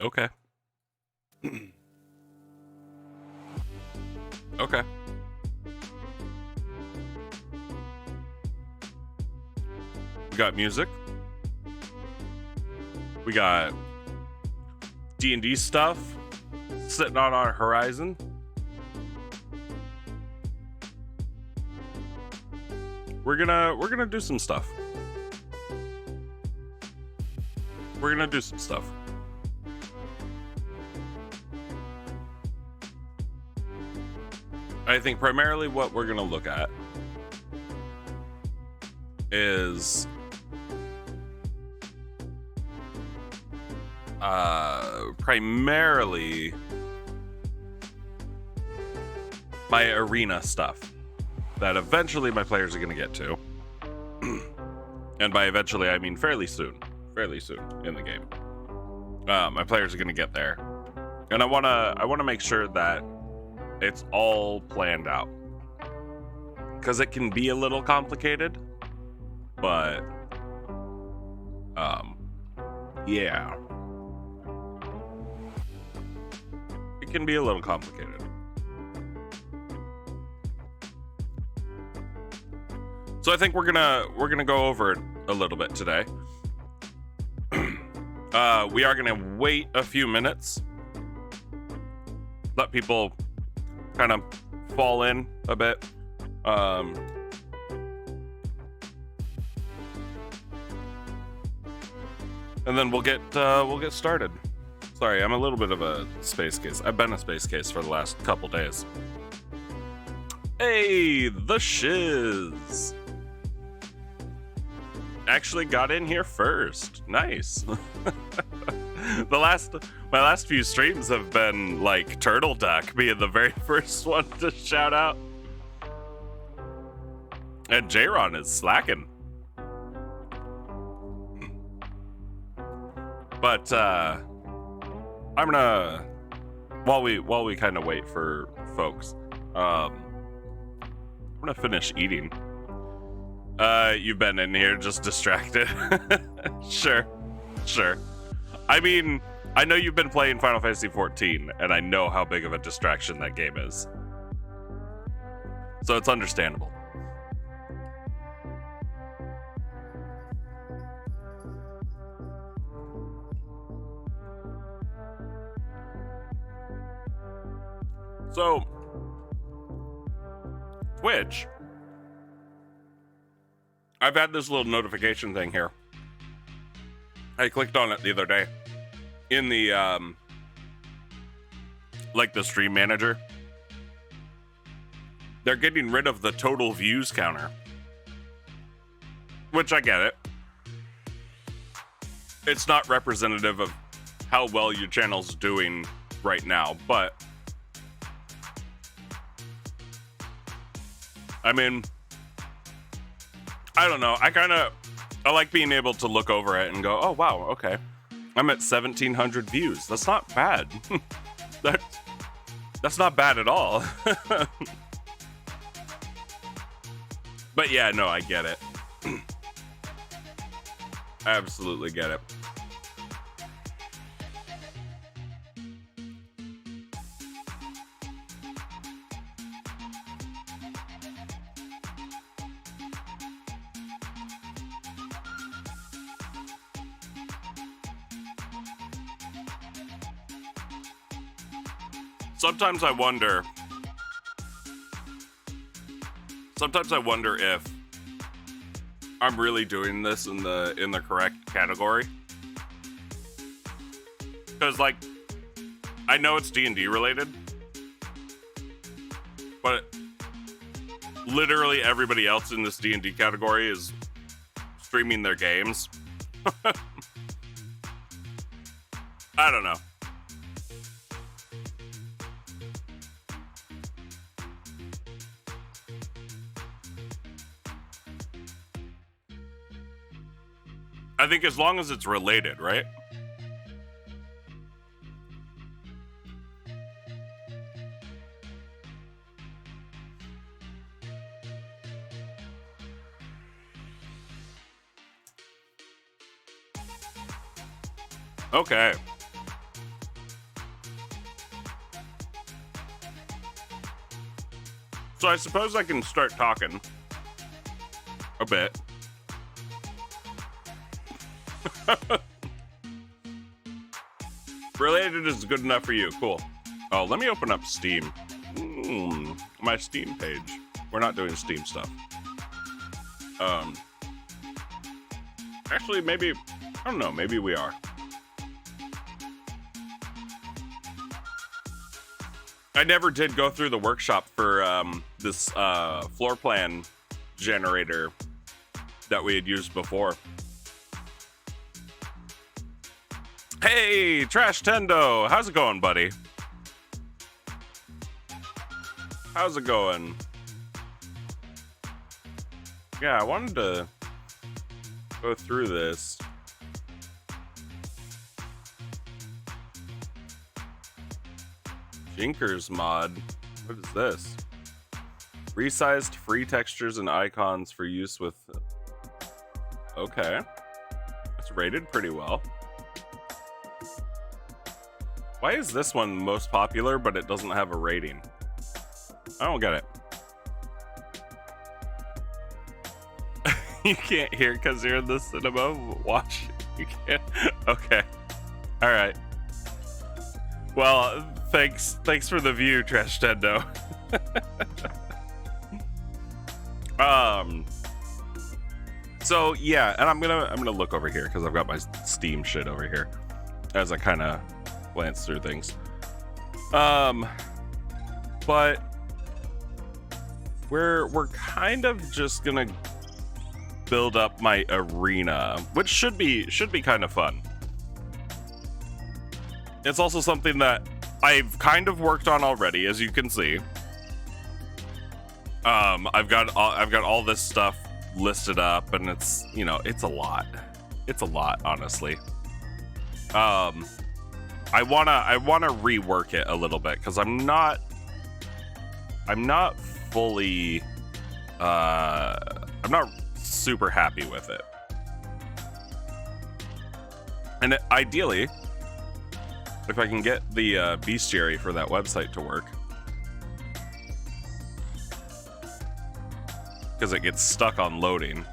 Okay. Okay. We got music. We got D&D stuff sitting on our horizon. We're gonna do some stuff. We're gonna do some stuff. I think primarily what we're gonna look at is primarily my arena stuff that eventually my players are going to get to. And by eventually, I mean fairly soon in the game. My players are going to get there. And I want to make sure that it's all planned out. Because it can be a little complicated, but yeah. It can be a little complicated. So I think we're gonna go over it a little bit today. We are gonna wait a few minutes, let people kind of fall in a bit. And then we'll get started. Sorry, I'm a little bit of a space case. I've been a space case for the last couple days. Hey, the shiz actually got in here first. Nice. My last few streams have been like Turtle Duck being the very first one to shout out, and J-Ron is slacking. But I'm gonna while we kind of wait for folks, I'm gonna finish eating. You've been in here just distracted. Sure. I mean, I know you've been playing Final Fantasy XIV, and I know how big of a distraction that game is. So it's understandable. So, Twitch. I've had this little notification thing here. I clicked on it the other day in the like the stream manager. They're getting rid of the total views counter, which I get it. It's not representative of how well your channel's doing right now, but I mean, I don't know. I like being able to look over it and go, oh, wow, okay. I'm at 1,700 views. That's not bad. That's not bad at all. But yeah, no, I get it. I absolutely get it. Sometimes I wonder if I'm really doing this in the correct category. Because, like, I know it's D&D related, but literally everybody else in this D&D category is streaming their games. I don't know. I think as long as it's related, right? Okay. So I suppose I can start talking a bit. Related is good enough for you. Cool. Oh, let me open up Steam. My Steam page. We're not doing Steam stuff. Actually, maybe, I don't know, maybe we are. I never did go through the workshop for this floor plan generator that we had used before. Hey, Trash Tendo, how's it going, buddy? How's it going? Yeah, I wanted to go through this. Jinkers mod. What is this? Resized free textures and icons for use with... Okay. It's rated pretty well. Why is this one most popular, but it doesn't have a rating? I don't get it. You can't hear because you're in the cinema. Watch. You can't. Okay. All right. Well, thanks for the view, Trash Tendo. So yeah, and I'm gonna look over here because I've got my Steam shit over here as I kind of glance through things. But we're kind of just gonna build up my arena, which should be kind of fun. It's also something that I've kind of worked on already, as you can see. I've got all this stuff listed up, and it's, you know, it's a lot. It's a lot, honestly. I wanna rework it a little bit because I'm not fully I'm not super happy with it. And ideally, if I can get the bestiary for that website to work, because it gets stuck on loading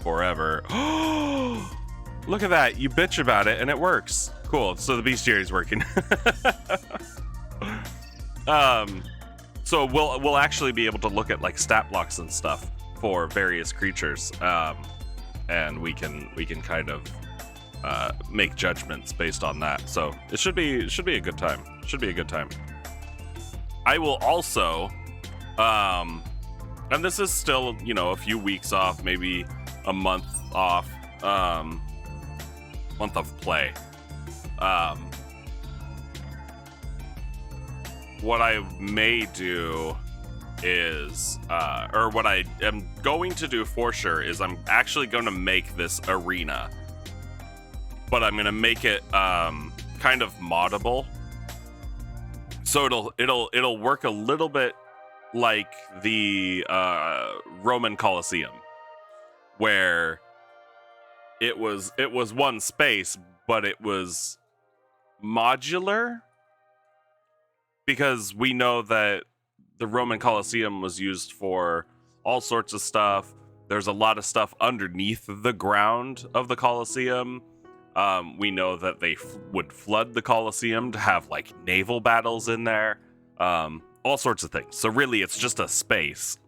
forever. Look at that, you bitch about it and it works. Cool, so the bestiary is working. So we'll actually be able to look at like stat blocks and stuff for various creatures, and we can kind of make judgments based on that. So it should be a good time. Should be a good time. I will also, and this is still, you know, a few weeks off, maybe a month off, month of play. What I may do is, or what I am going to do for sure is I'm actually going to make this arena, but I'm going to make it kind of moddable. So it'll work a little bit like the Roman Colosseum, where it was one space, but it was modular, because we know that the Roman Colosseum was used for all sorts of stuff. There's a lot of stuff underneath the ground of the Colosseum. We know that they would flood the Colosseum to have like naval battles in there, all sorts of things. So really, it's just a space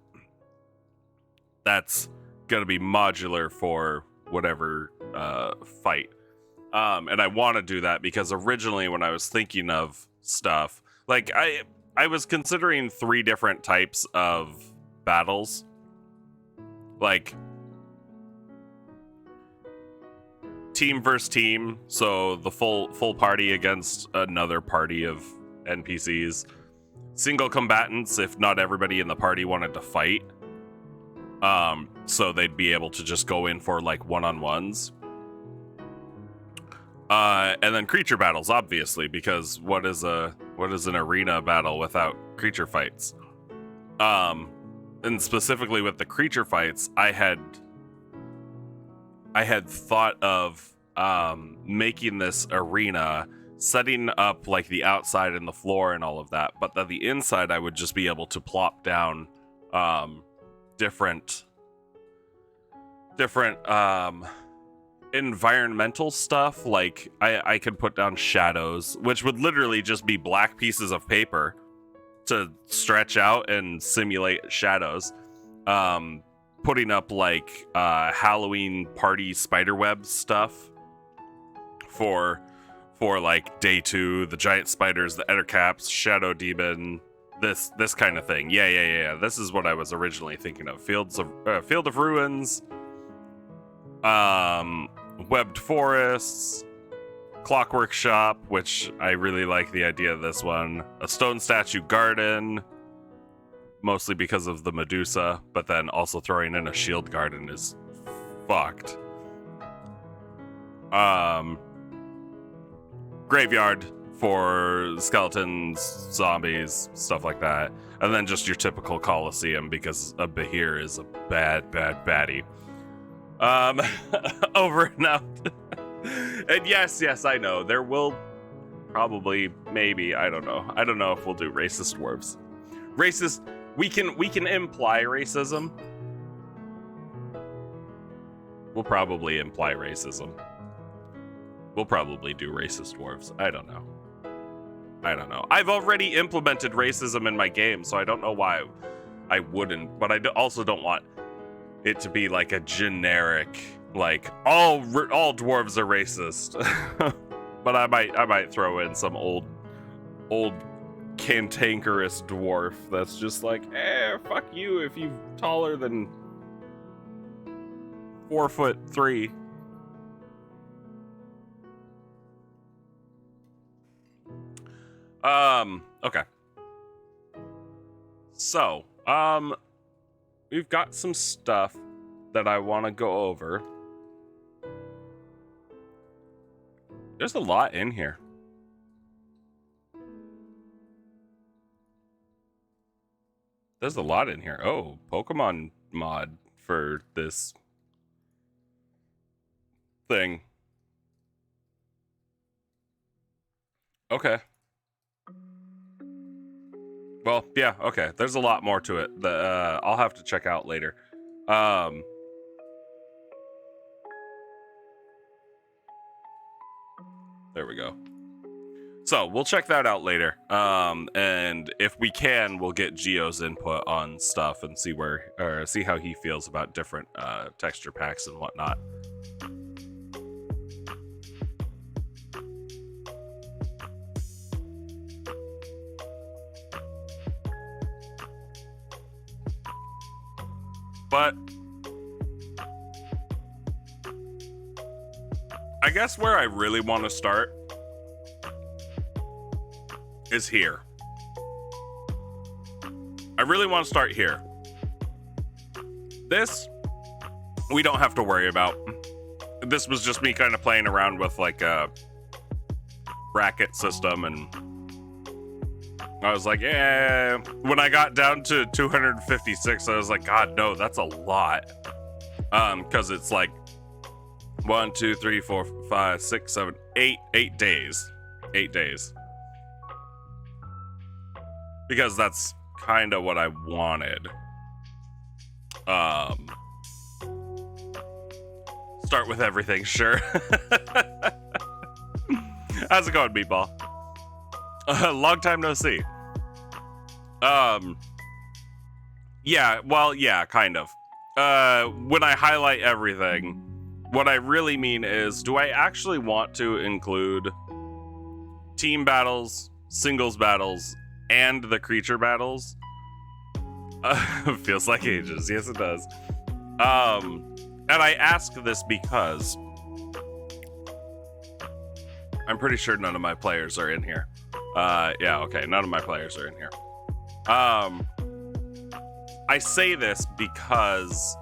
that's gonna be modular for whatever fight. And I want to do that because originally when I was thinking of stuff, like I was considering 3 different types of battles. Like team versus team, so the full party against another party of NPCs. Single combatants, if not everybody in the party wanted to fight. So they'd be able to just go in for like one-on-ones. And then creature battles, obviously, because what is an arena battle without creature fights? And specifically with the creature fights, I had thought of making this arena setting up like the outside and the floor and all of that, but then the inside I would just be able to plop down different environmental stuff. Like I could put down shadows, which would literally just be black pieces of paper to stretch out and simulate shadows. Putting up like Halloween party spiderweb stuff for like day 2, the giant spiders, the ettercaps, shadow demon, this kind of thing. Yeah. This is what I was originally thinking of. Field of ruins, webbed forests, clockwork shop, which I really like the idea of this one. A stone statue garden, mostly because of the Medusa, but then also throwing in a shield garden is fucked. Graveyard for skeletons, zombies, stuff like that. And then just your typical Coliseum, because a Bahir is a bad baddie. Over and out. And yes, I know. There will probably, maybe, I don't know. I don't know if we'll do racist dwarves. Racist, we can imply racism. We'll probably imply racism. We'll probably do racist dwarves. I don't know. I've already implemented racism in my game, so I don't know why I wouldn't. But I also don't want it to be like a generic, like all dwarves are racist. But I might throw in some old cantankerous dwarf that's just like, fuck you if you're taller than 4'3". Okay. So, we've got some stuff that I want to go over. There's a lot in here. There's a lot in here. Oh, Pokemon mod for this thing. Okay. Well, yeah, okay. There's a lot more to it that I'll have to check out later. There we go. So we'll check that out later. And if we can, we'll get Geo's input on stuff and see how he feels about different texture packs and whatnot. But I guess where I really want to start is here. I really want to start here. This, we don't have to worry about. This was just me kind of playing around with like a bracket system, and I was like, yeah. When I got down to 256, I was like, God, no, that's a lot. Because it's like 1, 2, 3, 4, 5, 6, 7, 8 days. 8 days. Because that's kind of what I wanted. Start with everything, sure. How's it going, Meatball? Long time no see. Yeah, well, yeah, kind of. When I highlight everything, what I really mean is, do I actually want to include team battles, singles battles, and the creature battles? Feels like ages. Yes, it does. And I ask this because I'm pretty sure none of my players are in here. Yeah, okay, none of my players are in here. I say this because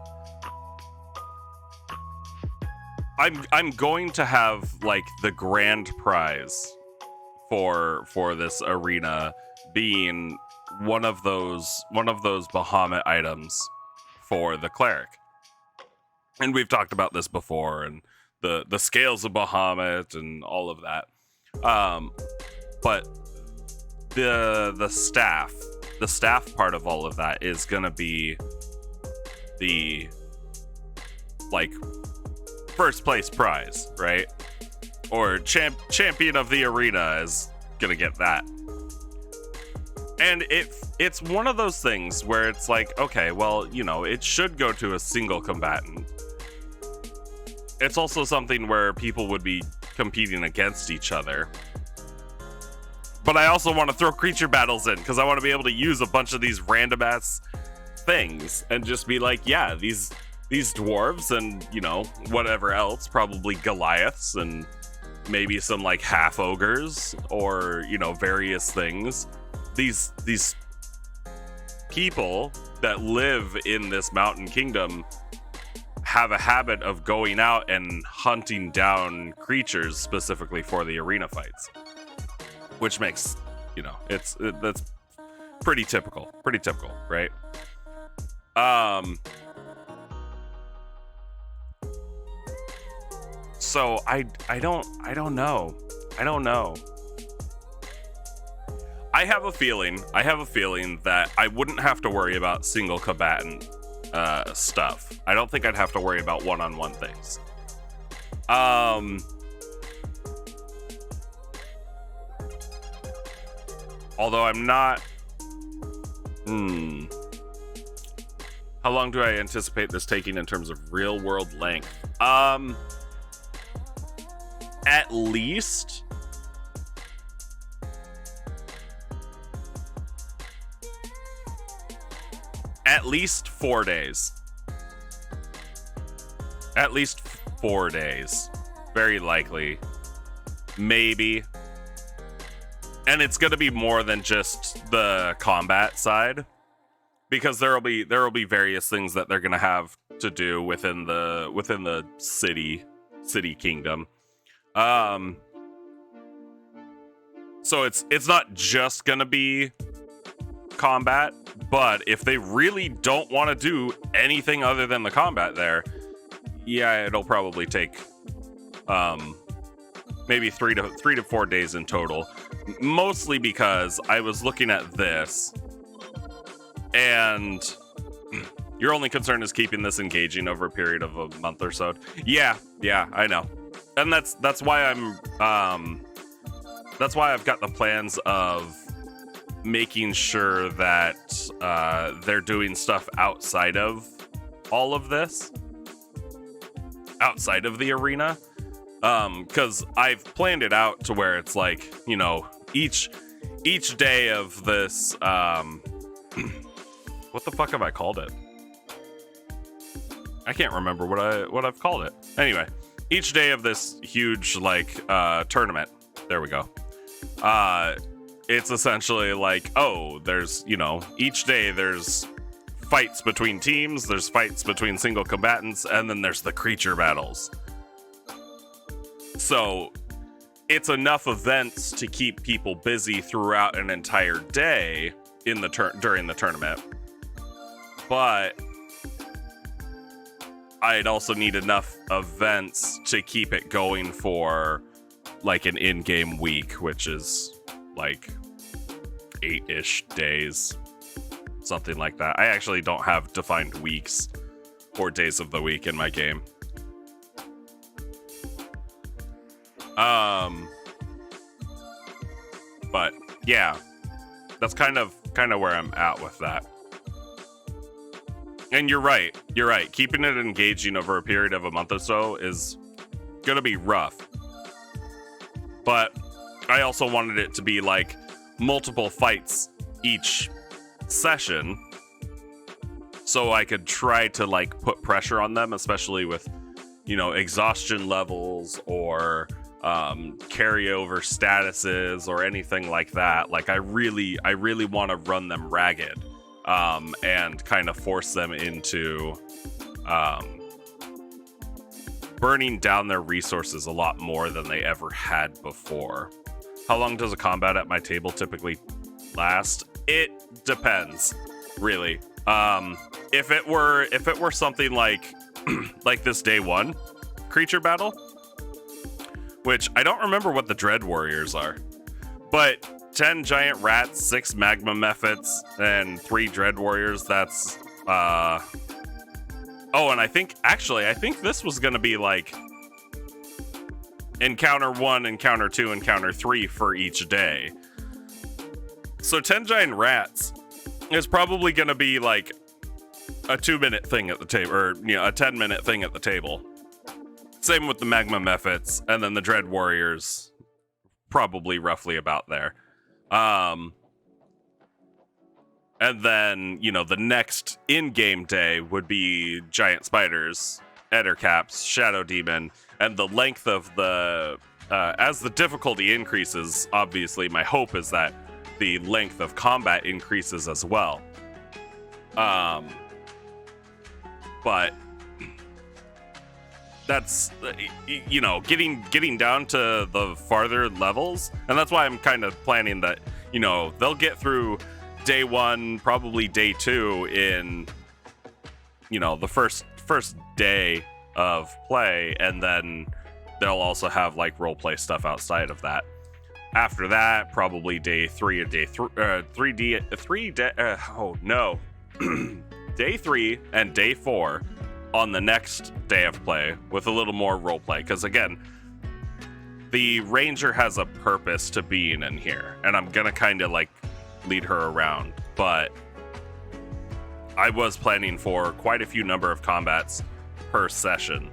I'm going to have like the grand prize for this arena being one of those Bahamut items for the cleric. And we've talked about this before, and the scales of Bahamut and all of that. But the staff part of all of that is gonna be the like first place prize, right? Or champion of the arena is gonna get that. And it's one of those things where it's like, okay, well, you know, it should go to a single combatant. It's also something where people would be competing against each other. But I also want to throw creature battles in, because I want to be able to use a bunch of these random ass things and just be like, yeah, these dwarves and, you know, whatever else, probably Goliaths and maybe some like half ogres or, you know, various things. These people that live in this mountain kingdom have a habit of going out and hunting down creatures specifically for the arena fights, which makes, you know, that's pretty typical, right? So I don't know. I have a feeling that I wouldn't have to worry about single combatant stuff. I don't think I'd have to worry about one-on-one things. Although I'm not... How long do I anticipate this taking in terms of real-world length? At least... At least 4 days. At least 4 days. Very likely. Maybe. And it's gonna be more than just the combat side, because there'll be various things that they're gonna have to do within the city kingdom. So it's not just gonna be combat, but if they really don't want to do anything other than the combat there, yeah, it'll probably take maybe 3 to 4 days in total. Mostly because I was looking at this, and your only concern is keeping this engaging over a period of a month or so. Yeah, I know, and that's why that's why I've got the plans of making sure that they're doing stuff outside of all of this, outside of the arena. Because I've planned it out to where it's like, you know, each day of this, what the fuck have I called it? I can't remember what I've called it. Anyway, each day of this huge like tournament, there we go. It's essentially like, oh, there's, you know, each day there's fights between teams, there's fights between single combatants, and then there's the creature battles. So it's enough events to keep people busy throughout an entire day in the during the tournament. But I'd also need enough events to keep it going for like an in-game week, which is like 8-ish days, something like that. I actually don't have defined weeks or days of the week in my game. But yeah, that's kind of where I'm at with that. And you're right. Keeping it engaging over a period of a month or so is gonna be rough. But I also wanted it to be like multiple fights each session, so I could try to like put pressure on them, especially with, you know, exhaustion levels or carryover statuses or anything like that. Like I really want to run them ragged and kind of force them into burning down their resources a lot more than they ever had before. How long does a combat at my table typically last? It depends, really. If it were something like like this day one creature battle, which I don't remember what the Dread Warriors are, but 10 giant rats, 6 magma mephits, and 3 Dread Warriors. That's oh, and I think this was gonna be like encounter 1, encounter 2, encounter 3 for each day. So 10 giant rats is probably gonna be like a 2-minute thing at the table, or a 10-minute thing at the table. Same with the magma mephits, and then the Dread Warriors, probably roughly about there. And then, the next in-game day would be giant spiders, ettercaps, shadow demon, and the length of the as the difficulty increases, obviously my hope is that the length of combat increases as well. But that's getting down to the farther levels, and that's why I'm kind of planning that they'll get through day 1, probably day 2 in the first day of play, and then they'll also have like roleplay stuff outside of that. After that, probably day 3 or day 3 and day 4 on the next day of play with a little more roleplay, because again, the ranger has a purpose to being in here, and I'm gonna kind of like lead her around, but I was planning for quite a few number of combats per session.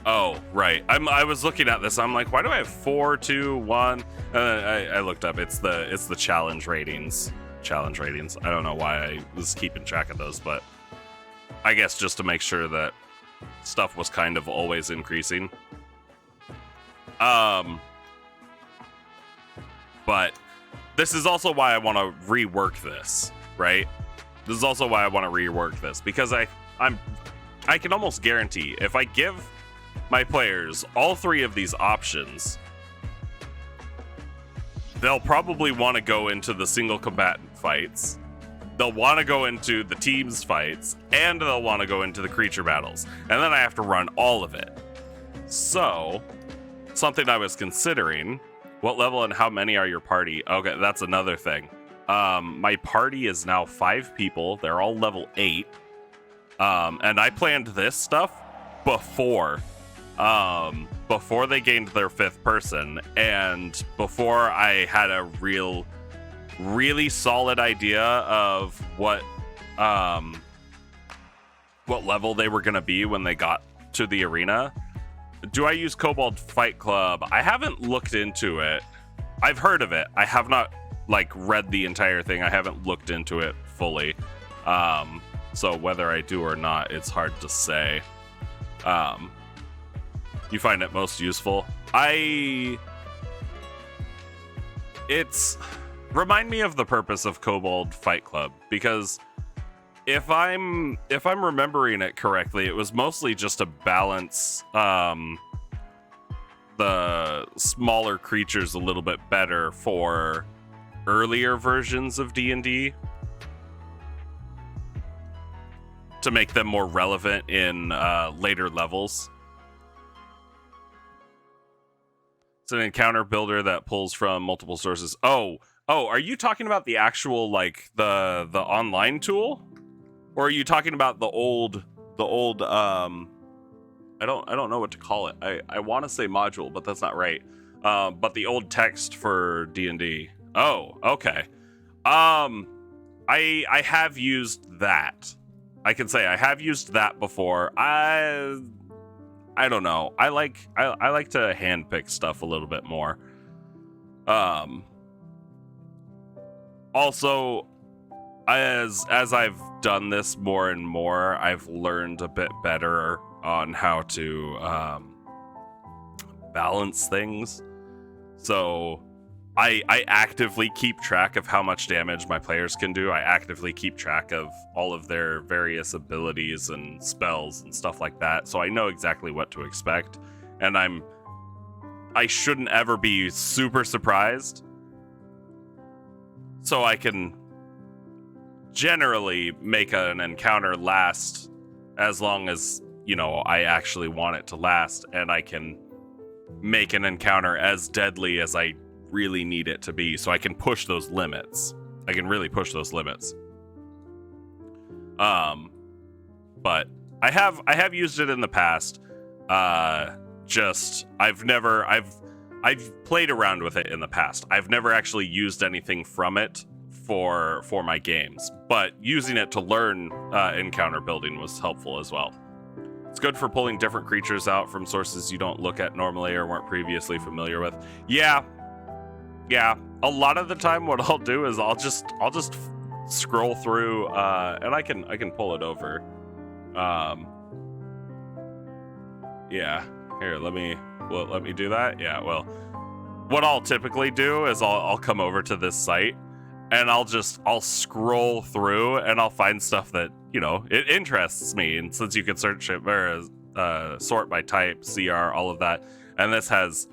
Oh, right. I was looking at this. I'm like, why do I have 4, 2, 1? I looked up. It's the challenge ratings. Challenge ratings. I don't know why I was keeping track of those, but I guess just to make sure that stuff was kind of always increasing. But this is also why I want to rework this, right? This is also why I want to rework this, because I can almost guarantee if I give my players all 3 of these options, they'll probably want to go into the single combatant fights, they'll want to go into the teams fights, and they'll want to go into the creature battles, and then I have to run all of it. So something I was considering, what level and how many are your party? Okay, that's another thing. My party is now 5 people. They're all level 8. And I planned this stuff before they gained their 5th person, and before I had a really solid idea of what level they were going to be when they got to the arena. Do I use Kobold Fight Club? I haven't looked into it. I've heard of it. I have not read the entire thing. I haven't looked into it fully. So whether I do or not, it's hard to say. You find it most useful? It's remind me of the purpose of Kobold Fight Club, because if I'm remembering it correctly, it was mostly just to balance the smaller creatures a little bit better for earlier versions of D&D, to make them more relevant in later levels. It's an encounter builder that pulls from multiple sources. Oh, are you talking about the actual the online tool? Or are you talking about the old I don't know what to call it. I want to say module, but that's not right. But the old text for D&D. Oh, okay. I have used that. I can say I have used that before. I don't know. I like to handpick stuff a little bit more. Also, as I've done this more and more, I've learned a bit better on how to balance things. So I actively keep track of how much damage my players can do. I actively keep track of all of their various abilities and spells and stuff like that, so I know exactly what to expect, and I shouldn't ever be super surprised. So I can generally make an encounter last as long as, you know, I actually want it to last, and I can make an encounter as deadly as I really need it to be, so I can push those limits. I can really push those limits. But I have used it in the past. I've played around with it in the past. I've never actually used anything from it for my games, but using it to learn encounter building was helpful as well. It's good for pulling different creatures out from sources you don't look at normally or weren't previously familiar with. Yeah. A lot of the time, what I'll do is I'll just scroll through, and I can pull it over. Yeah. Here, let me do that. Yeah. Well, what I'll typically do is I'll come over to this site, and I'll scroll through, and I'll find stuff that, you know, it interests me. And since you can search it or sort by type, CR, all of that, and this has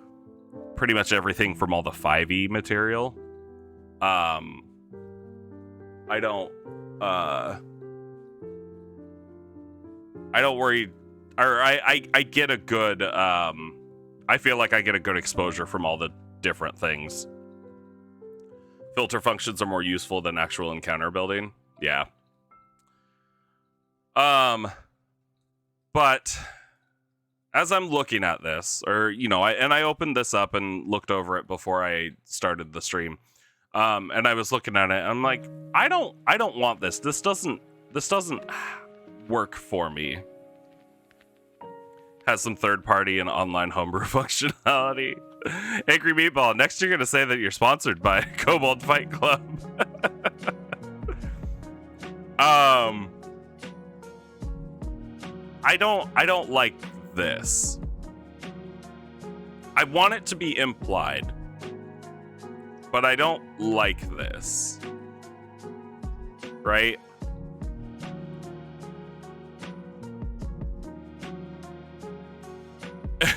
pretty much everything from all the 5e material. I don't worry, or I get a good, I feel like I get a good exposure from all the different things. Filter functions are more useful than actual encounter building. Yeah. But as I'm looking at this, or, you know, I opened this up and looked over it before I started the stream. And I was looking at it, and I'm like, I don't want this. This doesn't work for me. Has some third-party and online homebrew functionality. Angry Meatball, next you're gonna say that you're sponsored by Kobold Fight Club. I don't like this. I want it to be implied, but I don't like this. Right?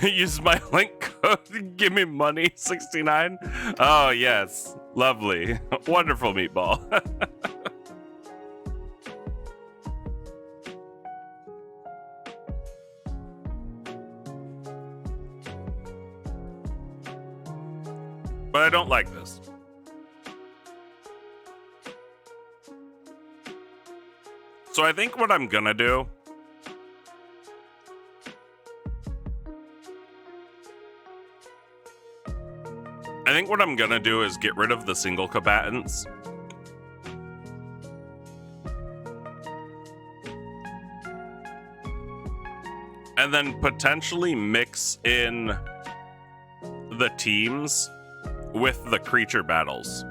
Use my link code, give me money, 69. Oh, yes. Lovely. Wonderful, Meatball. But I don't like this. So I think what I'm gonna do is get rid of the single combatants. And then potentially mix in the teams with the creature battles.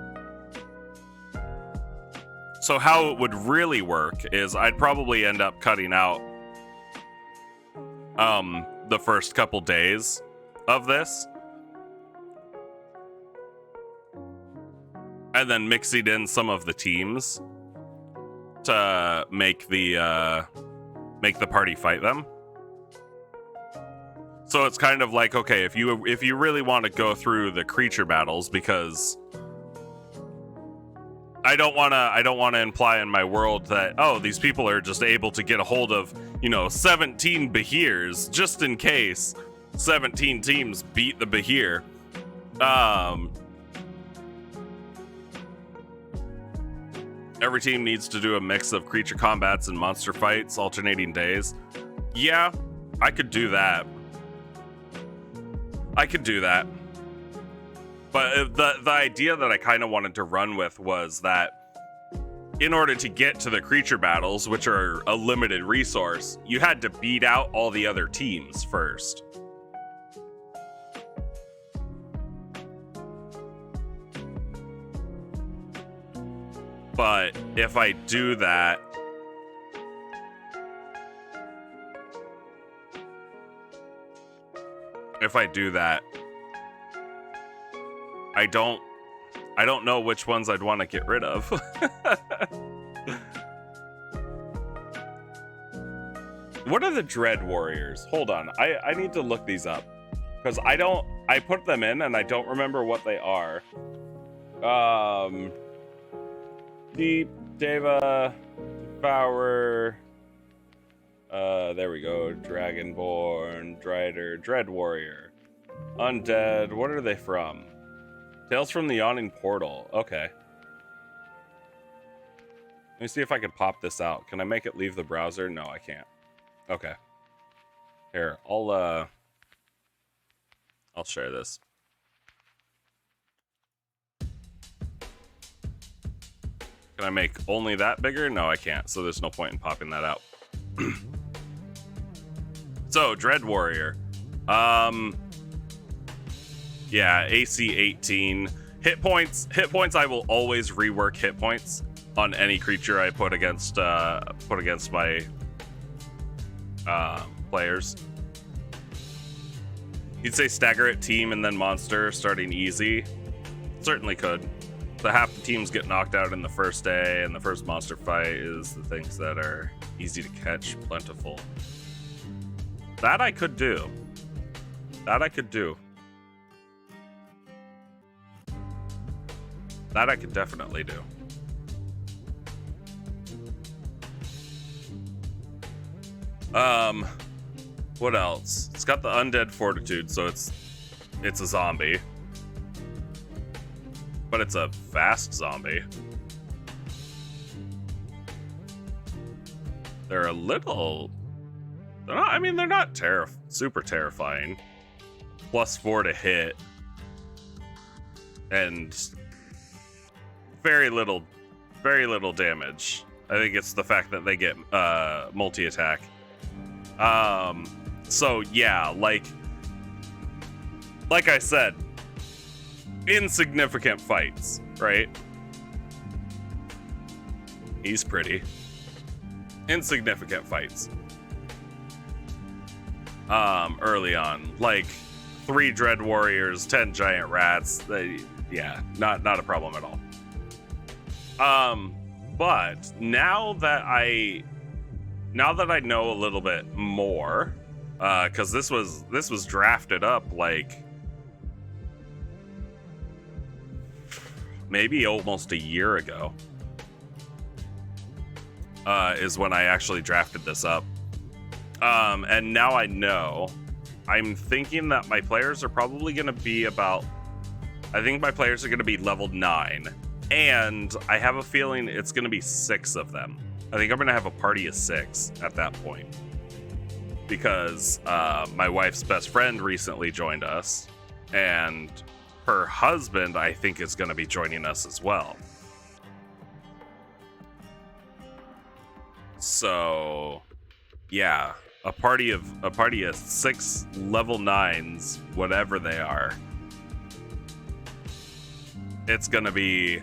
So how it would really work is I'd probably end up cutting out the first couple days of this, and then mixing in some of the teams to make the party fight them. So it's kind of like, okay, if you really want to go through the creature battles, because I don't want to imply in my world that, oh, these people are just able to get a hold of, 17 Behirs just in case 17 teams beat the Behir. Every team needs to do a mix of creature combats and monster fights alternating days. Yeah, I could do that. But the idea that I kind of wanted to run with was that in order to get to the creature battles, which are a limited resource, you had to beat out all the other teams first. But if I do that, I don't know which ones I'd want to get rid of. What are the Dread Warriors? Hold on, I need to look these up, because I put them in and I don't remember what they are. The Deva, Devour. There we go. Dragonborn, Drider, Dread Warrior, Undead. What are they from? Tales from the Yawning Portal. Okay. Let me see if I can pop this out. Can I make it leave the browser? No, I can't. Okay. Here, I'll share this. Can I make only that bigger? No, I can't. So there's no point in popping that out. So, Dread Warrior. Yeah, AC 18. Hit points, I will always rework hit points on any creature I put against my players. You'd say stagger it team and then monster starting easy. Certainly could. So half the teams get knocked out in the first day, and the first monster fight is the things that are easy to catch, plentiful. That I could do. That I could do. That I could definitely do. What else? It's got the undead fortitude, so it's a zombie. But it's a fast zombie. They're a little... they're not super terrifying. +4 to hit. And very little damage. I think it's the fact that they get multi-attack. So yeah, like I said, insignificant fights, right? He's pretty. Insignificant fights. Early on, like 3 Dread Warriors, 10 Giant Rats. Yeah, not a problem at all. But now that I know a little bit more, because this was drafted up like maybe almost a year ago, is when I actually drafted this up. And now I know, I'm thinking that my players are probably going to be I think my players are going to be level 9, and I have a feeling it's going to be 6 of them. I think I'm going to have a party of 6 at that point, because my wife's best friend recently joined us, and her husband, I think, is going to be joining us as well. So, yeah, a party of 6 level 9s, whatever they are. It's going to be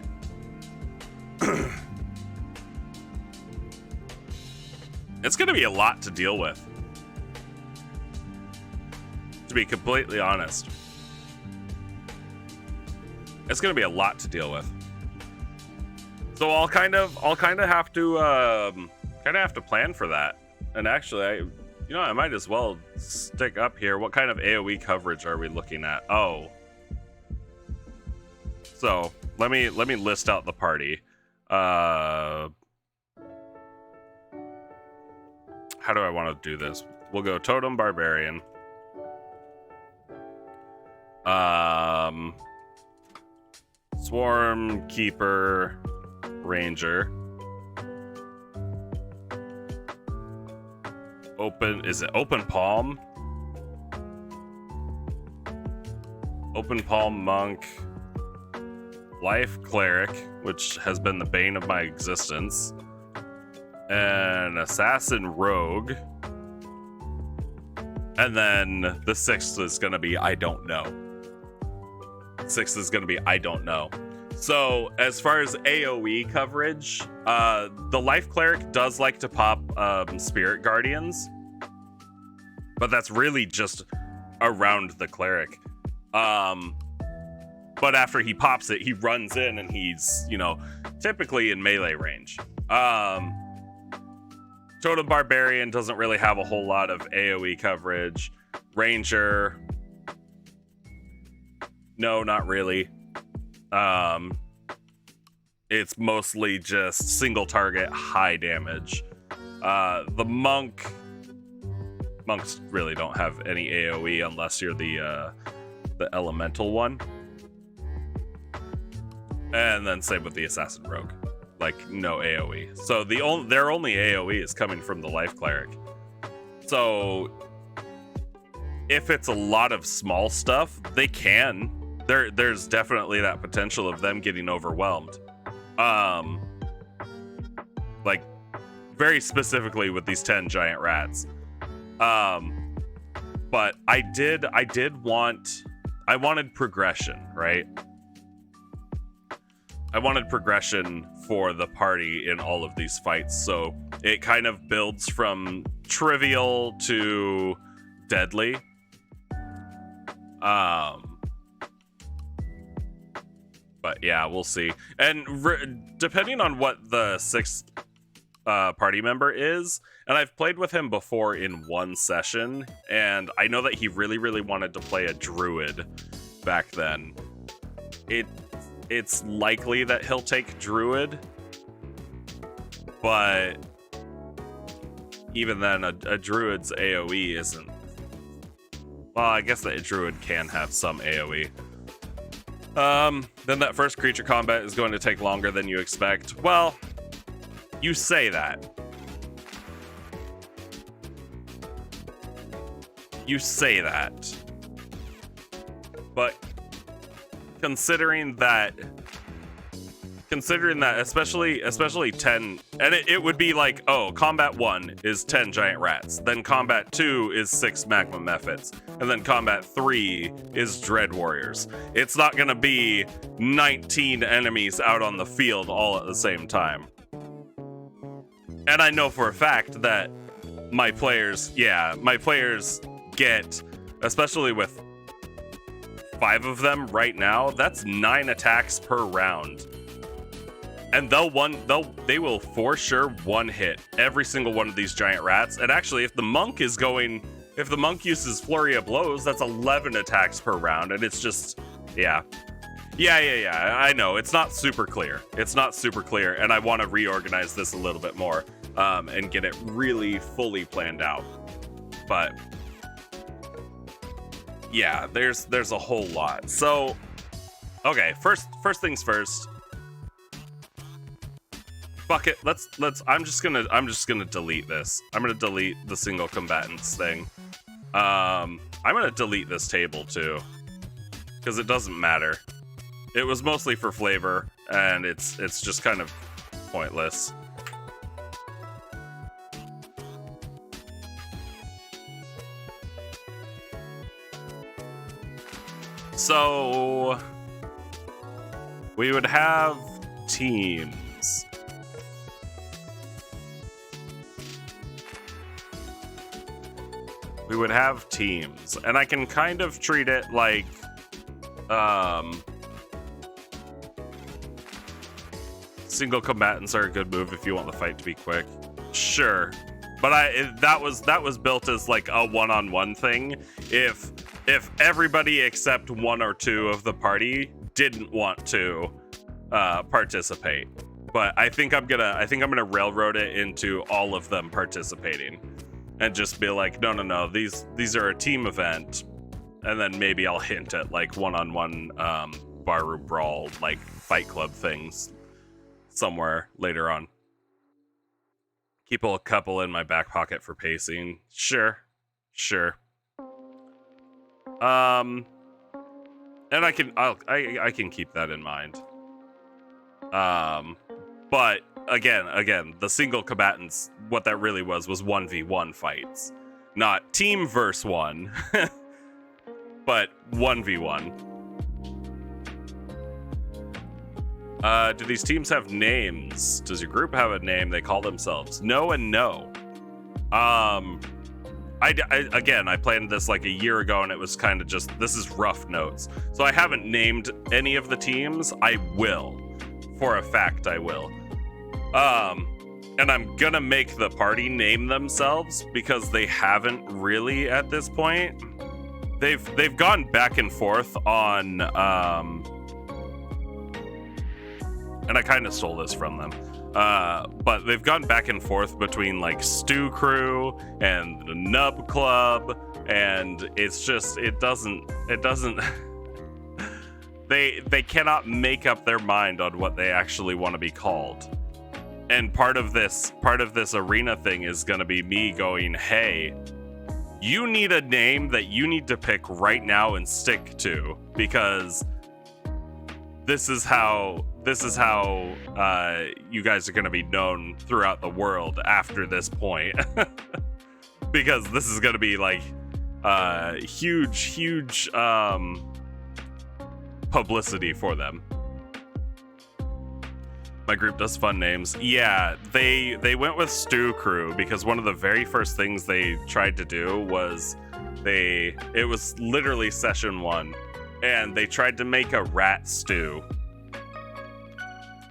it's going to be a lot to deal with, to be completely honest. It's going to be a lot to deal with. So I'll kind of have to plan for that. And actually, I might as well stick up here. What kind of AoE coverage are we looking at? Oh. So, let me list out the party. How do I want to do this? We'll go Totem Barbarian. Swarm Keeper Ranger. Open Palm? Open Palm Monk. Life Cleric, which has been the bane of my existence. And Assassin Rogue. And then the 6th is going to be I don't know. 6th is going to be I don't know. So as far as AoE coverage, the Life Cleric does like to pop Spirit Guardians, but that's really just around the Cleric. But after he pops it, he runs in and he's, typically in melee range. Totem Barbarian doesn't really have a whole lot of AoE coverage. Ranger, no, not really. it's mostly just single target, high damage. The monks really don't have any AoE unless you're the elemental one. And then same with the assassin rogue, like no AoE. So their only AoE is coming from the life cleric. So if it's a lot of small stuff, they can. There's definitely that potential of them getting overwhelmed. Like very specifically with these 10 giant rats. But I wanted progression, right? I wanted progression for the party in all of these fights, so it kind of builds from trivial to deadly. But yeah, we'll see. And depending on what the sixth party member is, and I've played with him before in one session, and I know that he really, really wanted to play a druid back then. It's likely that he'll take druid, but even then, a druid's AoE isn't... Well, I guess that a druid can have some AoE. Then that first creature combat is going to take longer than you expect. Well, you say that. You say that. But considering that especially 10, and it would be like, oh, combat 1 is 10 giant rats, then combat 2 is 6 magma mephits, and then combat 3 is dread warriors. It's not gonna be 19 enemies out on the field all at the same time. And I know for a fact that my players get, especially with 5 of them right now, that's 9 attacks per round. And they will for sure one hit every single one of these giant rats. And actually, if the monk uses flurry of blows, that's 11 attacks per round. And it's just, yeah. I know it's not super clear. And I want to reorganize this a little bit more, and get it really fully planned out. But yeah, there's a whole lot. So, okay, first things first. Fuck it. Let's. I'm just gonna delete this. I'm gonna delete the single combatants thing. I'm gonna delete this table too, because it doesn't matter. It was mostly for flavor, and it's just kind of pointless. So we would have teams. And I can kind of treat it like single combatants are a good move if you want the fight to be quick. Sure. But that was built as like a one-on-one thing. If everybody except 1 or 2 of the party didn't want to participate. But I think I'm gonna railroad it into all of them participating. And just be like, no, these are a team event, and then maybe I'll hint at like one-on-one barroom brawl, like Fight Club things somewhere later on. Keep a couple in my back pocket for pacing. Sure. And I can keep that in mind. But again, the single combatants, what that really was 1v1 fights. Not team versus 1, but 1v1. Do these teams have names? Does your group have a name they call themselves? No and no. I planned this like a year ago, and it was kind of just, this is rough notes. So I haven't named any of the teams. I will. For a fact, I will. And I'm gonna make the party name themselves, because they haven't really at this point. They've gone back and forth on and I kind of stole this from them. But they've gone back and forth between like Stew Crew and the Nub Club, and it's just it doesn't they cannot make up their mind on what they actually want to be called. And part of this arena thing is going to be me going, hey, you need a name that you need to pick right now and stick to, because this is how you guys are going to be known throughout the world after this point. Because this is going to be like huge publicity for them. My group does fun names. Yeah, they went with Stew Crew because one of the very first things they tried to do was it was literally session 1, and they tried to make a rat stew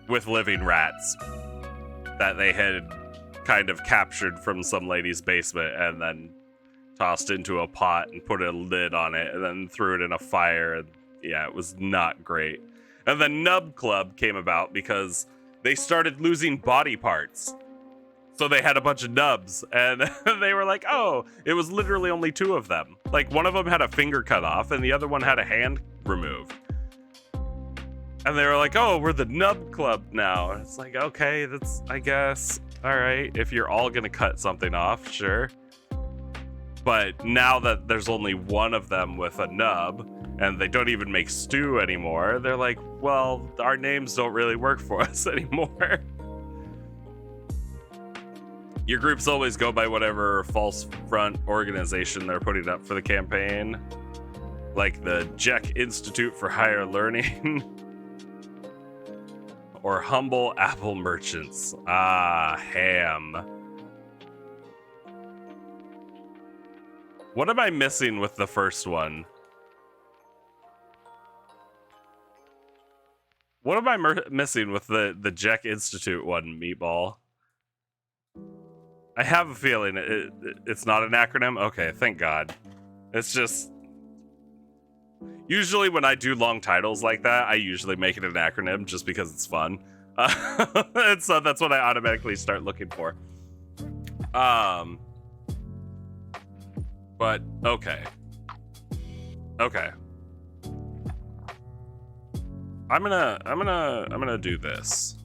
with living rats that they had kind of captured from some lady's basement and then tossed into a pot and put a lid on it and then threw it in a fire. And yeah, it was not great. And the Nub Club came about because they started losing body parts. So they had a bunch of nubs, and they were like, oh, it was literally only 2 of them. Like, one of them had a finger cut off, and the other one had a hand removed. And they were like, oh, we're the Nub Club now. And it's like, okay, that's, I guess, all right. If you're all gonna cut something off, sure. But now that there's only one of them with a nub, and they don't even make stew anymore, they're like, well, our names don't really work for us anymore. Your groups always go by whatever false front organization they're putting up for the campaign, like the Jack Institute for Higher Learning or Humble Apple Merchants. Ah, ham. What am I missing with the first one? What am I missing with the Jack Institute one, Meatball? I have a feeling it's not an acronym. Okay, thank God. It's just... Usually when I do long titles like that, I usually make it an acronym just because it's fun. And so that's what I automatically start looking for. But, okay. Okay. I'm gonna do this.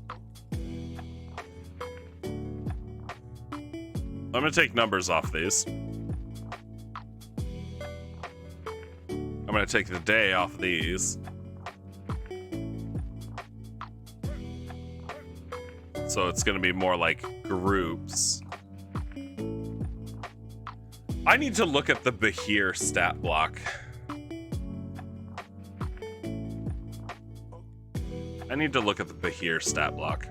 I'm gonna take numbers off these. I'm gonna take the day off these. So it's gonna be more like groups. I need to look at the Bahir stat block. I need to look at the Bahir stat block.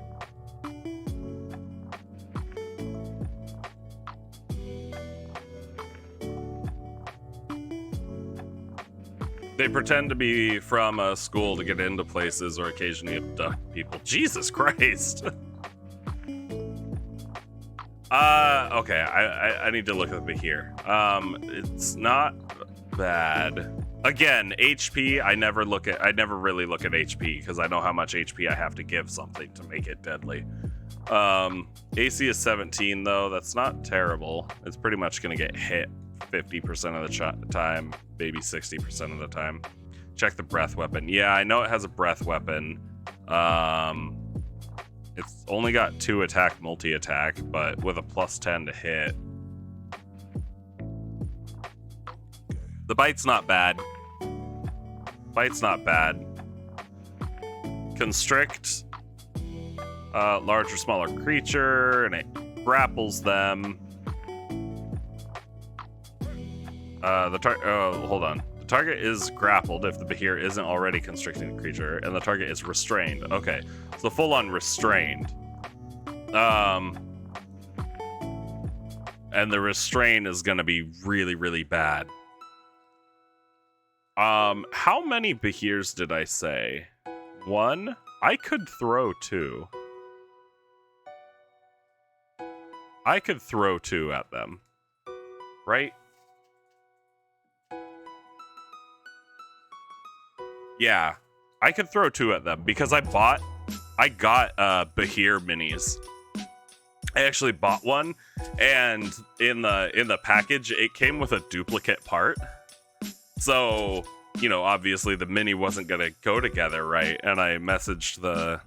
They pretend to be from a school to get into places or occasionally abduct people. Jesus Christ! Okay, I need to look at Bahir. It's not bad. Again, HP, I never really look at HP because I know how much HP I have to give something to make it deadly. AC is 17 though, that's not terrible. It's pretty much gonna get hit 50% of the time, maybe 60% of the time. Check the breath weapon. Yeah, I know it has a breath weapon. It's only got 2 attack, multi-attack, but with a +10 to hit. The bite's not bad. Bite's not bad. Constrict. Larger, smaller creature, and it grapples them. Hold on. The target is grappled if the Bahir isn't already constricting the creature, and the target is restrained. Okay, so full-on restrained. And the restrain is gonna be really, really bad. How many Bahirs did I say? 1? I could throw 2. I could throw 2 at them. Right? Yeah, I could throw 2 at them because I bought I got Bahir minis. I actually bought one, and in the package, it came with a duplicate part. So, you know, obviously the mini wasn't gonna go together, right? And I messaged the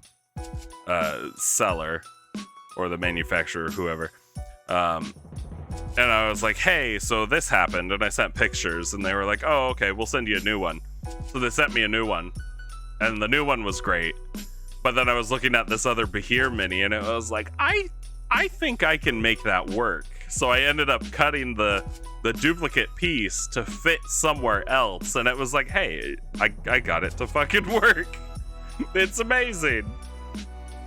seller or the manufacturer, whoever, and I was like, hey, so this happened, and I sent pictures, and they were like, oh, okay, we'll send you a new one. So they sent me a new one, and the new one was great. But then I was looking at this other Bahir mini, and it was like, I think I can make that work. So I ended up cutting the duplicate piece to fit somewhere else, and it was like, hey, I got it to fucking work. It's amazing.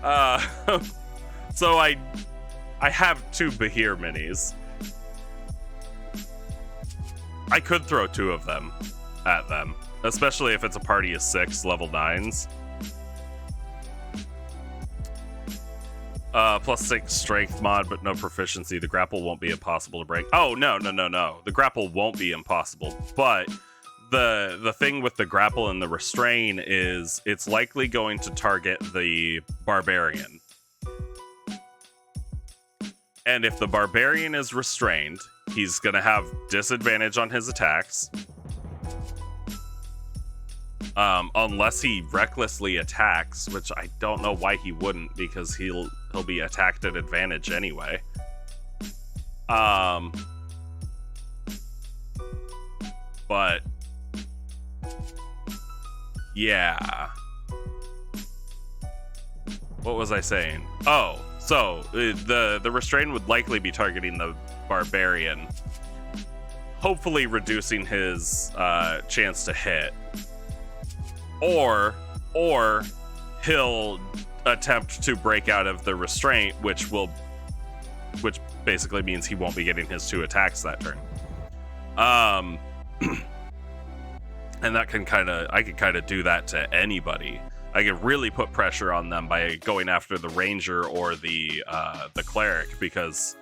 So I have 2 Bahir minis. I could throw 2 of them at them, especially if it's a party of 6 level 9s. +6 strength mod, but no proficiency. The grapple won't be impossible to break. Oh, no. The grapple won't be impossible, but the thing with the grapple and the restrain is it's likely going to target the barbarian. And if the barbarian is restrained, he's going to have disadvantage on his attacks. Unless he recklessly attacks, which I don't know why he wouldn't, because he'll be attacked at advantage anyway. But yeah. What was I saying? Oh, so the restraint would likely be targeting the barbarian, hopefully reducing his chance to hit. Or he'll attempt to break out of the restraint, which basically means he won't be getting his 2 attacks that turn. And that I can kind of do that to anybody. I can really put pressure on them by going after the ranger or the cleric, because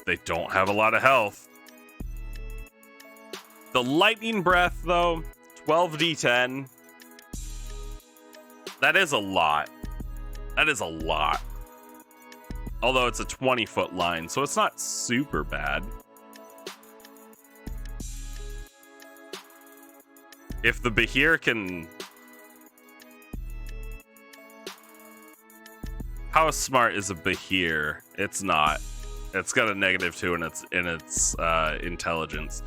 they don't have a lot of health. The lightning breath, though, 12d10. That is a lot. That is a lot. Although it's a 20-foot line, so it's not super bad. If the Bahir can... How smart is a Bahir? It's not. It's got a -2 in its intelligence.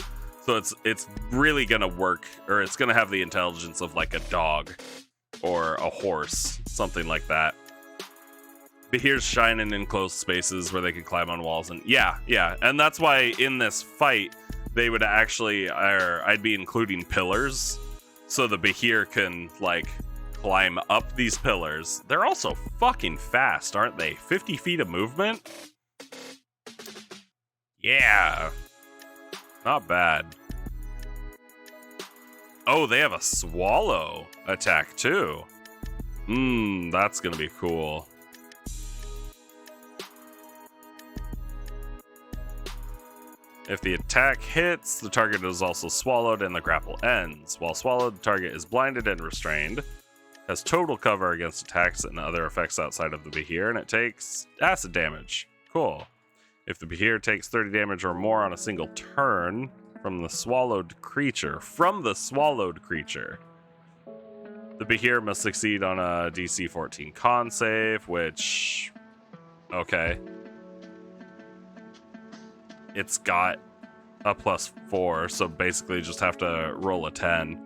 So it's really gonna work, or it's gonna have the intelligence of like a dog or a horse, something like that. Bahir's shine in enclosed spaces where they can climb on walls, and yeah, and that's why in this fight they would actually, or I'd be including pillars, so the Bahir can like climb up these pillars. They're also fucking fast, aren't they? 50 feet of movement? Yeah. Not bad. Oh, they have a swallow attack too. That's gonna be cool. If the attack hits, the target is also swallowed and the grapple ends. While swallowed, the target is blinded and restrained, has total cover against attacks and other effects outside of the Bahir, and it takes acid damage. Cool. If the Bahir takes 30 damage or more on a single turn from the swallowed creature, the Bahir must succeed on a DC 14 con save, which, okay. It's got a +4, so basically just have to roll a 10.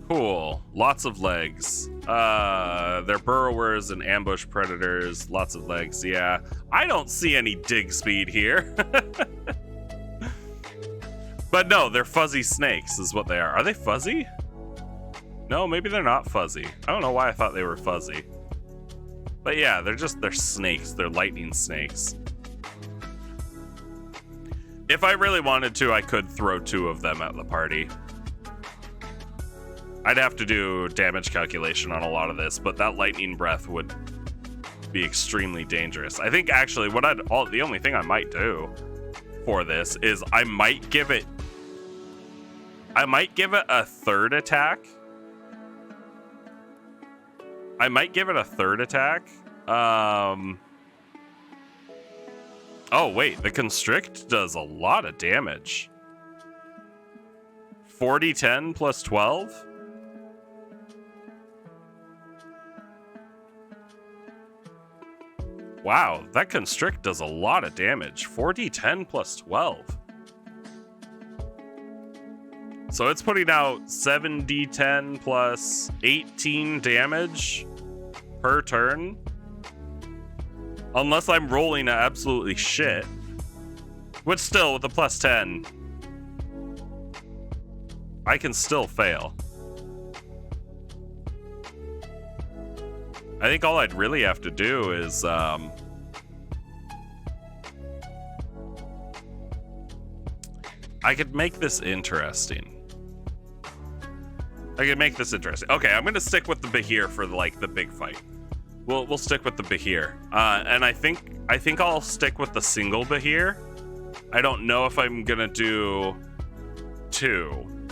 Cool. Lots of legs. They're burrowers and ambush predators. Lots of legs, yeah. I don't see any dig speed here. But no, they're fuzzy snakes is what they are. Are they fuzzy? No, maybe they're not fuzzy. I don't know why I thought they were fuzzy. But yeah, they're snakes. They're lightning snakes. If I really wanted to, I could throw 2 of them at the party. I'd have to do damage calculation on a lot of this, but that lightning breath would be extremely dangerous. I think actually the only thing I might do for this is I might give it a third attack. Oh wait, the constrict does a lot of damage. 40-10 plus 12? Wow, that constrict does a lot of damage. 40-10 plus 12. So it's putting out 7d10 plus 18 damage per turn. Unless I'm rolling absolutely shit. Which still, with the plus 10, I can still fail. I think all I'd really have to do is I could make this interesting. Okay, I'm gonna stick with the Behir for like the big fight. We'll stick with the Behir. And I think I'll stick with the single Behir. I don't know if I'm gonna do 2.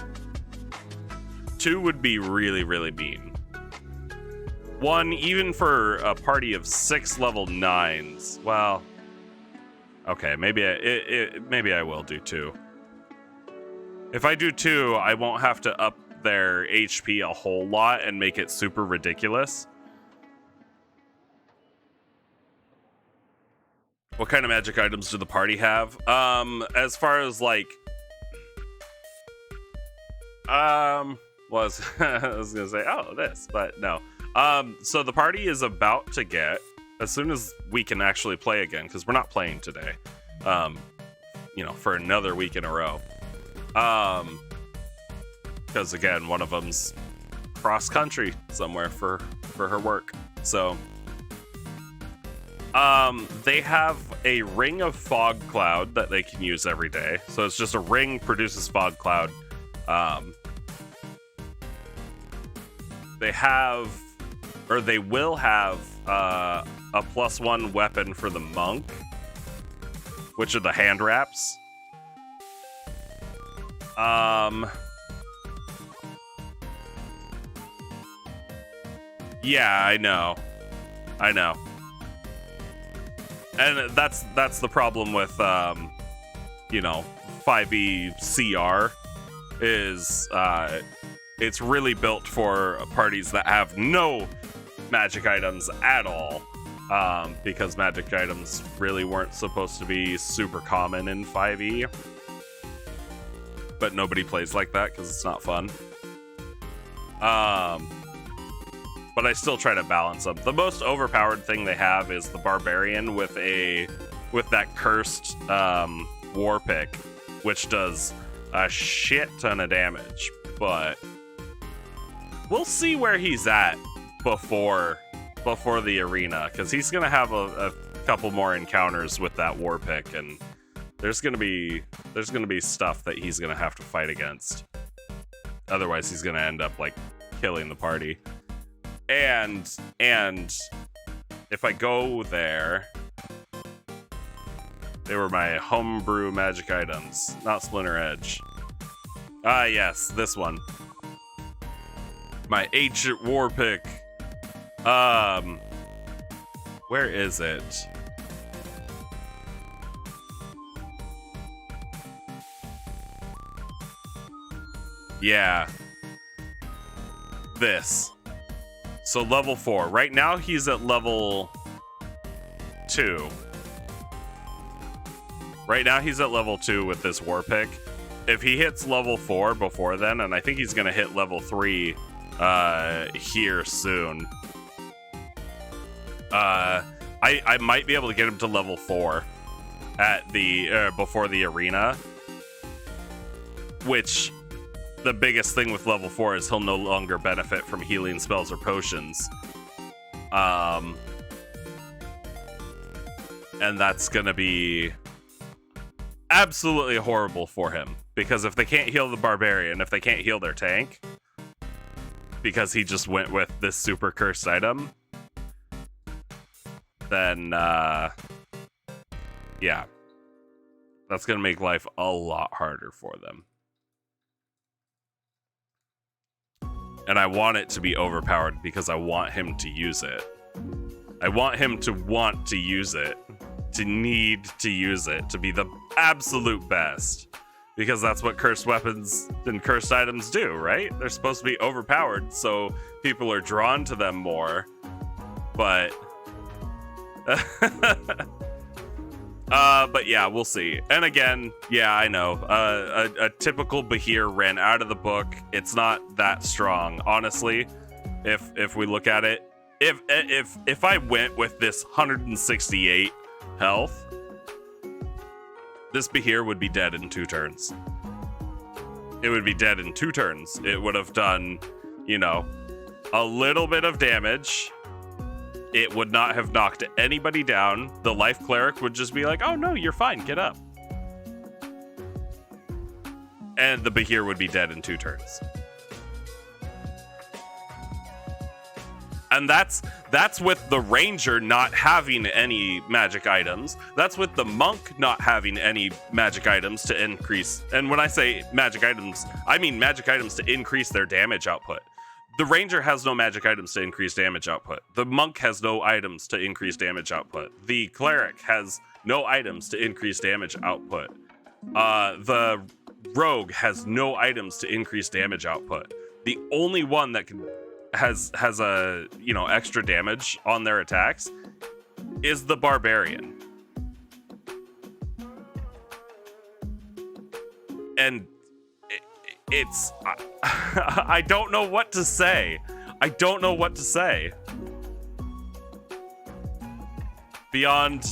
2 would be really, really mean. 1, even for a party of 6 level 9s. Well, okay, maybe I will do 2. If I do 2, I won't have to up their HP a whole lot and make it super ridiculous. What kind of magic items do the party have? As far as like, I was gonna say, oh, this, but no. So the party is about to get, as soon as we can actually play again, because we're not playing today, for another week in a row. Because again, one of them's cross country somewhere for her work. So, they have a ring of fog cloud that they can use every day. So it's just a ring produces fog cloud. They will have a +1 weapon for the monk, which are the hand wraps. Yeah, I know. And that's the problem with 5e CR is it's really built for parties that have no magic items at all, because magic items really weren't supposed to be super common in 5e, but nobody plays like that because it's not fun. But I still try to balance them. The most overpowered thing they have is the barbarian with that cursed war pick, which does a shit ton of damage. But we'll see where he's at before the arena, because he's gonna have a couple more encounters with that war pick, and there's gonna be stuff that he's gonna have to fight against. Otherwise, he's gonna end up like killing the party. And if I go there, they were my homebrew magic items, not Splinter Edge. Ah, yes, this one. My ancient war pick. Where is it? Yeah. This. So level 4. Right now he's at level 2. Right now he's at level 2 with this war pick. If he hits level 4 before then, and I think he's gonna hit level 3 here soon. I might be able to get him to level 4 at the before the arena, which the biggest thing with level 4 is he'll no longer benefit from healing spells or potions. And that's gonna be absolutely horrible for him, because if they can't heal the barbarian, if they can't heal their tank, because he just went with this super cursed item, then yeah, that's gonna make life a lot harder for them. And I want it to be overpowered because I want him to use it. I want him to want to use it, to need to use it, to be the absolute best. Because that's what cursed weapons and cursed items do, right? They're supposed to be overpowered, so people are drawn to them more. But but yeah, we'll see. And again, yeah, I know. A typical Bahir ran out of the book. It's not that strong, honestly. If we look at it, if I went with this 168 health, this Bahir would be dead in 2 turns. It would be dead in 2 turns. It would have done, you know, a little bit of damage. It would not have knocked anybody down. The life cleric would just be like, oh no, you're fine, get up. And the Bahir would be dead in 2 turns. And that's with the ranger not having any magic items. That's with the monk not having any magic items to increase. And when I say magic items, I mean magic items to increase their damage output. The ranger has no magic items to increase damage output. The monk has no items to increase damage output. The cleric has no items to increase damage output. The rogue has no items to increase damage output. The only one that has a, you know, extra damage on their attacks is the barbarian. And it's I don't know what to say. I don't know what to say. Beyond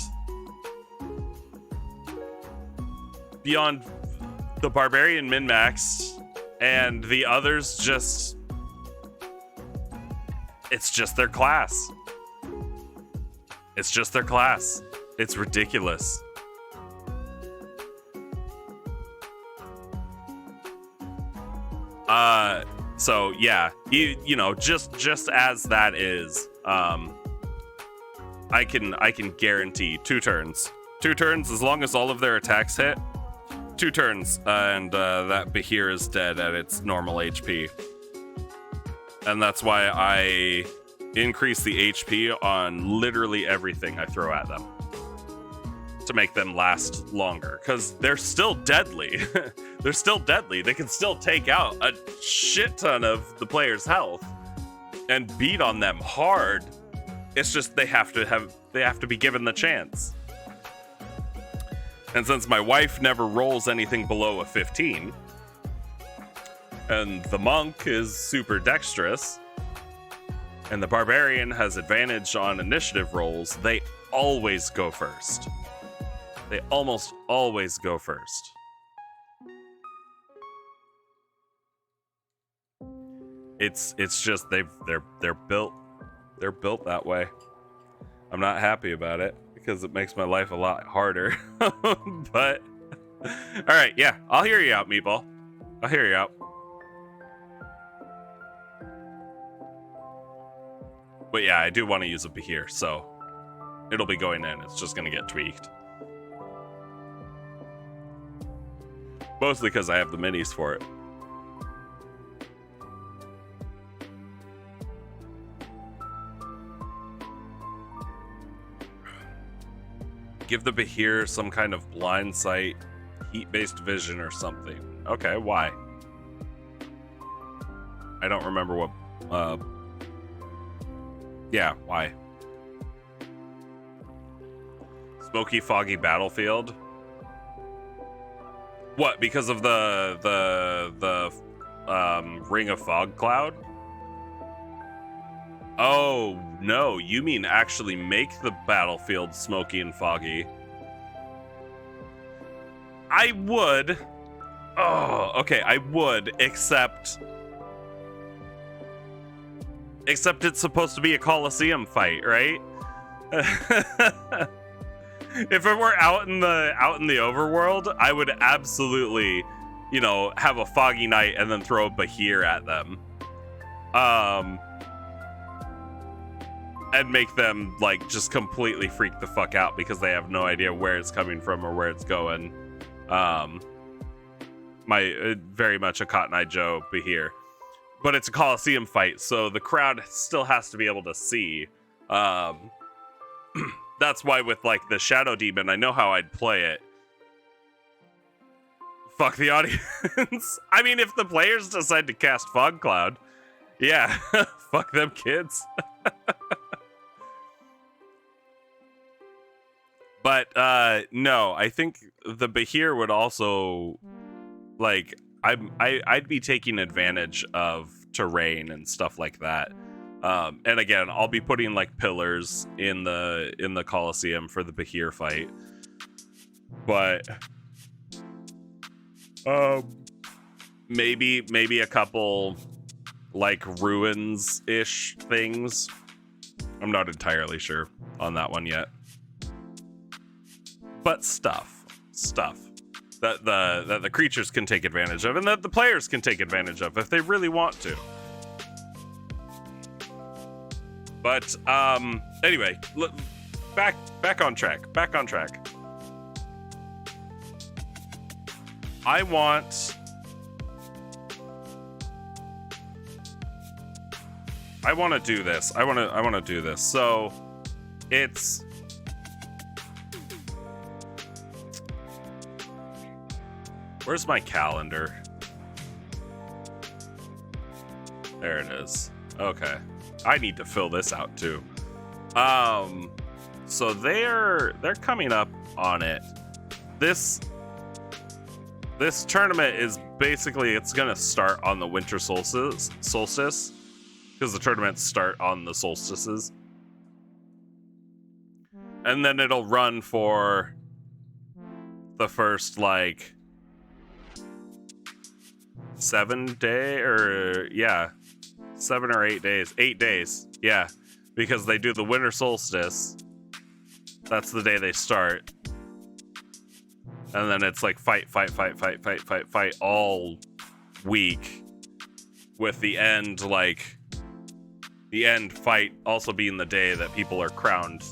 the barbarian min-maxed and the others just, it's just their class. It's just their class. It's ridiculous. So yeah, you know, just as that is, I can guarantee 2 turns. 2 turns, as long as all of their attacks hit. 2 turns, and that Bahir is dead at its normal HP. And that's why I increase the HP on literally everything I throw at them, to make them last longer, because they're still deadly. They're still deadly. They can still take out a shit ton of the player's health and beat on them hard. It's just they have to be given the chance. And since my wife never rolls anything below a 15, and the monk is super dexterous, and the barbarian has advantage on initiative rolls, they always go first. They almost always go first. It's just they're built that way. I'm not happy about it because it makes my life a lot harder. But all right, yeah, I'll hear you out, Meatball. I'll hear you out. But yeah, I do want to use a Bahir, so it'll be going in. It's just gonna get tweaked. Mostly because I have the minis for it. Give the Bahir some kind of blind sight, heat-based vision or something. Okay, why? I don't remember what... yeah, why? Smoky, foggy battlefield? What, because of the ring of fog cloud? Oh, no, you mean actually make the battlefield smoky and foggy. I would. Oh, okay, I would, except it's supposed to be a Coliseum fight, right? If it were out in the overworld, I would absolutely, you know, have a foggy night and then throw a Bahir at them. and make them like just completely freak the fuck out because they have no idea where it's coming from or where it's going. Very much a Cotton Eye Joe Bahir. But it's a Coliseum fight, so the crowd still has to be able to see. That's why with like the Shadow Demon, I know how I'd play it. Fuck the audience. I mean, if the players decide to cast Fog Cloud, yeah, fuck them kids. But no, I think the Bahir would also, like, I'd be taking advantage of terrain and stuff like that. And again, I'll be putting like pillars in the Coliseum for the Bahir fight. But maybe a couple like ruins-ish things. I'm not entirely sure on that one yet. But stuff that the creatures can take advantage of and that the players can take advantage of if they really want to. But anyway, back on track. I want to do this. I want to do this. So it's where's my calendar? There it is. Okay. I need to fill this out too. So they're coming up on it. This tournament is basically, it's gonna start on the winter solstice because the tournaments start on the solstices, and then it'll run for the first like 7 or 8 days. 8 days, yeah, because they do the winter solstice. That's the day they start. And then it's like fight all week, with the end fight also being the day that people are crowned,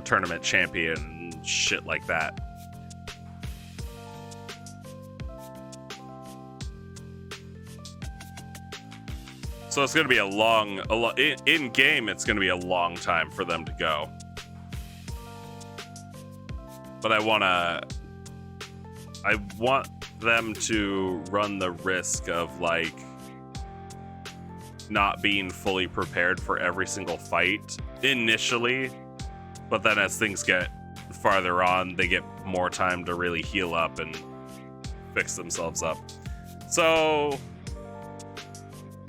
tournament champion and shit like that. So it's going to be in game, it's going to be a long time for them to go. But I want them to run the risk of like not being fully prepared for every single fight initially, but then as things get farther on, they get more time to really heal up and fix themselves up. So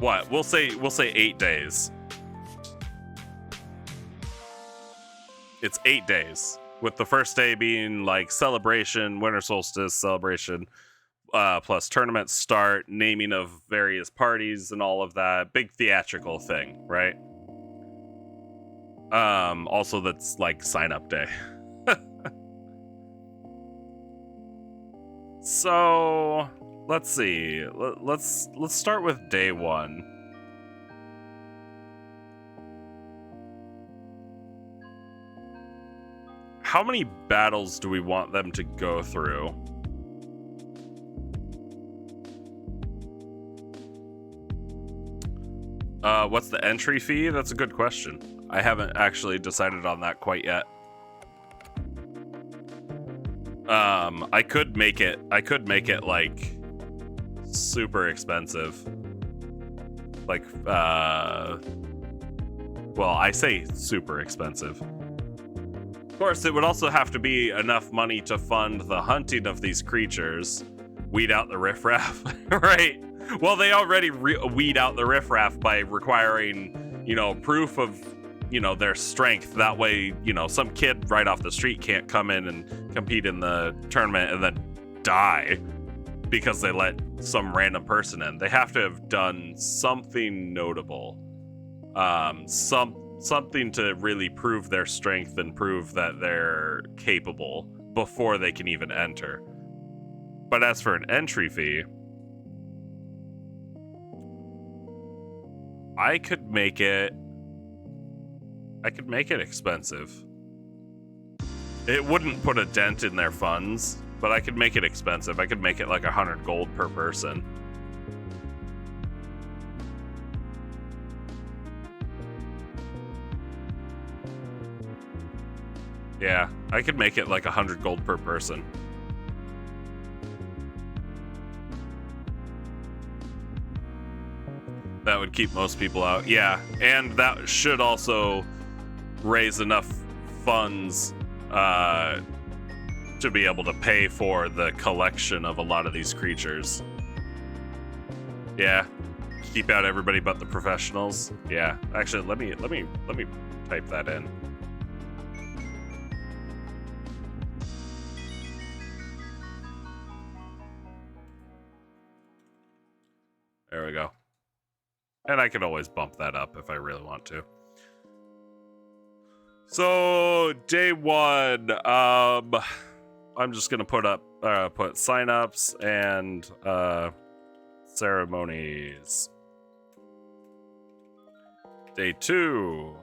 what? We'll say 8 days. It's 8 days. With the first day being like celebration, winter solstice celebration, plus tournament start, naming of various parties and all of that. Big theatrical thing, right? Also that's like sign up day. So let's see. Let's start with day 1. How many battles do we want them to go through? What's the entry fee? That's a good question. I haven't actually decided on that quite yet. I could make it like super expensive. Like, well, I say super expensive. Of course, it would also have to be enough money to fund the hunting of these creatures, weed out the riffraff, right? Well, they already weed out the riffraff by requiring, proof of, their strength. That way, some kid right off the street can't come in and compete in the tournament and then die because they let some random person in. They have to have done something notable, something to really prove their strength and prove that they're capable before they can even enter. But as for an entry fee, I could make it I could make it expensive. It wouldn't put a dent in their funds, but I could make it expensive. I could make it like 100 gold per person. Yeah, I could make it like 100 gold per person. That would keep most people out. Yeah, and that should also raise enough funds to be able to pay for the collection of a lot of these creatures. Yeah, keep out everybody but the professionals. Yeah, actually, let me type that in. There we go. And I can always bump that up if I really want to. So day one, I'm just gonna put signups and ceremonies. Day two.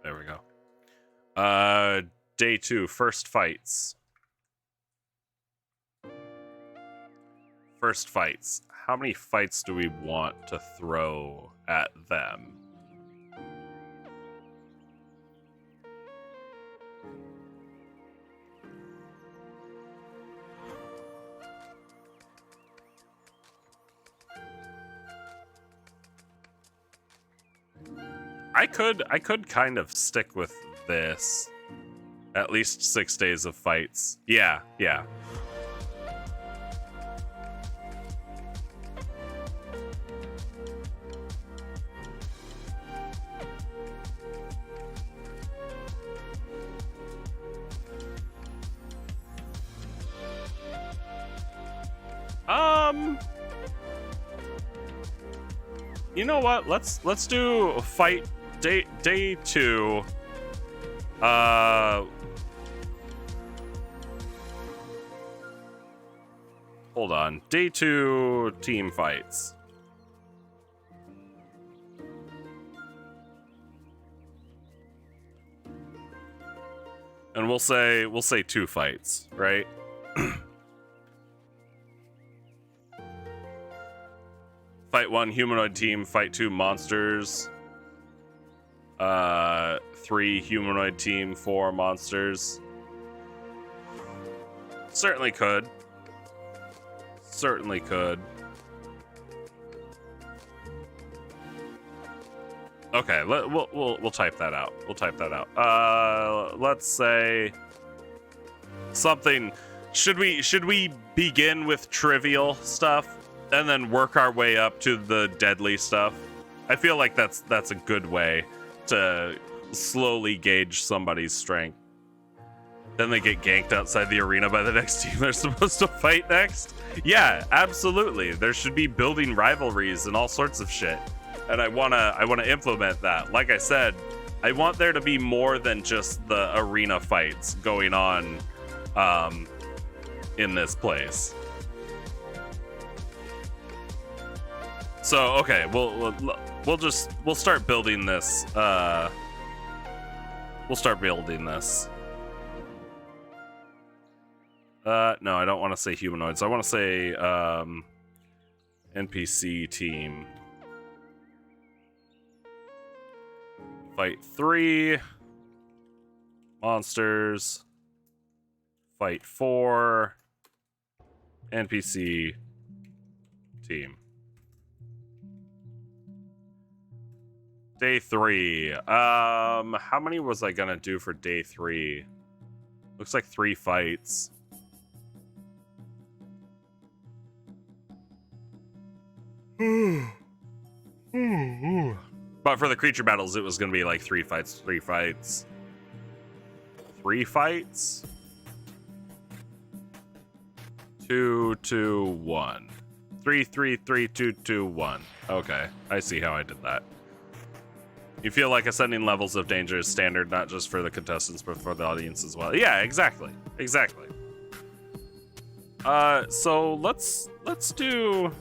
There we go. Day two, first fights. First fights. How many fights do we want to throw at them? I could kind of stick with this. At least 6 days of fights. Yeah. You know what? Let's do a fight day two. Hold on. Day two team fights. And we'll say 2 fights, right? Fight 1 humanoid team, fight 2 monsters. 3 humanoid team, 4 monsters. Certainly could. Okay, we'll type that out. Let's say something. Should we begin with trivial stuff and then work our way up to the deadly stuff? I feel like that's a good way to slowly gauge somebody's strength. Then they get ganked outside the arena by the next team they're supposed to fight next. Yeah, absolutely. There should be building rivalries and all sorts of shit. And I wanna implement that. Like I said, I want there to be more than just the arena fights going on in this place. So okay, we'll start building this. We'll start building this. No, I don't want to say humanoids. I want to say NPC team. Fight 3 monsters. Fight 4 NPC team. Day 3. How many was I gonna do for day 3? Looks like 3 fights. But for the creature battles, it was gonna be like 3 fights. 3 fights. 2, 2, 1. 3, 3, 3, 2, 2, 1. Okay, I see how I did that. You feel like ascending levels of danger is standard, not just for the contestants, but for the audience as well. Yeah, exactly. So let's do.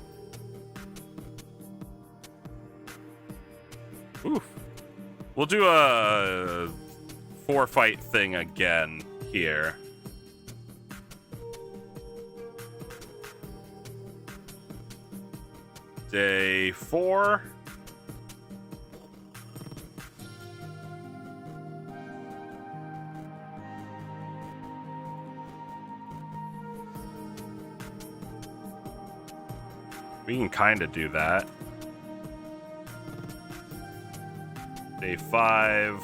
Oof. We'll do a 4-fight thing again here. Day 4. We can kind of do that. Day 5.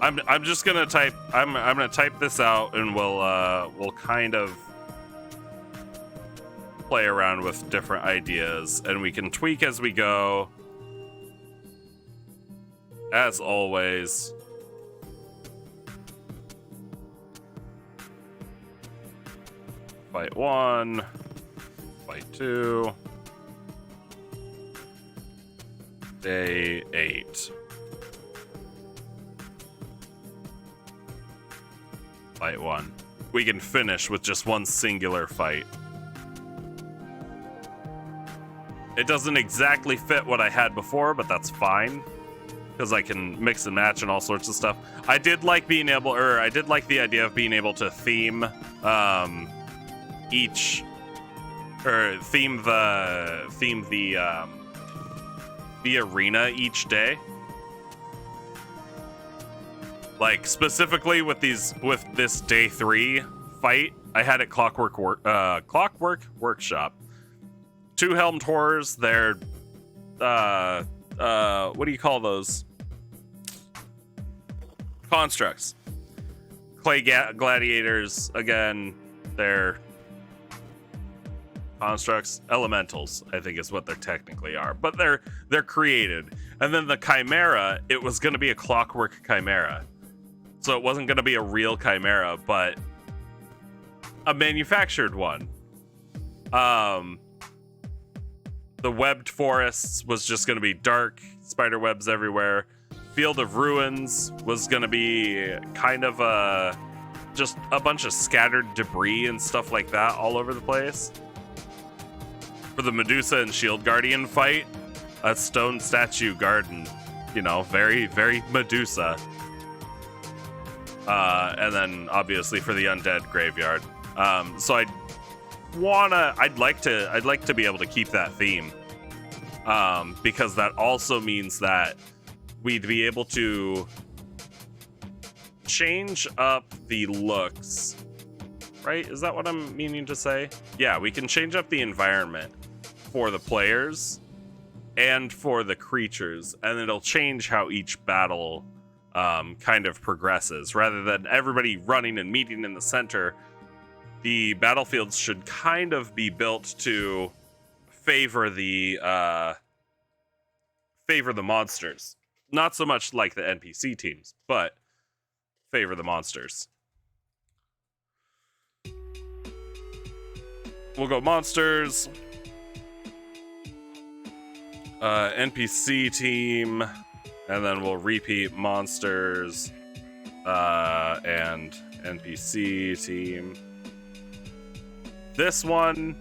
I'm just gonna type. I'm gonna type this out, and we'll kind of play around with different ideas, and we can tweak as we go. As always. Fight 1, fight 2, day 8. Fight 1. We can finish with just one singular fight. It doesn't exactly fit what I had before, but that's fine, because I can mix and match and all sorts of stuff. I did like being able, or I did like the idea of being able to theme each, or theme the arena each day. Like specifically with this day 3 fight, I had it Clockwork Workshop. 2 helmed horrors. They're what do you call those? Constructs. Clay gladiators. Again, they're constructs. Elementals, I think is what they technically are, but they're created. And then the chimera, it was going to be a clockwork chimera, so it wasn't going to be a real chimera, but a manufactured one. The webbed forests was just going to be dark, spider webs everywhere. Field of Ruins was going to be kind of just a bunch of scattered debris and stuff like that all over the place. For the Medusa and Shield Guardian fight, a stone statue garden, you know, very, very Medusa. And then obviously for the undead graveyard. So I'd like to be able to keep that theme, because that also means that we'd be able to change up the looks, right? Is that what I'm meaning to say? Yeah, we can change up the environment for the players and for the creatures, and it'll change how each battle kind of progresses. Rather than everybody running and meeting in the center, the battlefields should kind of be built to favor the monsters. Not so much like the NPC teams, but favor the monsters. We'll go monsters, NPC team, and then we'll repeat monsters and NPC team. This one,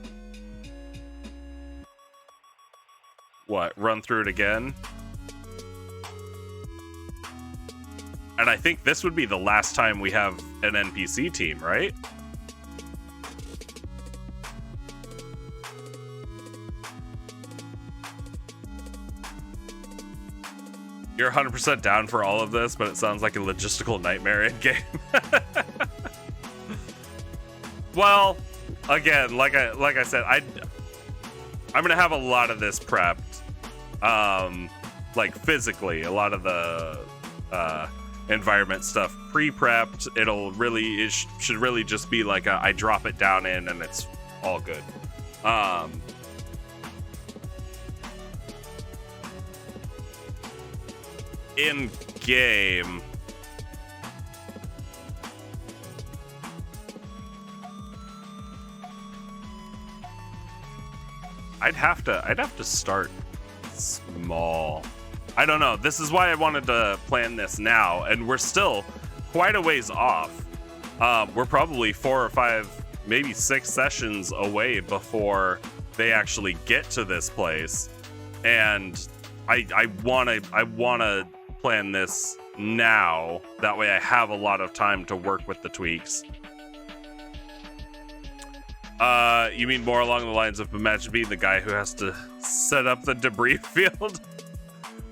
what, run through it again? And I think this would be the last time we have an NPC team, right? You're 100% down for all of this, but it sounds like a logistical nightmare in game. Well, again, like I said, I'm gonna have a lot of this prepped, like physically, a lot of the environment stuff pre-prepped. It should really just be like I drop it down in and it's all good. In game, I'd have to start small. I don't know. This is why I wanted to plan this now, and we're still quite a ways off. We're probably 4 or 5, maybe 6 sessions away before they actually get to this place. And I wanna plan this now. That way I have a lot of time to work with the tweaks. You mean more along the lines of imagine being the guy who has to set up the debris field?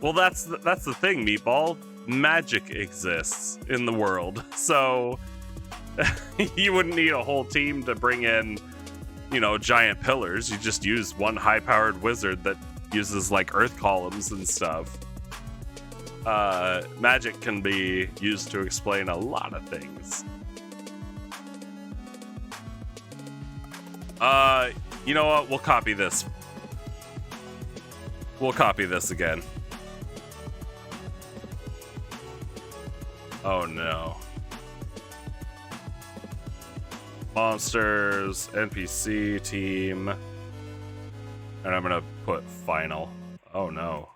Well, that's the thing, Meatball. Magic exists in the world, so you wouldn't need a whole team to bring in, you know, giant pillars. You just use one high-powered wizard that uses like earth columns and stuff. Magic can be used to explain a lot of things. You know what? We'll copy this. We'll copy this again. Oh no. Monsters, NPC team. And I'm gonna put final. Oh no.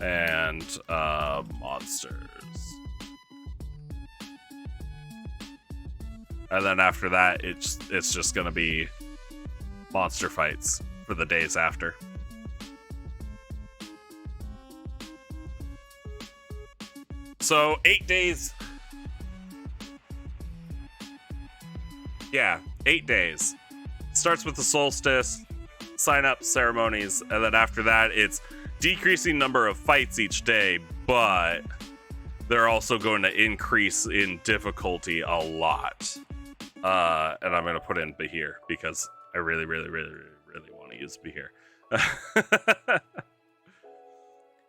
And monsters. And then after that, it's just gonna be monster fights for the days after. So 8 days. Yeah, 8 days. Starts with the solstice, sign up ceremonies, and then after that, it's decreasing number of fights each day, but they're also going to increase in difficulty a lot. And I'm going to put in Bahir because I really want to use Bahir.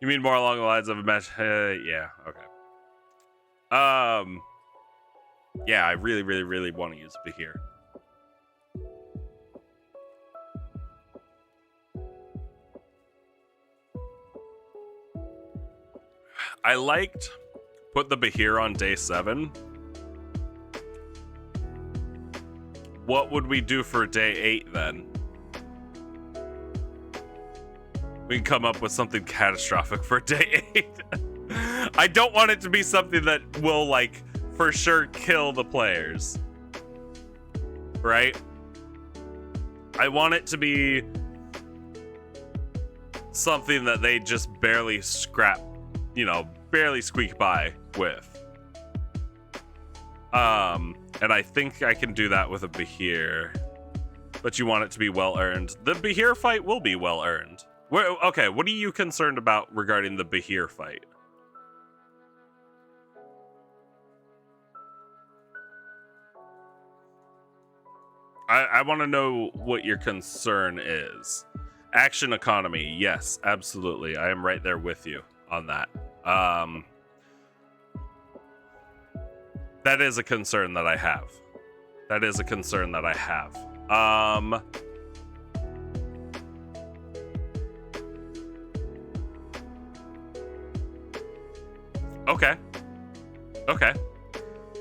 You mean more along the lines of a match? Yeah, okay. Yeah, I really want to use Bahir. I liked put the Bahir on day 7. What would we do for day 8 then? We can come up with something catastrophic for day 8. I don't want it to be something that will, like, for sure kill the players. Right? I want it to be something that they just barely scrap, you know, barely squeak by with. And I think I can do that with a Bahir. But you want it to be well earned. The Bahir fight will be well earned. Okay, what are you concerned about regarding the Bahir fight? I want to know what your concern is. Action economy, yes, absolutely. I am right there with you on that. That is a concern that I have. That is a concern that I have. Okay. Okay.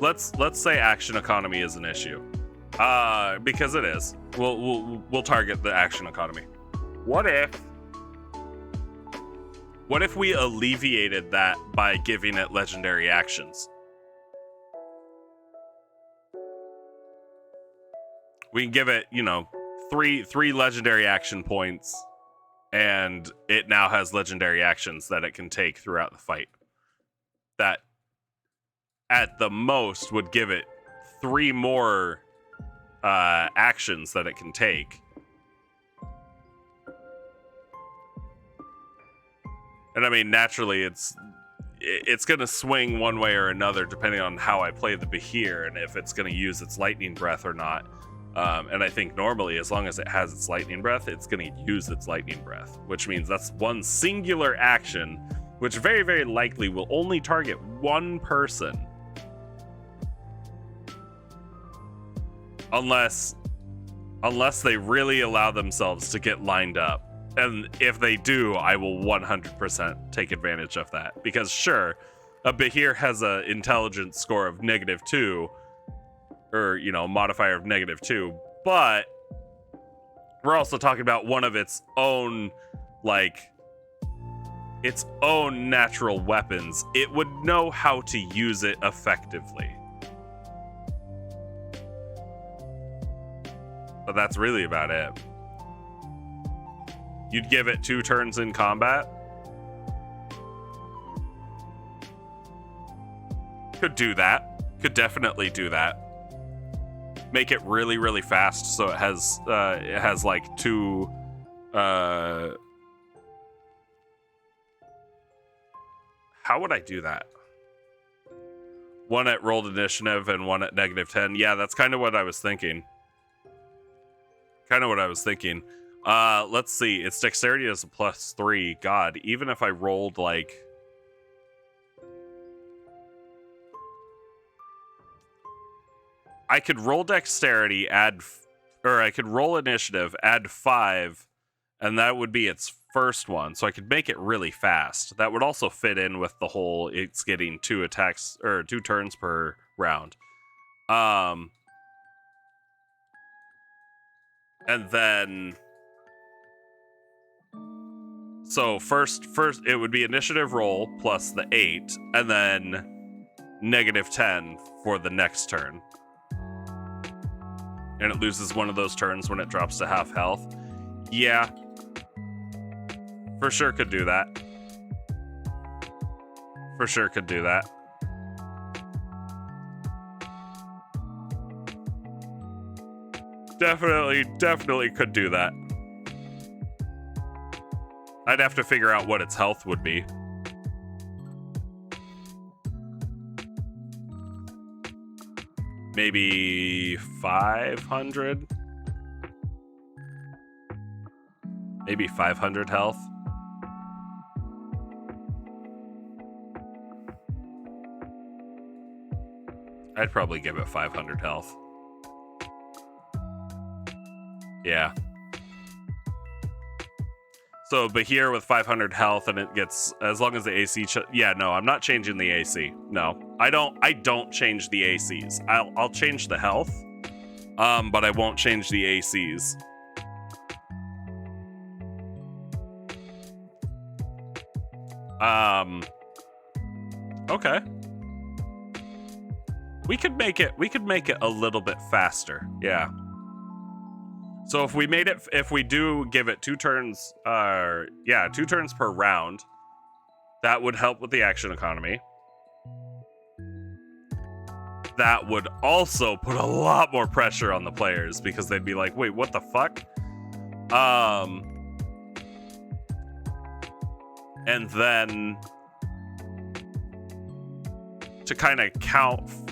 Let's say action economy is an issue. Because it is. We'll target the action economy. What if we alleviated that by giving it legendary actions? We can give it, you know, three legendary action points, and it now has legendary actions that it can take throughout the fight. That, at the most, would give it 3 more actions that it can take. And I mean, naturally, it's going to swing one way or another depending on how I play the Bahir and if it's going to use its lightning breath or not. And I think normally, as long as it has its lightning breath, it's going to use its lightning breath, which means that's one singular action, which very likely will only target one person. Unless they really allow themselves to get lined up. And if they do, I will 100% take advantage of that. Because sure, a Bahir has an intelligence score of -2, or, you know, modifier of -2, but we're also talking about one of its own, like, its own natural weapons. It would know how to use it effectively. But that's really about it. You'd give it 2 turns in combat. Could do that. Could definitely do that. Make it really, really fast so it has like 2 how would I do that? 1 at rolled initiative and 1 at -10. Yeah, that's kind of what I was thinking. Let's see. Its dexterity is a +3. God, even if I rolled like... I could roll dexterity, I could roll initiative, add 5, and that would be its first one. So I could make it really fast. That would also fit in with the whole it's getting 2 attacks or 2 turns per round. And then so first it would be initiative roll plus the 8, and then -10 for the next turn. And it loses one of those turns when it drops to half health. Yeah. For sure could do that. Definitely could do that. I'd have to figure out what its health would be. Maybe 500? Maybe 500 health? I'd probably give it 500 health. Yeah. So, but here with 500 health, and it gets, as long as the AC, yeah, no, I'm not changing the AC. No, I don't change the ACs. I'll change the health, but I won't change the ACs. Okay. We could make it a little bit faster. Yeah. So if we do give it 2 turns, 2 turns per round, that would help with the action economy. That would also put a lot more pressure on the players because they'd be like, wait, what the fuck? And then to kind of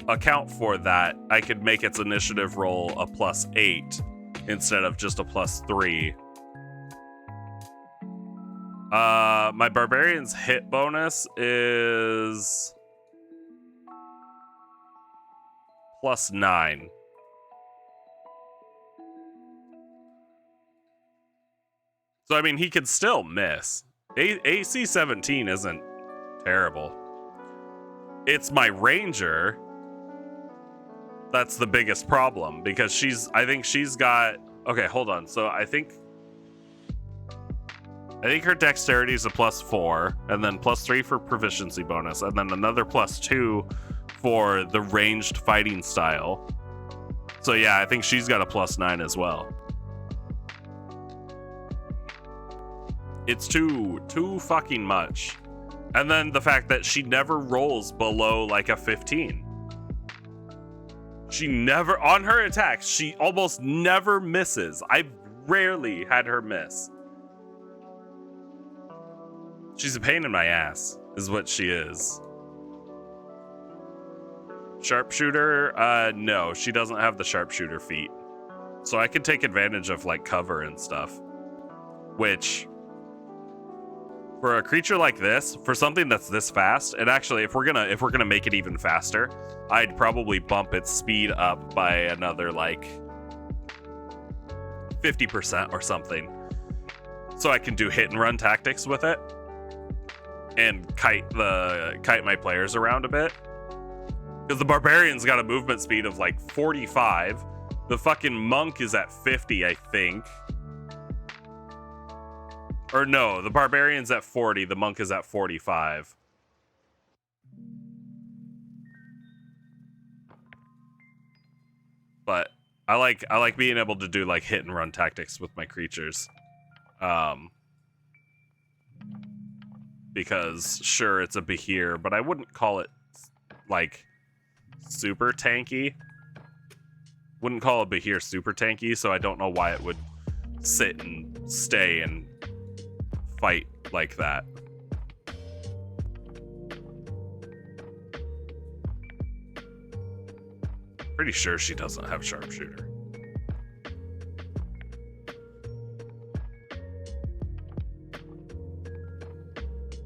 account for that, I could make its initiative roll a +8 instead of just a +3. My barbarian's hit bonus is +9. So I mean, he could still miss. AC 17 isn't terrible. It's my ranger that's the biggest problem, because I think she's got, okay, hold on. So I think her dexterity is a +4, and then +3 for proficiency bonus, and then another +2 for the ranged fighting style. So yeah, I think she's got a +9 as well. It's too fucking much. And then the fact that she never rolls below like a 15. She never, on her attacks, she almost never misses. I've rarely had her miss. She's a pain in my ass, is what she is. Sharpshooter, no, she doesn't have the sharpshooter feat. So I could take advantage of like cover and stuff. Which, for a creature like this, for something that's this fast, and actually if we're gonna make it even faster, I'd probably bump its speed up by another like 50% or something. So I can do hit and run tactics with it and kite my players around a bit. Because the barbarian's got a movement speed of like 45. The fucking monk is at 50, I think. Or no, the barbarian's at 40, the monk is at 45. But I like being able to do like hit and run tactics with my creatures. because sure, it's a Behir, but I wouldn't call it like super tanky. Wouldn't call a Behir super tanky, so I don't know why it would sit and stay and fight like that. Pretty sure she doesn't have sharpshooter.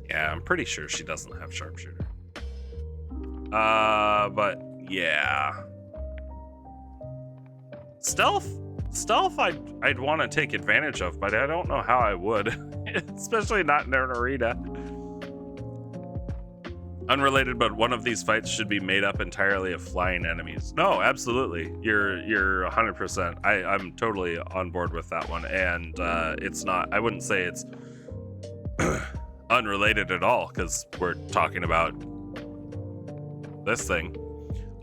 Yeah, I'm pretty sure she doesn't have sharpshooter. But yeah. Stealth I'd want to take advantage of, but I don't know how I would. Especially not in an arena. Unrelated, but one of these fights should be made up entirely of flying enemies. No, absolutely. You're 100%. I'm totally on board with that one. And it's not, I wouldn't say it's unrelated at all, because we're talking about this thing.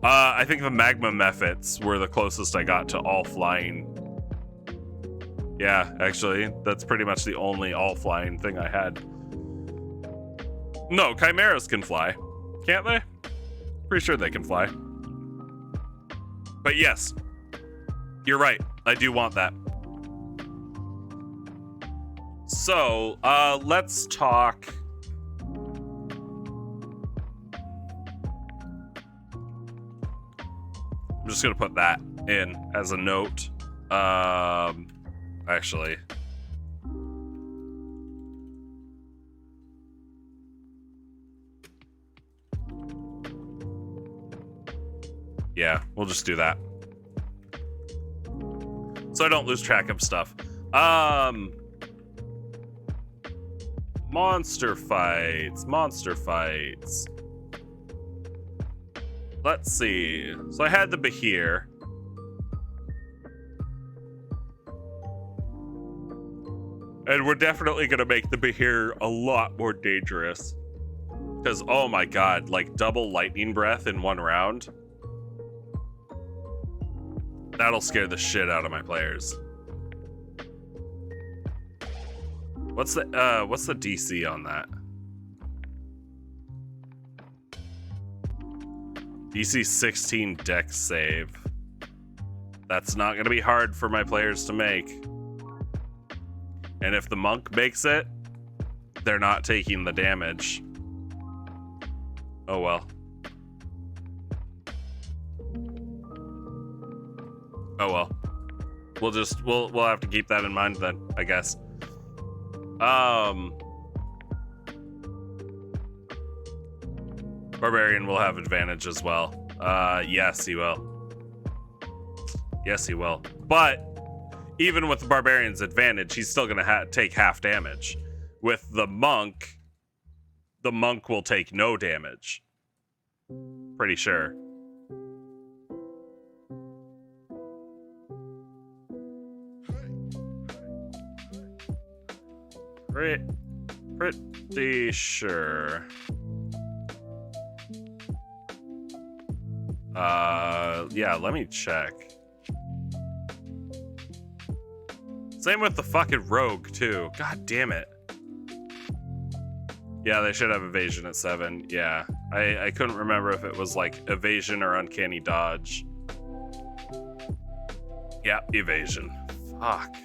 I think the magma mephits were the closest I got to all flying. Yeah, actually, that's pretty much the only all flying thing I had. No, chimeras can fly, can't they? Pretty sure they can fly. But yes, you're right. I do want that. So, let's talk. I'm just gonna put that in as a note. Actually. Yeah, we'll just do that. So I don't lose track of stuff. Monster fights. Let's see. So I had the Behir. And we're definitely going to make the Behir a lot more dangerous. Because, oh my god, like double lightning breath in one round. That'll scare the shit out of my players. What's the DC on that? DC 16 dex save. That's not going to be hard for my players to make. And if the monk makes it, they're not taking the damage. Oh well. Oh well. We'll have to keep that in mind then, I guess. Barbarian will have advantage as well. Yes, he will. Yes, he will. But even with the Barbarian's advantage, he's still gonna take half damage. With the monk will take no damage. Pretty sure. Pretty sure. Yeah, let me check. Same with the fucking rogue, too. God damn it. Yeah, they should have evasion at 7. Yeah. I couldn't remember if it was like evasion or uncanny dodge. Yeah, evasion. Fuck.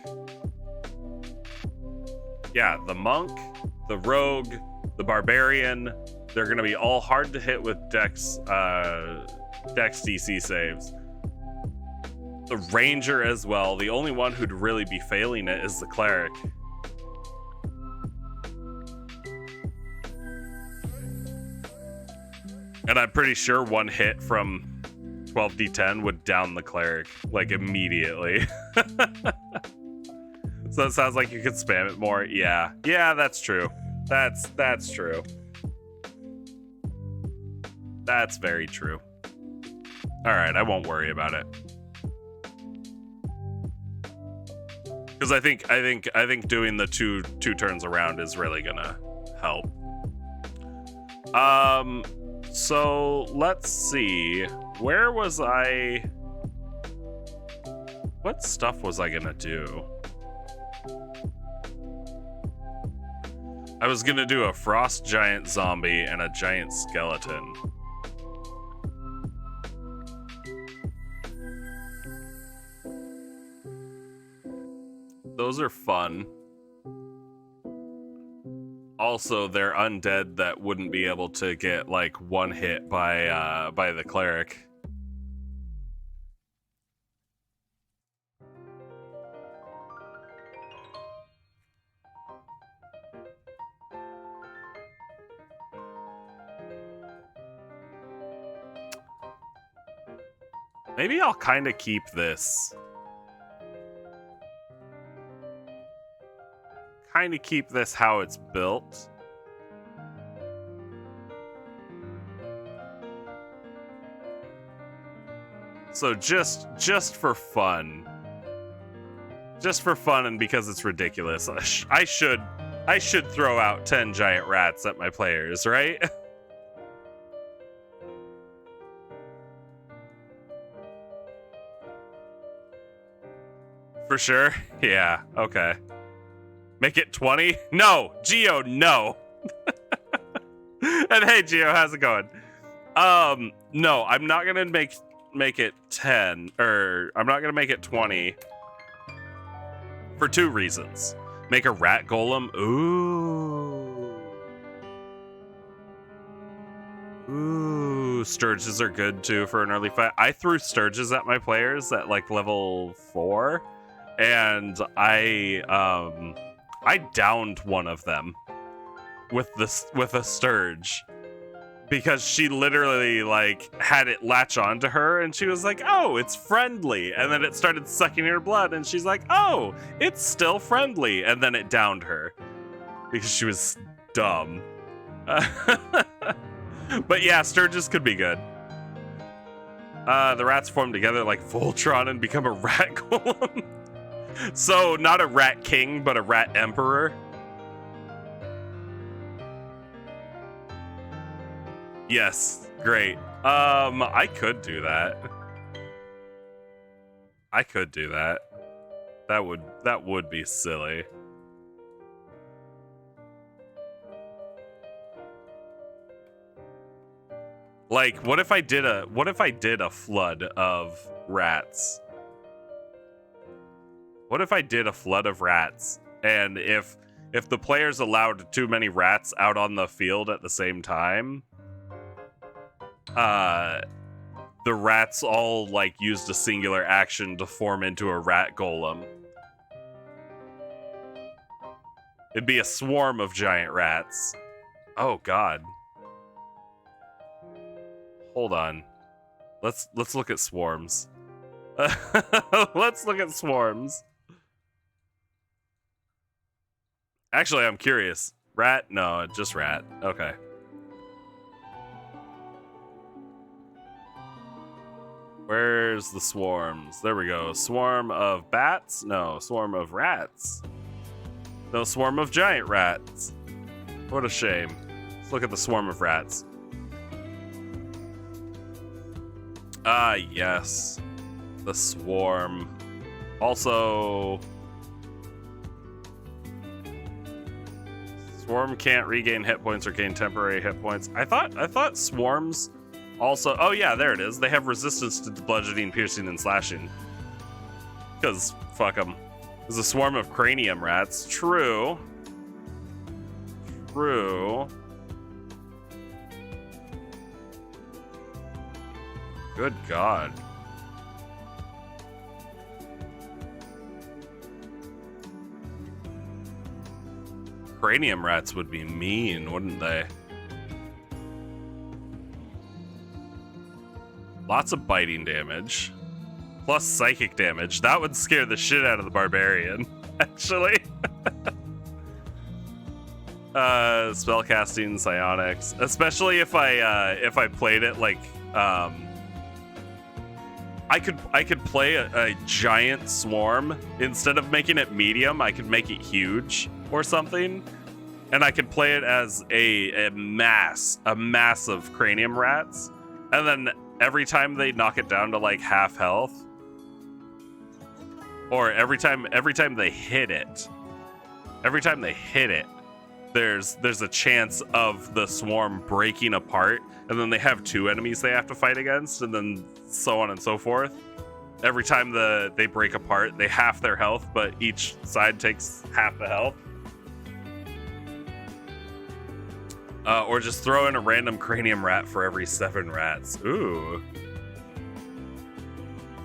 Yeah, the monk, the rogue, the barbarian, they're going to be all hard to hit with dex DC saves. The ranger as well. The only one who'd really be failing it is the cleric. And I'm pretty sure one hit from 12d10 would down the cleric, like, immediately. So it sounds like you could spam it more. Yeah. Yeah, that's true. That's true. That's very true. Alright, I won't worry about it. Because I think doing the two turns around is really gonna help. So let's see. Where was I? What stuff was I gonna do? I was gonna do a frost giant zombie and a giant skeleton. Those are fun. Also, they're undead that wouldn't be able to get like one hit by the cleric. Maybe I'll kind of keep this. Kind of keep this how it's built. So just for fun. Just for fun and because it's ridiculous. I should throw out 10 giant rats at my players, right? For sure? Yeah, okay. Make it 20? No! Geo, no! And hey, Geo, how's it going? No, I'm not gonna make it 10, or I'm not gonna make it 20. For 2 reasons. Make a rat golem. Ooh. Ooh, Sturges are good too for an early fight. I threw Sturges at my players at like level 4, and I downed one of them with a Sturge because she literally like had it latch onto her and she was like, oh, it's friendly, and then it started sucking her blood and she's like, oh, it's still friendly, and then it downed her because she was dumb. But yeah, Sturges could be good. The rats form together like Voltron and become a rat golem. So not a rat king, but a rat emperor. Yes, great. I could do that. I could do that. That would be silly. Like, what if I did a flood of rats? What if I did a flood of rats, and if the players allowed too many rats out on the field at the same time, the rats all like used a singular action to form into a rat golem. It'd be a swarm of giant rats. Oh god. Hold on. Let's look at swarms. Let's look at swarms. Actually, I'm curious. Rat? No, just rat. Okay. Where's the swarms? There we go. Swarm of bats? No, swarm of rats. No, swarm of giant rats. What a shame. Let's look at the swarm of rats. Ah, yes. The swarm. Also, swarm can't regain hit points or gain temporary hit points. I thought swarms also. Oh yeah, there it is. They have resistance to bludgeoning, piercing, and slashing. Because fuck them. There's a swarm of cranium rats. True. True. Good God. Cranium rats would be mean, wouldn't they? Lots of biting damage. Plus psychic damage. That would scare the shit out of the barbarian, actually. Spellcasting, psionics. Especially if I played it like I could play a giant swarm. Instead of making it medium, I could make it huge or something. And I could play it as a mass of cranium rats. And then every time they knock it down to like half health, or every time they hit it, there's a chance of the swarm breaking apart, and then they have 2 enemies they have to fight against, and then so on and so forth. Every time they break apart, they half their health, but each side takes half the health. Or just throw in a random cranium rat for every 7 rats. Ooh.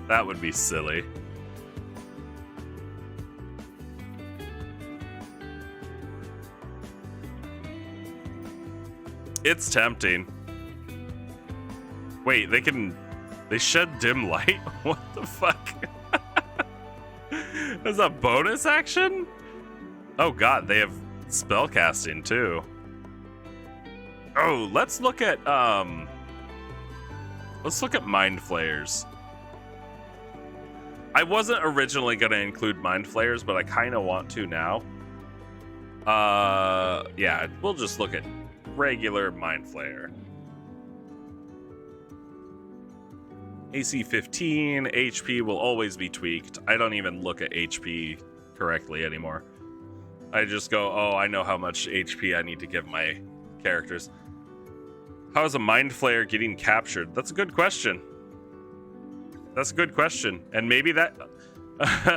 That would be silly. It's tempting. Wait, they shed dim light? What the fuck? There's a bonus action? Oh god, they have spellcasting too. Oh, let's look at Mind Flayers. I wasn't originally gonna include Mind Flayers, but I kinda want to now. Yeah, we'll just look at regular Mind Flayer. AC 15, HP will always be tweaked. I don't even look at HP correctly anymore. I just go, oh, I know how much HP I need to give my characters. How is a Mind Flayer getting captured? That's a good question. That's a good question. And maybe that...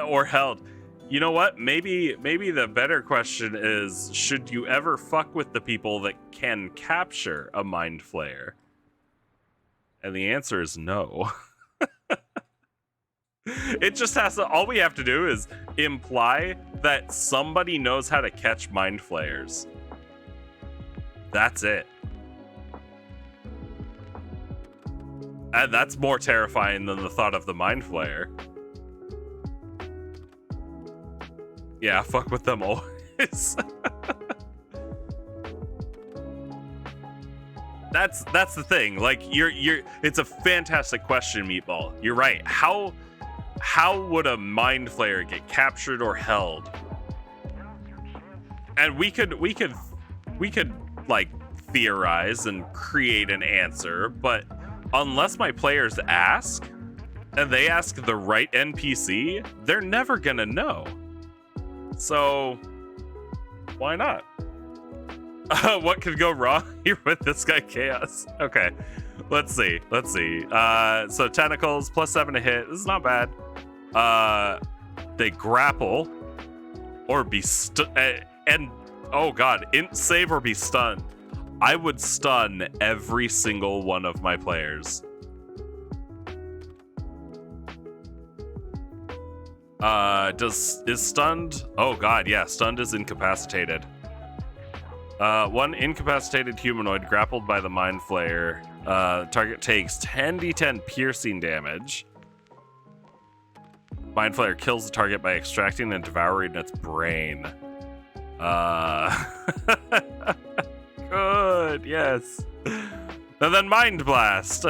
or held. You know what? Maybe the better question is, should you ever fuck with the people that can capture a Mind Flayer? And the answer is no. It just has to... All we have to do is imply that somebody knows how to catch Mind Flayers. That's it. And that's more terrifying than the thought of the Mind Flayer. Yeah, fuck with them always. That's the thing. Like you're it's a fantastic question, Meatball. You're right. How would a Mind Flayer get captured or held? And we could like theorize and create an answer, but unless my players ask, and they ask the right NPC, they're never gonna know. So, why not? What could go wrong here with this guy Chaos? Okay, let's see. So tentacles, +7 to hit. This is not bad. They grapple, or be and oh god, int save or be stunned. I would stun every single one of my players. Is stunned? Oh god, yeah, stunned is incapacitated. One incapacitated humanoid grappled by the Mind Flayer. Target takes 10d10 piercing damage. Mind Flayer kills the target by extracting and devouring its brain. Good, yes. And then Mind Blast.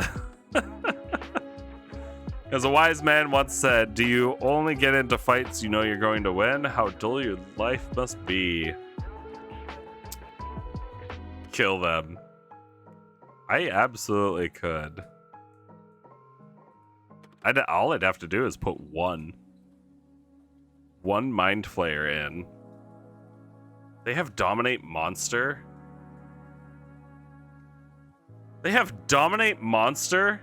As a wise man once said, do you only get into fights you know you're going to win? How dull your life must be. Kill them. I absolutely could. All I'd have to do is put one Mind Flayer in. They have Dominate Monster. They have Dominate Monster?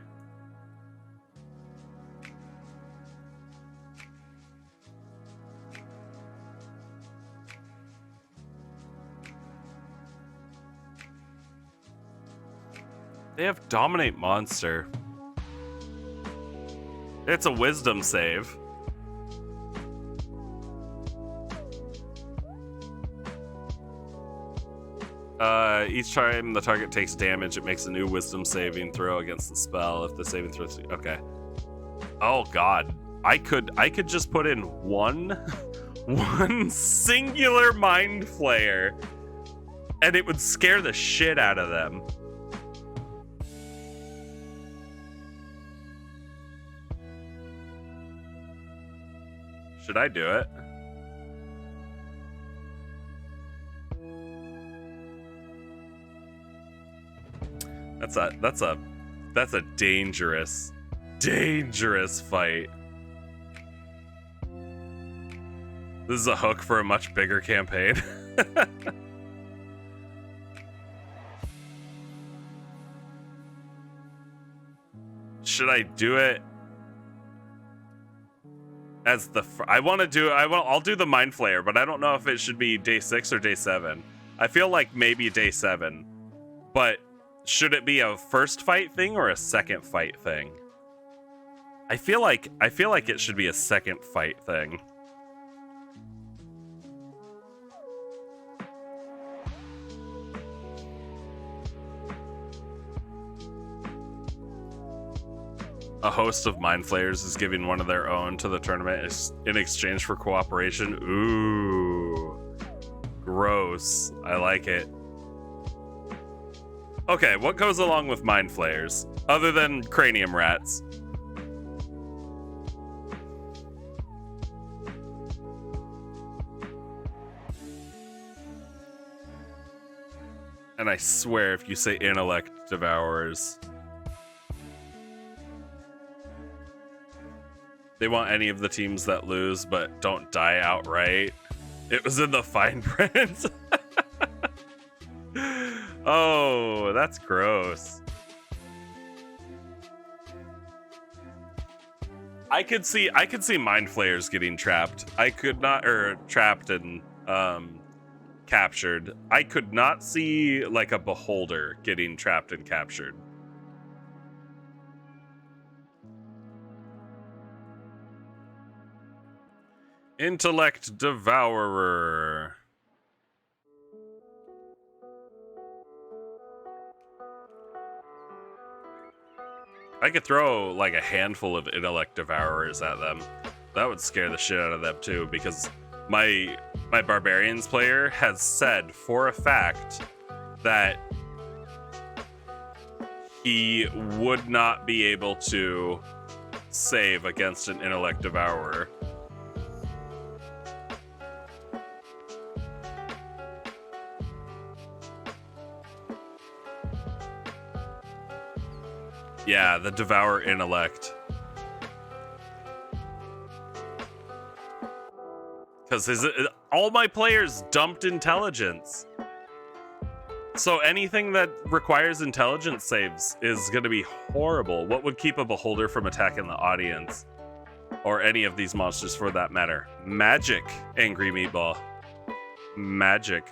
They have Dominate Monster. It's a Wisdom save. Each time the target takes damage, it makes a new Wisdom saving throw against the spell. If the saving throw... Okay. Oh god. I could just put in one singular Mind Flayer, and it would scare the shit out of them. Should I do it? That's a dangerous fight. This is a hook for a much bigger campaign. should I do it as the... I'll do the Mind Flayer, but I don't know if it should be day 6 or day 7. I feel like maybe day 7. But should it be a first fight thing or a second fight thing? I feel like it should be a second fight thing. A host of Mind Flayers is giving one of their own to the tournament in exchange for cooperation. Ooh. Gross. I like it. Okay, what goes along with Mind Flayers? Other than cranium rats. And I swear if you say intellect devourers... They want any of the teams that lose but don't die outright. It was in the fine print. Oh, that's gross. I could see Mind Flayers getting trapped. Trapped and captured. I could not see like a Beholder getting trapped and captured. Intellect Devourer. I could throw like a handful of Intellect Devourers at them. That would scare the shit out of them too, because my Barbarians player has said for a fact that he would not be able to save against an Intellect Devourer. Yeah, the Devour Intellect. Because all my players dumped intelligence. So anything that requires intelligence saves is going to be horrible. What would keep a Beholder from attacking the audience? Or any of these monsters for that matter? Magic, Angry Meatball. Magic.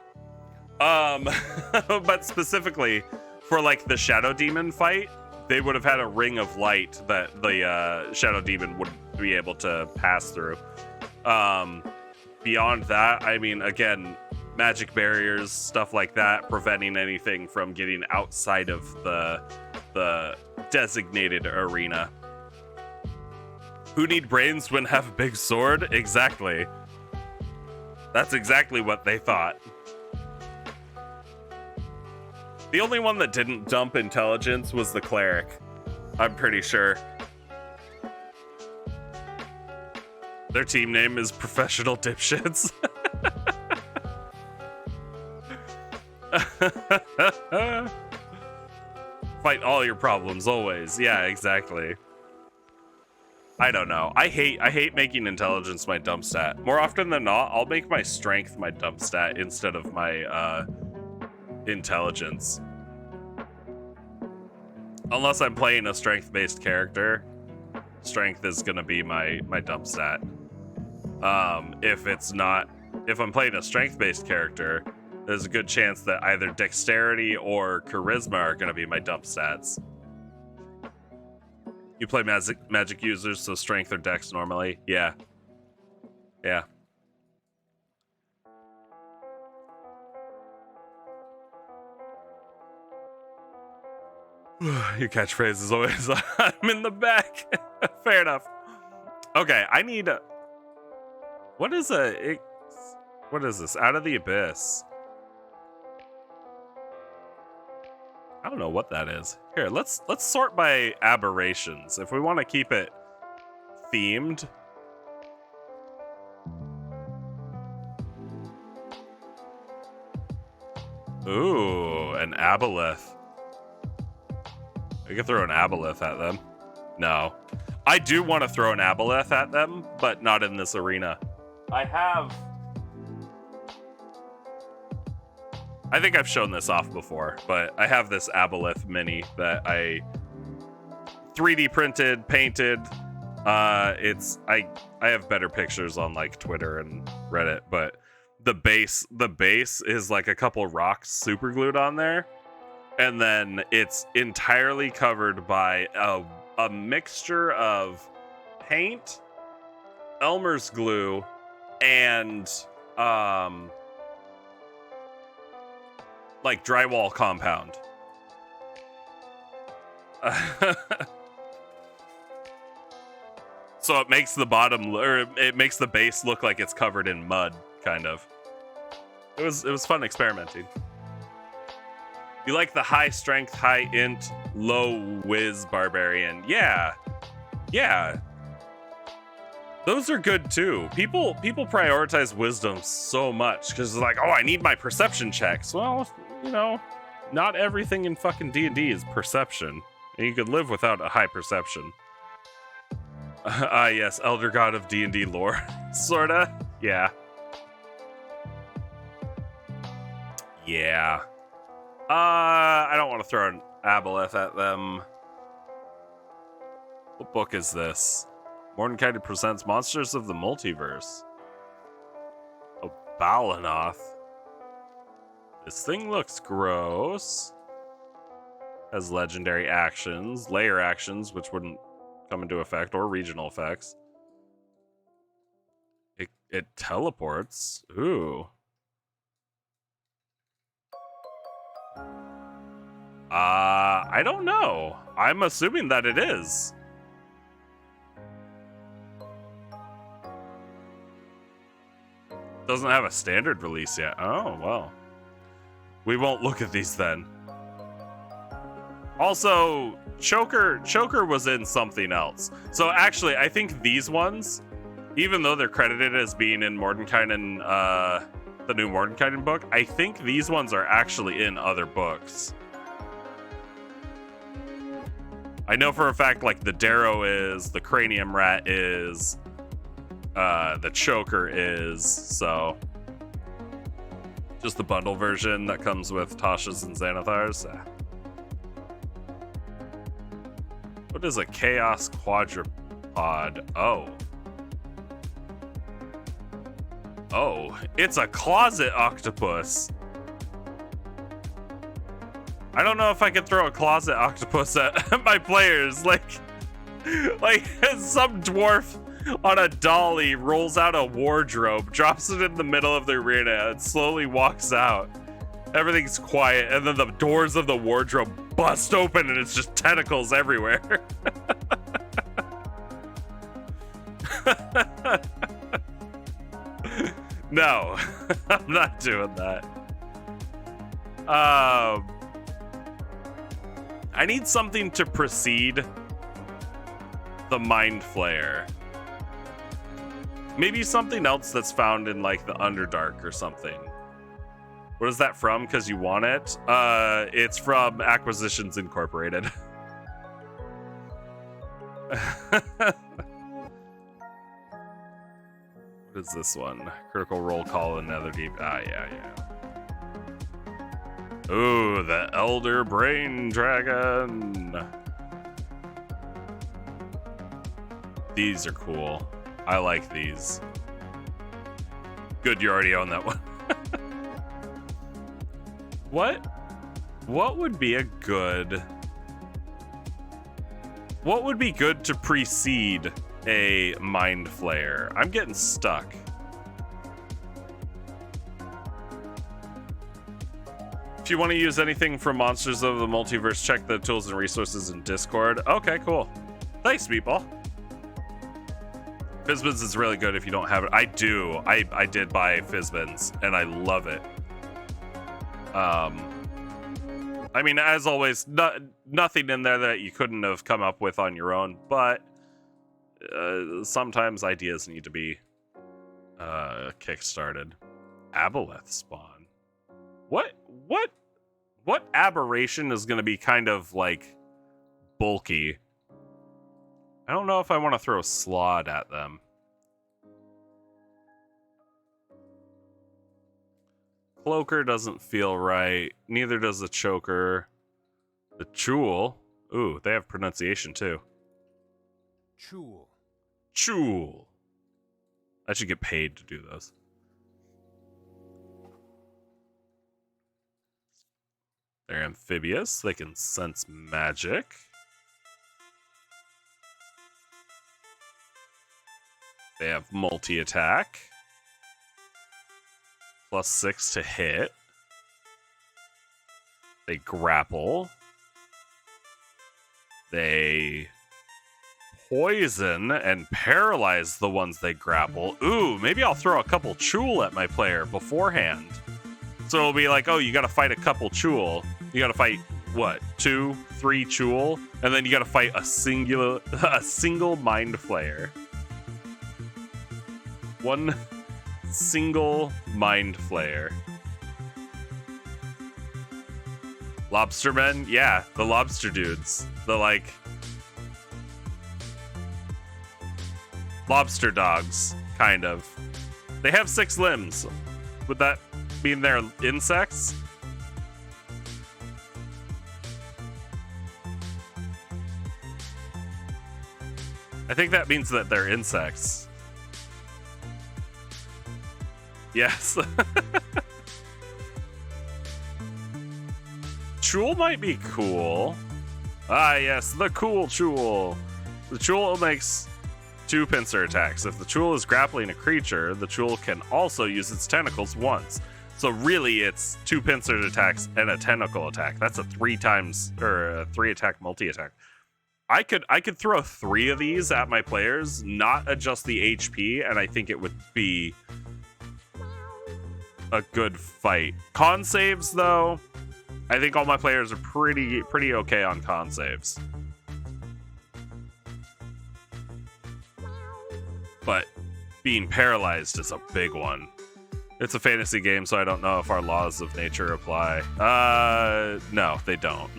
But specifically, for like the Shadow Demon fight, they would have had a ring of light that the Shadow Demon would be able to pass through. Beyond that, I mean, again, magic barriers, stuff like that, preventing anything from getting outside of the designated arena. Who need brains when have a big sword? Exactly. That's exactly what they thought. The only one that didn't dump intelligence was the cleric. I'm pretty sure. Their team name is Professional Dipshits. Fight all your problems always. Yeah, exactly. I don't know. I hate making intelligence my dump stat. More often than not, I'll make my strength my dump stat instead of my intelligence. Unless I'm playing a strength-based character, strength is gonna be my dump stat. If I'm playing a strength-based character, there's a good chance that either dexterity or charisma are gonna be my dump stats. You play magic users, so strength or dex normally? Yeah. Yeah. Your catchphrase is always, I'm in the back. Fair enough. Okay, I need a... What is this? Out of the Abyss. I don't know what that is. Here, let's sort by aberrations. If we want to keep it themed. Ooh, an aboleth. I could throw an aboleth at them. No. I do want to throw an aboleth at them, but not in this arena. I think I've shown this off before, but I have this aboleth mini that I 3D printed, painted. It's I have better pictures on like Twitter and Reddit, but the base is like a couple rocks super glued on there, and then it's entirely covered by a mixture of paint, Elmer's glue, and like drywall compound. So it makes the bottom, or it makes the base look like it's covered in mud, kind of. It was fun experimenting. You like the high strength, high int, low whiz barbarian? Yeah. Those are good too. People prioritize wisdom so much because they're like, oh, I need my perception checks. Well, you know, not everything in fucking D&D is perception, and you could live without a high perception. Yes, Elder God of D&D lore. Sorta. Yeah. I don't want to throw an aboleth at them. What book is this? Mordenkainen presents Monsters of the Multiverse. Oh, Balanoth. This thing looks gross. Has legendary actions, layer actions, which wouldn't come into effect, or regional effects. It teleports. Ooh. I don't know. I'm assuming that it is. Doesn't have a standard release yet. Oh, well. We won't look at these then. Also, Choker was in something else. So actually, I think these ones, even though they're credited as being in Mordenkainen, the new Mordenkainen book, I think these ones are actually in other books. I know for a fact, like, the Darrow is, the Cranium Rat is, the Choker is, so... Just the bundle version that comes with Tasha's and Xanathar's. What is a Chaos Quadrupod? Oh, it's a closet octopus. I don't know if I could throw a closet octopus at my players. Like some dwarf on a dolly rolls out a wardrobe, drops it in the middle of the arena, and slowly walks out. Everything's quiet, and then the doors of the wardrobe bust open, and it's just tentacles everywhere. No, I'm not doing that. I need something to precede the Mind Flayer. Maybe something else that's found in like the Underdark or something. What is that from? Because you want it? It's from Acquisitions Incorporated. What is this one? Critical Roll Call and Netherdeep. Yeah. Ooh, the Elder Brain Dragon. These are cool. I like these. Good, you already own that one. What would be a good... What would be good to precede a Mind Flayer? I'm getting stuck. If you want to use anything from Monsters of the Multiverse, check the tools and resources in Discord. Okay, cool. Thanks, Meatball. Fizbins is really good if you don't have it. I do. I did buy Fizbins, and I love it. I mean, as always, nothing in there that you couldn't have come up with on your own, but sometimes ideas need to be kickstarted. Aboleth spawn. What aberration is going to be kind of like bulky? I don't know if I want to throw Slod at them. Cloaker doesn't feel right. Neither does the Choker. The Chul. Ooh, they have pronunciation too. Chul. I should get paid to do those. They're amphibious. They can sense magic. They have multi-attack. +6 to hit. They grapple. They poison and paralyze the ones they grapple. Ooh, maybe I'll throw a couple Chul at my player beforehand. So it'll be like, oh, you gotta fight a couple Chul. You gotta fight, what, 2, 3 Chul? And then you gotta fight a single Mind Flayer. One single Mind Flayer. Lobstermen? Yeah, the lobster dudes. The, like... lobster dogs, kind of. They have 6 limbs. Would that mean they're insects? I think that means that they're insects. Yes. Chul might be cool. Ah, yes, the cool Chul. The Chul makes 2 pincer attacks. If the Chul is grappling a creature, the Chul can also use its tentacles once. So really, it's 2 pincer attacks and a tentacle attack. That's a 3 attack multi-attack. I could throw 3 of these at my players, not adjust the HP, and I think it would be a good fight. Con saves, though, I think all my players are pretty okay on con saves. But being paralyzed is a big one. It's a fantasy game, so I don't know if our laws of nature apply. No, they don't.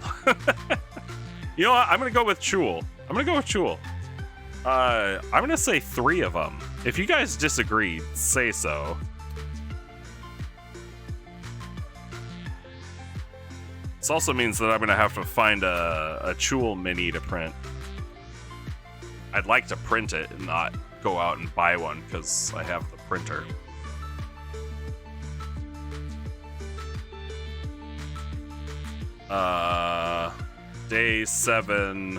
You know what? I'm gonna go with Chul. I'm gonna say 3 of them. If you guys disagree, say so. This also means that I'm gonna have to find a Chul mini to print. I'd like to print it and not go out and buy one because I have the printer. Day 7.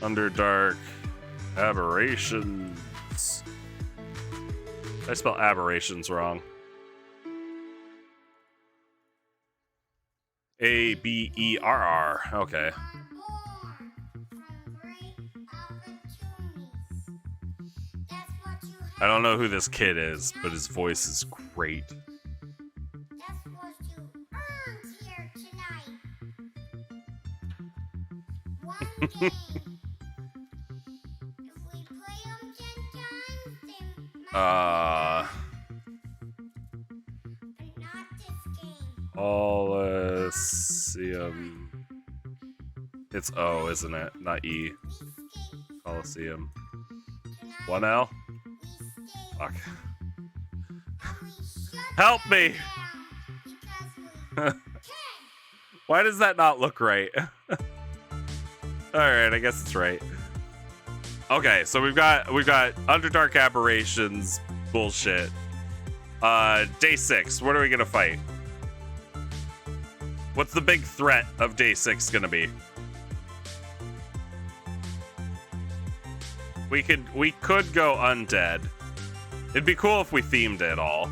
Underdark. Aberrations. I spelled aberrations wrong. A-B-E-R-R. Okay. I don't know who this kid is, but his voice is great. Coliseum. It's O, isn't it? Not E. Coliseum. 1L? Fuck. Help me! Why does that not look right? Alright, I guess it's right. Okay, so we've got Underdark Aberrations bullshit. Day 6, what are we gonna fight? What's the big threat of day 6 gonna be? We could go undead. It'd be cool if we themed it all.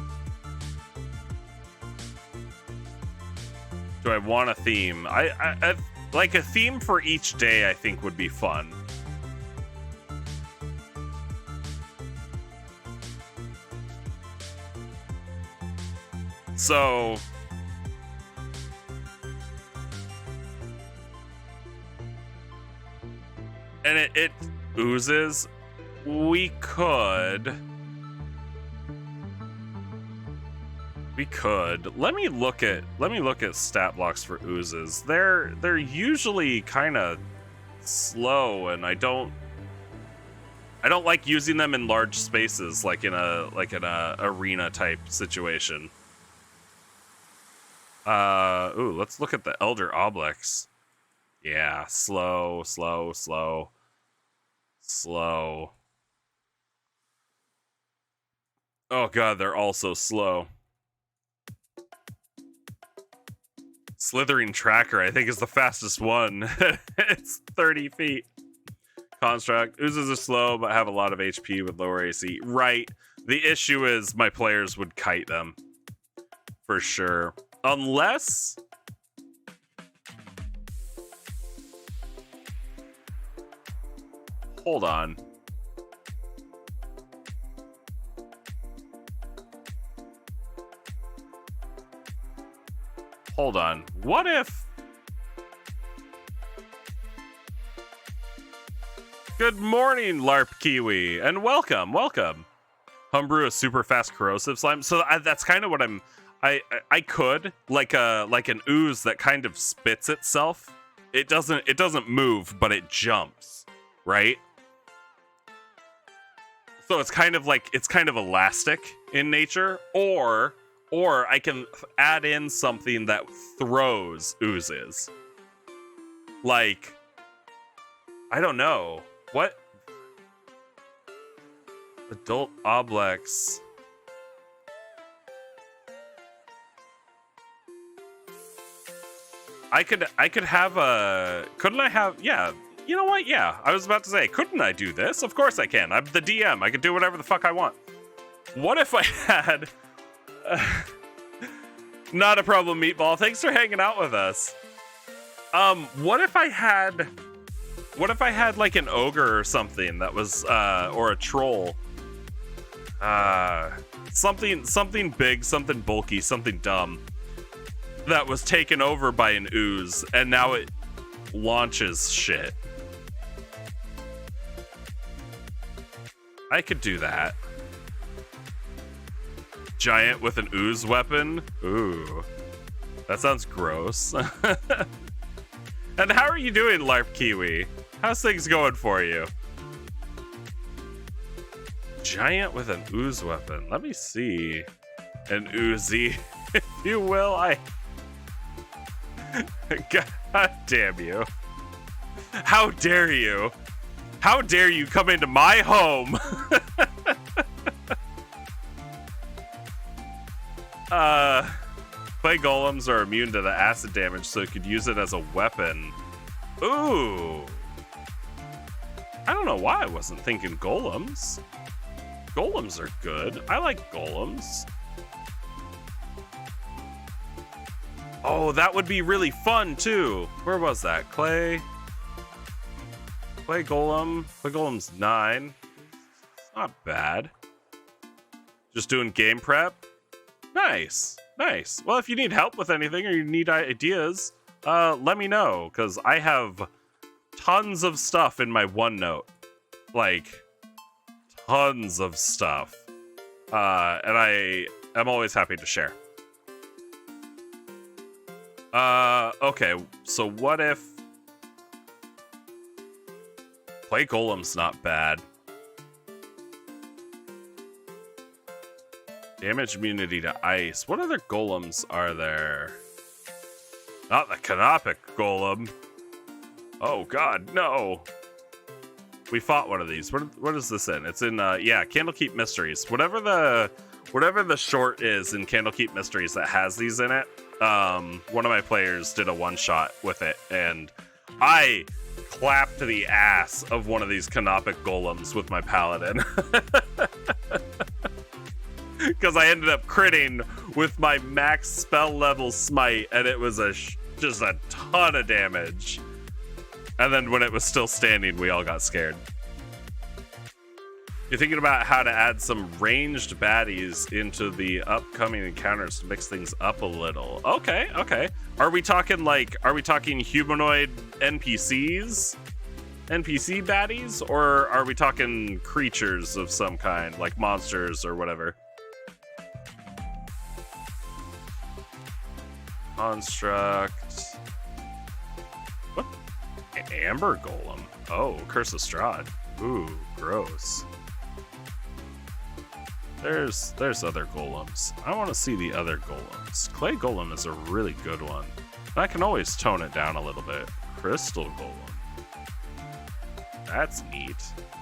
Do I want a theme? I like a theme for each day, I think would be fun. So and it oozes. We could. Let me look at stat blocks for oozes. They're usually kind of slow, and I don't like using them in large spaces, like in a arena type situation. Ooh, let's look at the Elder Obelix. Yeah, slow. Oh god, they're all so slow. Slithering Tracker, I think, is the fastest one. It's 30 feet. Construct. Oozes are slow, but have a lot of HP with lower AC. Right. The issue is my players would kite them. For sure. Unless... Hold on. Hold on. What if... Good morning, LARP Kiwi, and welcome. Homebrew a super fast corrosive slime. So that's kind of what I'm... I could, like an ooze that kind of spits itself. It doesn't move, but it jumps, right? So it's kind of elastic in nature, or I can add in something that throws oozes. Like, I don't know. What? Adult Oblex. I could have a... Couldn't I have... Yeah. You know what? Yeah. I was about to say, couldn't I do this? Of course I can. I'm the DM. I can do whatever the fuck I want. What if I had... Not a problem, Meatball. Thanks for hanging out with us. What if I had like an ogre or something that was or a troll? Something big, something bulky, something dumb that was taken over by an ooze and now it launches shit. I could do that. Giant with an ooze weapon? Ooh. That sounds gross. And how are you doing, LARP Kiwi? How's things going for you? Giant with an ooze weapon. Let me see. An Uzi, if you will. God damn you. How dare you? How dare you come into my home? Clay golems are immune to the acid damage, so you could use it as a weapon. Ooh. I don't know why I wasn't thinking golems. Golems are good. I like golems. Oh, that would be really fun, too. Where was that? Clay golem. Clay golem's 9. It's not bad. Just doing game prep. Nice. Well, if you need help with anything or you need ideas, let me know, because I have tons of stuff in my OneNote. Like, tons of stuff. And I am always happy to share. Okay, so what if... Clay golem's not bad. Damage immunity to ice. What other golems are there? Not the canopic golem. Oh god, no. We fought one of these. What is this in? It's in yeah, Candlekeep Mysteries. Whatever the short is in Candlekeep Mysteries that has these in it. One of my players did a one-shot with it, and I clapped the ass of one of these canopic golems with my paladin. Because I ended up critting with my max spell level smite, and it was just a ton of damage. And then when it was still standing, we all got scared. You're thinking about how to add some ranged baddies into the upcoming encounters to mix things up a little. Okay. Are we talking humanoid NPCs? NPC baddies? Or are we talking creatures of some kind, like monsters or whatever? Construct. What? Amber Golem. Oh, Curse of Strahd. Ooh, gross. There's other golems. I want to see the other golems. Clay Golem is a really good one. I can always tone it down a little bit. Crystal Golem. That's neat.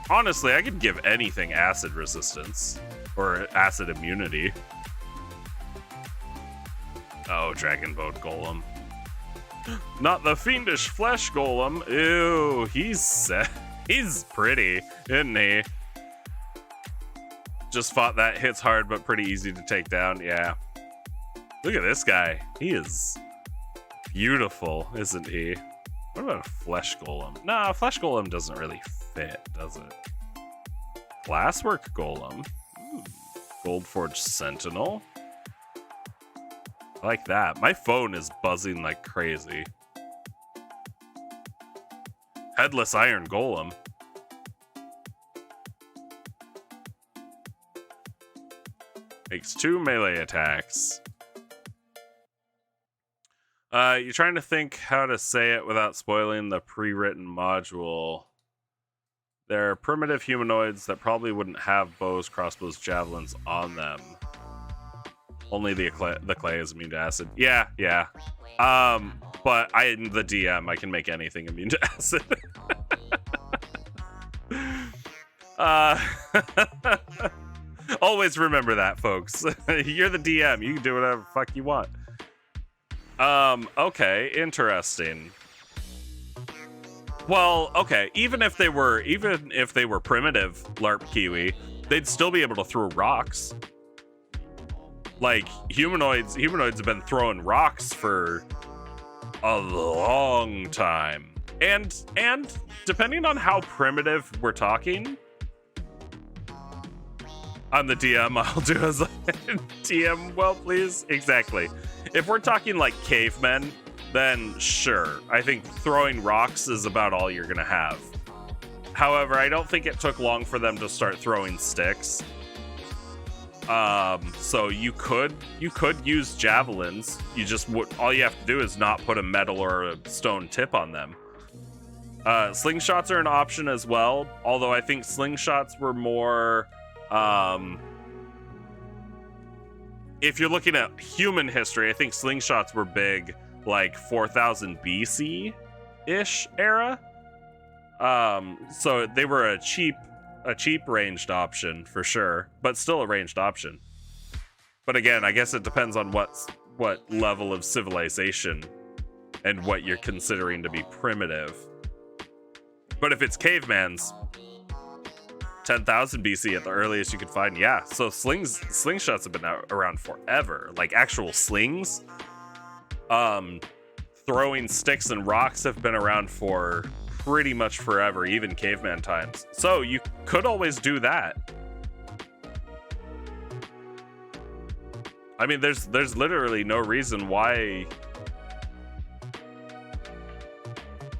Honestly, I could give anything acid resistance or acid immunity. Oh, Dragon Boat Golem. Not the Fiendish Flesh Golem. Ew, he's pretty, isn't he? Just fought that, hits hard but pretty easy to take down. Yeah. Look at this guy. He is beautiful, isn't he? What about a Flesh Golem? Nah, Flesh Golem doesn't really fit, does it? Glasswork Golem. Ooh. Goldforge Sentinel. I like that. My phone is buzzing like crazy. Headless Iron Golem. Makes 2 melee attacks. You're trying to think how to say it without spoiling the pre-written module. They're primitive humanoids that probably wouldn't have bows, crossbows, javelins on them. Only the clay is immune to acid. Yeah. But I'm the DM. I can make anything immune to acid. Always remember that, folks. You're the DM. You can do whatever the fuck you want. Okay, interesting. Well, okay, even if they were primitive LARP Kiwi, they'd still be able to throw rocks. Like humanoids have been throwing rocks for a long time. And depending on how primitive we're talking, I'm the DM, I'll do as DM well, please. Exactly. If we're talking like cavemen, then sure. I think throwing rocks is about all you're gonna have. However, I don't think it took long for them to start throwing sticks. So you could use javelins. All you have to do is not put a metal or a stone tip on them. Slingshots are an option as well, although I think slingshots were more if you're looking at human history, I think slingshots were big like 4000 BC-ish era. So they were a cheap ranged option for sure, but still a ranged option. But again, I guess it depends on what level of civilization and what you're considering to be primitive. But if it's caveman's, 10,000 BC at the earliest you could find, yeah. So slingshots have been around forever. Like actual slings. Throwing sticks and rocks have been around for pretty much forever, even caveman times. So you could always do that. I mean, there's literally no reason why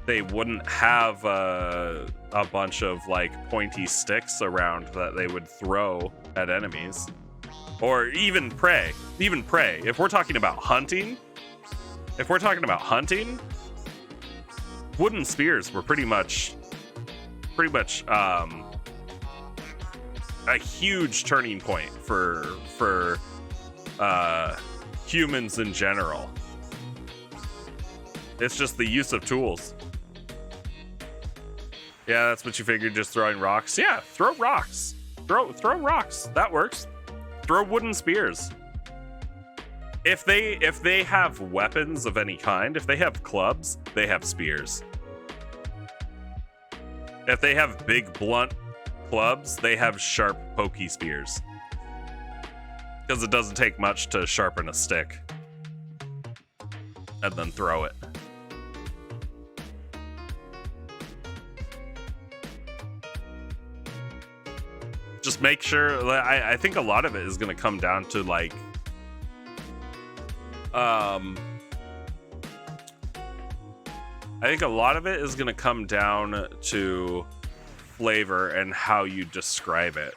they wouldn't have a bunch of like pointy sticks around that they would throw at enemies, or even prey. If we're talking about hunting, wooden spears were pretty much a huge turning point for humans in general. It's just the use of tools. Yeah, that's what you figured, just throwing rocks. Yeah, throw rocks. Throw rocks. That works. Throw wooden spears. If they have weapons of any kind, if they have clubs, they have spears. If they have big blunt clubs, they have sharp pokey spears. Because it doesn't take much to sharpen a stick and then throw it. Just make sure. I think a lot of it is going to come down to like I think a lot of it is going to come down to flavor and how you describe it.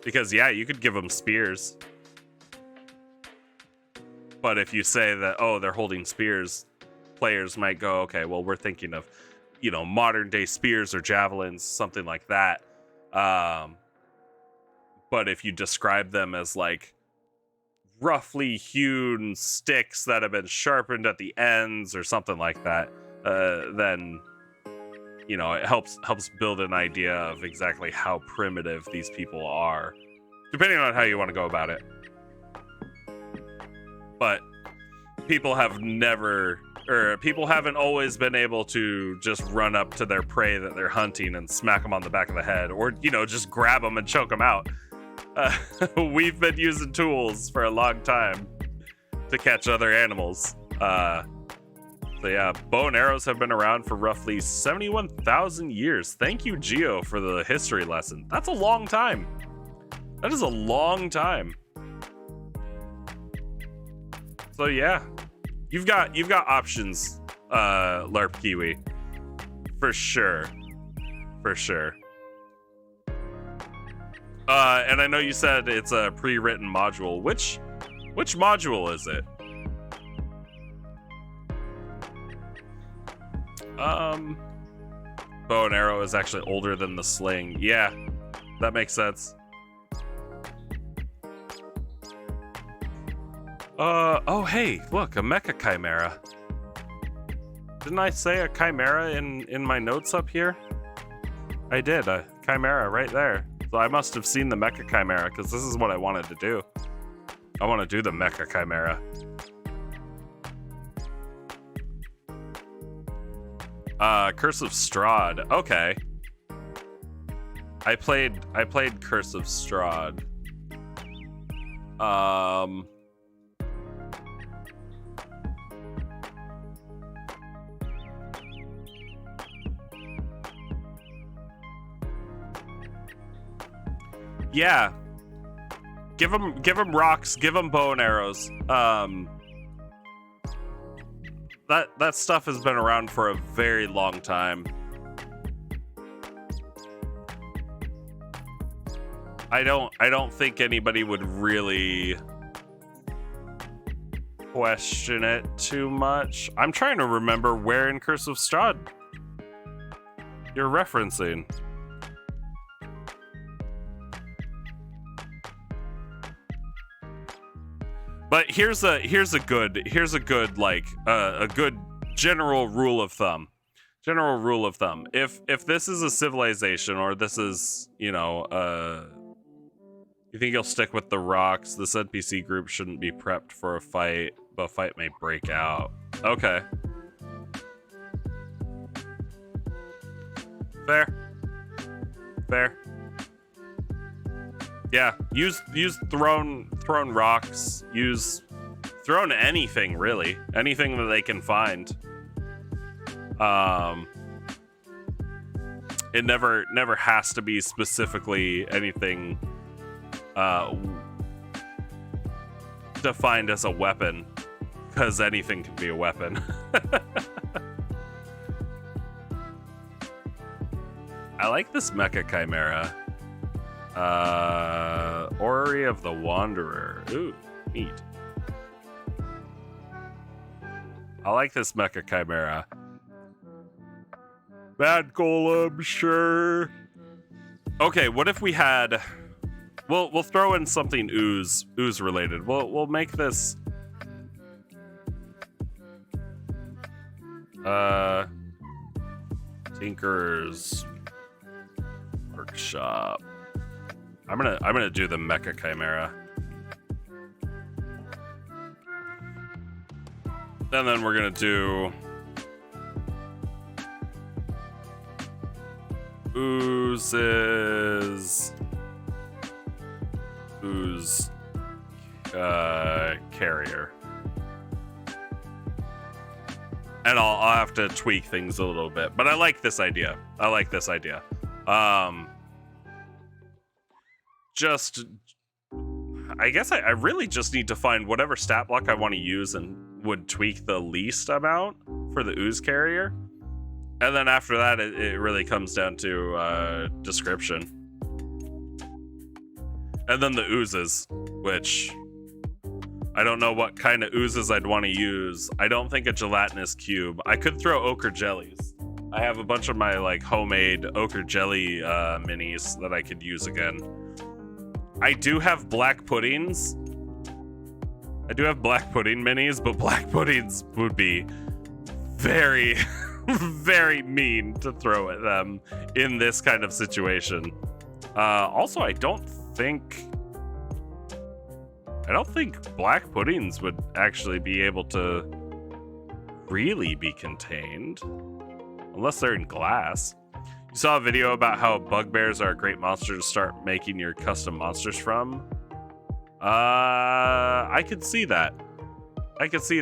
Because yeah, you could give them spears, but if you say that, oh, they're holding spears, players might go, okay, well, we're thinking of, modern day spears or javelins, something like that. But if you describe them as like roughly hewn sticks that have been sharpened at the ends or something like that, then it helps build an idea of exactly how primitive these people are, depending on how you want to go about it. But people haven't always been able to just run up to their prey that they're hunting and smack them on the back of the head, or just grab them and choke them out. We've been using tools for a long time to catch other animals. So yeah, bow and arrows have been around for roughly 71,000 years. Thank you, Geo, for the history lesson. That's a long time. That is a long time. So yeah, you've got options, LARP Kiwi, for sure. And I know you said it's a pre-written module. Which module is it? Bow and arrow is actually older than the sling. Yeah, that makes sense. Oh hey, look, a mecha chimera. Didn't I say a chimera in my notes up here? I did, a chimera right there. So I must have seen the mecha chimera, because this is what I wanted to do. I want to do the mecha chimera. Curse of Strahd. Okay. I played Curse of Strahd. Yeah. Give them rocks, give them bow and arrows. That stuff has been around for a very long time. I don't think anybody would really question it too much. I'm trying to remember where in Curse of Strahd you're referencing. But here's a good like a good general rule of thumb. If this is a civilization, or this is, you think you'll stick with the rocks, this NPC group shouldn't be prepped for a fight, but a fight may break out. Okay. Fair. Yeah, use thrown rocks, use thrown anything, really. Anything that they can find. It never has to be specifically anything defined as a weapon, because anything can be a weapon. I like this mecha chimera. Orrery of the Wanderer. Ooh, neat. I like this mecha chimera. Bad golem, sure. Okay, what if we had... We'll throw in something ooze related. We'll make this... Tinker's Workshop. I'm gonna do the mecha chimera. And then we're gonna do ooze carrier. And I'll have to tweak things a little bit, but I like this idea. I guess I really just need to find whatever stat block I want to use and would tweak the least amount for the ooze carrier. And then after that, it really comes down to description. And then the oozes, which I don't know what kind of oozes I'd want to use. I don't think a gelatinous cube. I could throw ochre jellies. I have a bunch of my like homemade ochre jelly minis that I could use again. I do have black puddings, I do have black pudding minis, but black puddings would be very, very mean to throw at them in this kind of situation. Also, I don't think black puddings would actually be able to really be contained unless they're in glass. You saw a video about how bugbears are a great monster to start making your custom monsters from. I could see that. I could see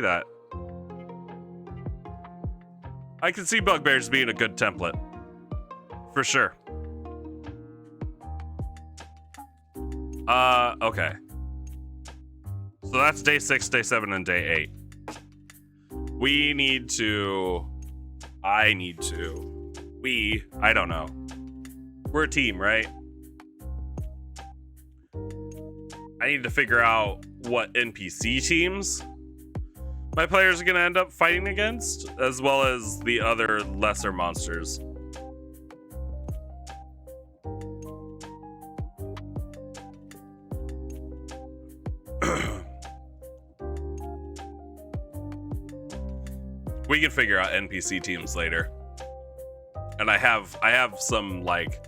bugbears being a good template. For sure. Okay. So that's day 6, day 7, and day 8. I don't know. We're a team, right? I need to figure out what NPC teams my players are going to end up fighting against, as well as the other lesser monsters. We can figure out NPC teams later. And I have some like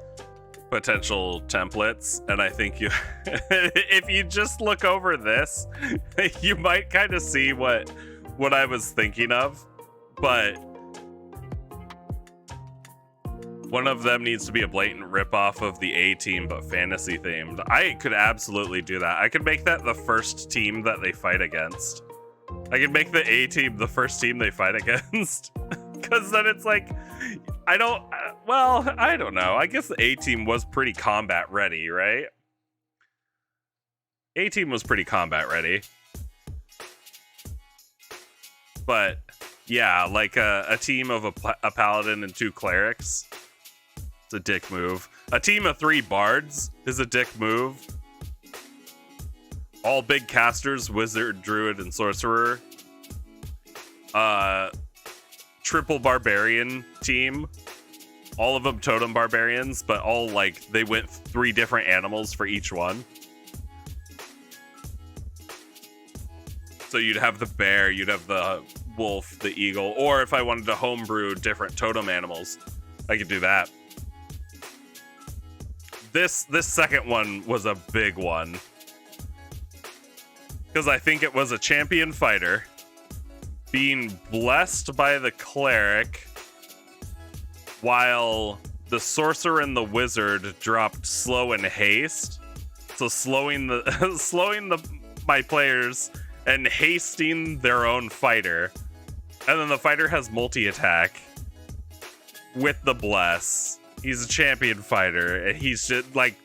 potential templates, and I think you if you just look over this, you might kind of see what I was thinking of, but one of them needs to be a blatant ripoff of the A team, but fantasy themed. I could absolutely do that. I could make that the first team that they fight against. I could make the A team the first team they fight against. Because then it's like, I don't know. I guess the A team was pretty combat ready, right? A team was pretty combat ready. But yeah, like a team of a paladin and 2 clerics. It's a dick move. A team of 3 bards is a dick move. All big casters, wizard, druid, and sorcerer. Triple barbarian team. All of them totem barbarians, but all like they went 3 different animals for each one. So you'd have the bear, you'd have the wolf, the eagle, or if I wanted to homebrew different totem animals, I could do that. This second one was a big one. Because I think it was a champion fighter being blessed by the cleric while the sorcerer and the wizard dropped slow and haste. So slowing my players and hasting their own fighter. And then the fighter has multi-attack with the bless. He's a champion fighter, and he's just like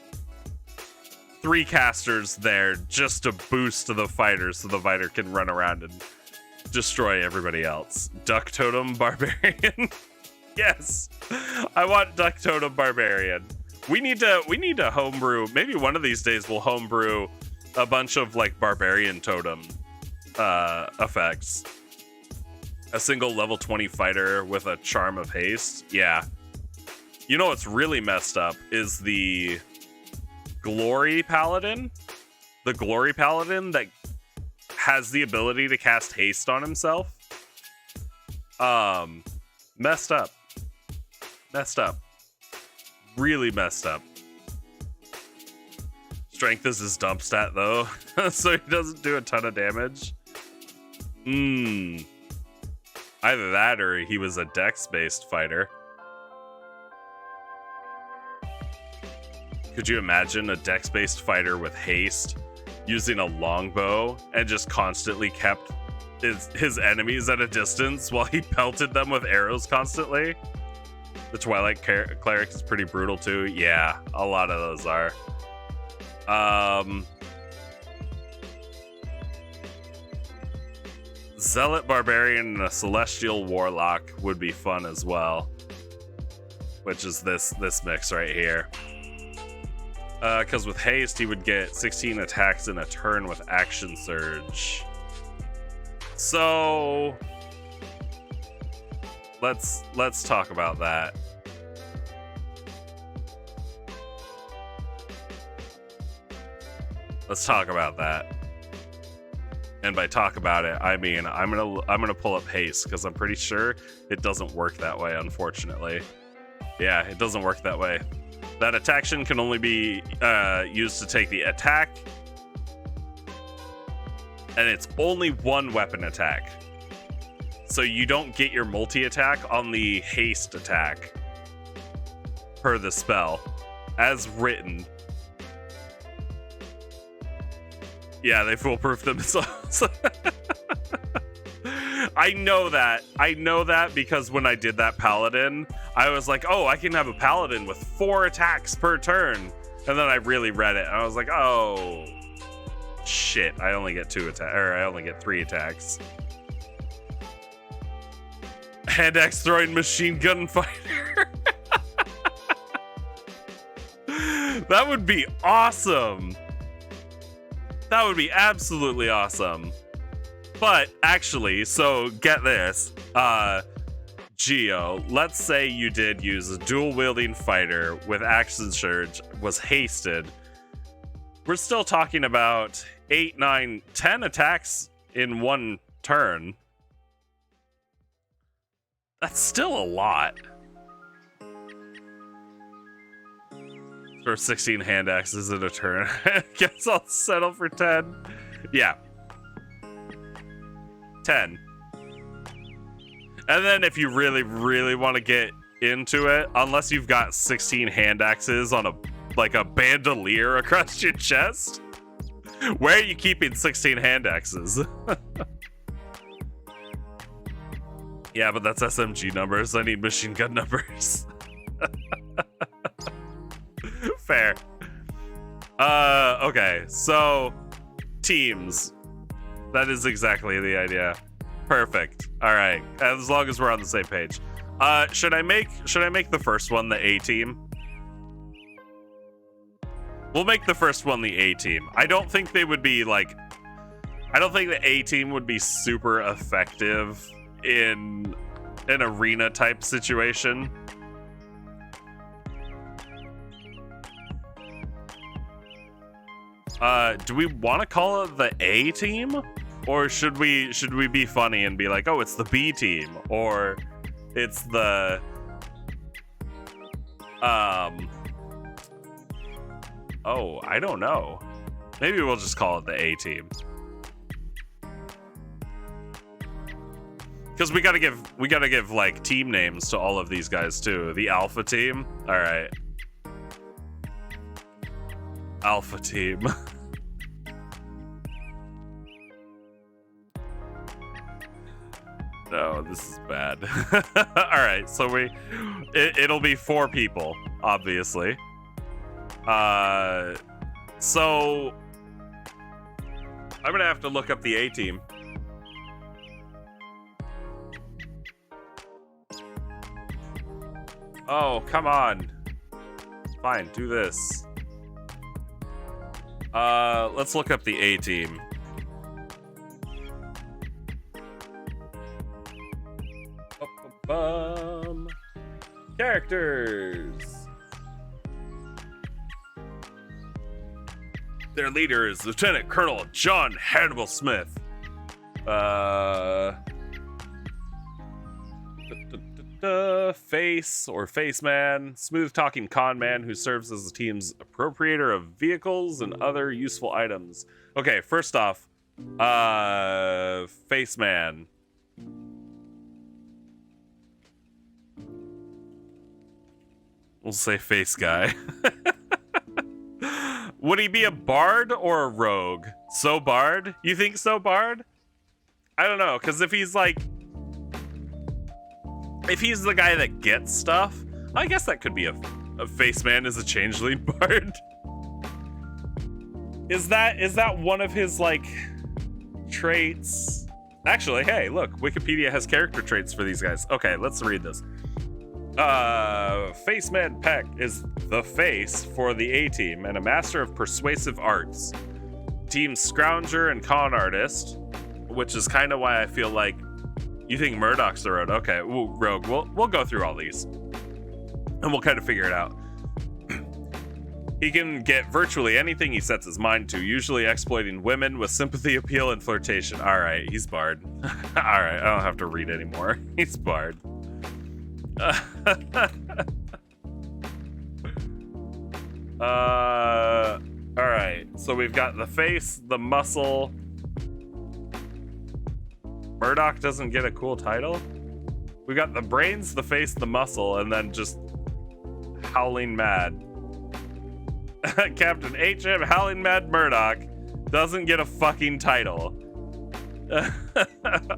3 casters there just to boost the fighter so the fighter can run around and destroy everybody else. Duck Totem Barbarian. Yes, I want Duck Totem Barbarian. We need to homebrew. Maybe one of these days we'll homebrew a bunch of like Barbarian Totem effects. A single level 20 fighter with a Charm of Haste. Yeah. You know what's really messed up is the Glory Paladin. The Glory Paladin that has the ability to cast haste on himself. Messed up. Really messed up. Strength is his dump stat though, so he doesn't do a ton of damage. Either that or he was a dex-based fighter. Could you imagine a dex-based fighter with haste using a longbow and just constantly kept his enemies at a distance while he pelted them with arrows constantly? The Twilight Cleric is pretty brutal too. Yeah, a lot of those are. Zealot Barbarian and a Celestial Warlock would be fun as well. Which is this mix right here. Because with haste, he would get 16 attacks in a turn with Action Surge. So let's talk about that. And by talk about it, I mean I'm gonna pull up haste, because I'm pretty sure it doesn't work that way, unfortunately. Yeah, it doesn't work that way. That attack-tion can only be used to take the attack, and it's only one weapon attack. So you don't get your multi-attack on the haste attack per the spell, as written. Yeah, they foolproof themselves. I know that because when I did that paladin, I was like, oh, I can have a paladin with 4 attacks per turn. And then I really read it and I was like, oh shit, I only get 2 attacks, or I only get 3 attacks. Hand axe throwing machine gun fighter. That would be awesome. That would be absolutely awesome. But actually, so get this, Geo, let's say you did use a dual wielding fighter with action surge, was hasted. We're still talking about 8, 9, 10 attacks in one turn. That's still a lot. For 16 hand axes in a turn. Guess I'll settle for 10. Yeah. 10. And then if you really, really want to get into it, unless you've got 16 hand axes on a bandolier across your chest, where are you keeping 16 hand axes? Yeah, but that's SMG numbers. I need machine gun numbers. Fair. Okay, so teams. That is exactly the idea. Perfect. All right, as long as we're on the same page. Should I make the first one the A team? We'll make the first one the A team. I don't think they would be like. I don't think the A team would be super effective in an arena type situation. Do we want to call it the A team, or should we be funny and be like, oh, it's the B team, or it's the oh, I don't know. Maybe we'll just call it the A team. Because we gotta give like team names to all of these guys too. The Alpha team. All right. Alpha team. No, this is bad. All right, so it'll be 4 people, obviously. So I'm gonna have to look up the A team. Oh, come on. Fine, do this. Let's look up the A team. Characters. Their leader is Lieutenant Colonel John Hannibal Smith. Face or Face Man, smooth talking con man who serves as the team's appropriator of vehicles and other useful items. Okay, first off, Face Man. We'll say Face Guy. Would he be a bard or a rogue? So bard? You think so bard? I don't know, because if he's the guy that gets stuff, I guess that could be a Face Man is a changeling bard. Is that one of his like traits? Actually, hey, look, Wikipedia has character traits for these guys. Okay, let's read this. Faceman Peck is the face for the A team and a master of persuasive arts. Team Scrounger and con artist, which is kind of why I feel like you think Murdoch's the rogue. Okay, rogue. We'll go through all these and we'll kind of figure it out. He can get virtually anything he sets his mind to, usually exploiting women with sympathy, appeal, and flirtation. Alright, he's Bard. Alright, I don't have to read anymore. He's Bard. Alright, so we've got the face, the muscle. Murdoch doesn't get a cool title? We got the brains, the face, the muscle, and then just Howling Mad. Captain H.M. Howling Mad Murdoch doesn't get a fucking title.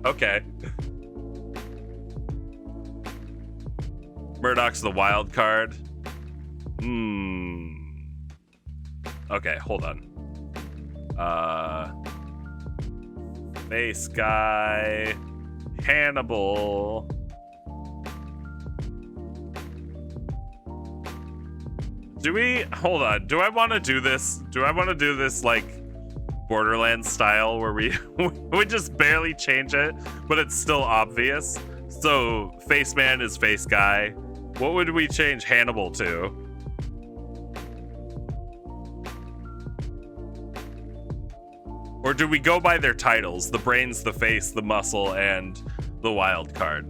Okay. Murdoch's the wild card. Okay, hold on. Face guy. Hannibal. Hold on, do I want to do this? Do I want to do this like Borderlands style where we we just barely change it, but it's still obvious? So face man is face guy. What would we change Hannibal to? Or do we go by their titles? The brains, the face, the muscle, and the wild card.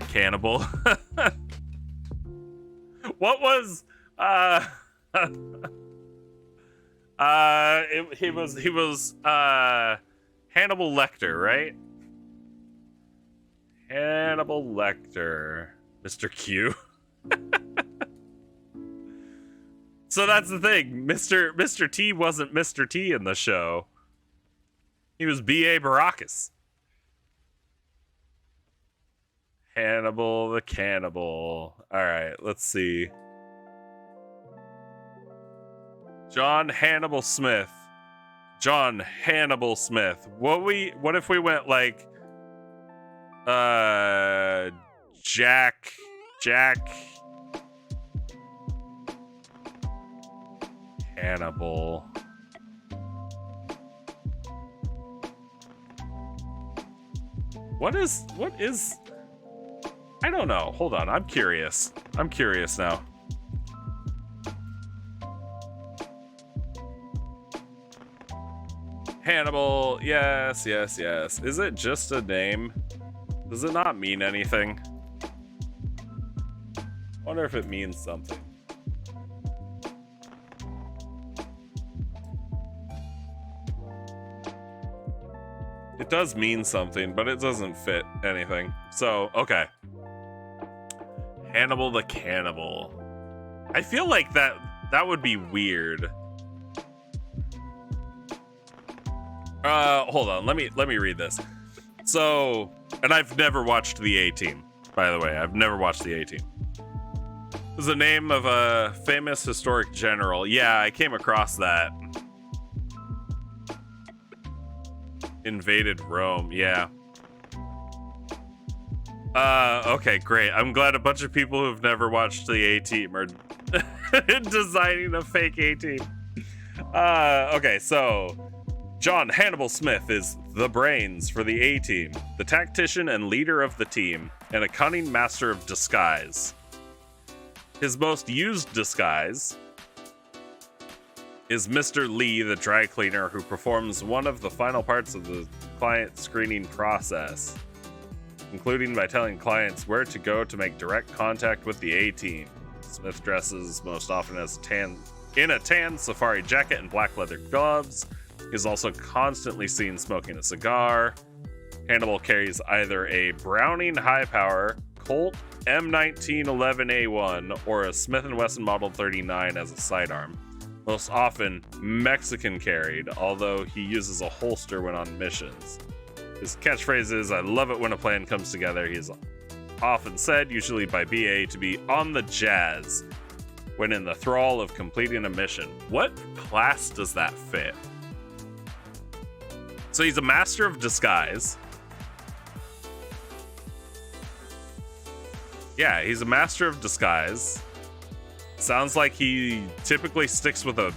Cannibal. What was he was Hannibal Lecter, right? Hannibal Lecter. Mr. Q. So that's the thing. Mr. T wasn't Mr. T in the show. He was B.A. Baracus. Hannibal the Cannibal. Alright, let's see. John Hannibal Smith. John Hannibal Smith. What if we went like Jack Hannibal. What is I don't know. Hold on. I'm curious. I'm curious now. Hannibal. Yes. Is it just a name? Does it not mean anything? Wonder if it means something. It does mean something, but it doesn't fit anything. So, okay. Hannibal the Cannibal. I feel like that would be weird. Hold on. Let me read this. So, and I've never watched the A-Team, by the way. I've never watched the A-Team. This is the name of a famous historic general. Yeah, I came across that. Invaded Rome, yeah. Okay, great. I'm glad a bunch of people who've never watched the A-Team are designing a fake A-Team. Okay, so John Hannibal Smith is the brains for the A-Team, the tactician and leader of the team, and a cunning master of disguise. His most used disguise is Mr. Lee, the dry cleaner, who performs one of the final parts of the client screening process, including by telling clients where to go to make direct contact with the A-Team. Smith dresses most often as in a tan safari jacket and black leather gloves. He's also constantly seen smoking a cigar. Hannibal carries either a Browning high power Colt M1911A1 or a Smith & Wesson Model 39 as a sidearm. Most often Mexican carried, although he uses a holster when on missions. His catchphrase is, "I love it when a plan comes together." He is often said, usually by BA, to be on the jazz when in the thrall of completing a mission. What class does that fit? So he's a master of disguise. Yeah, he's a master of disguise. Sounds like he typically sticks with a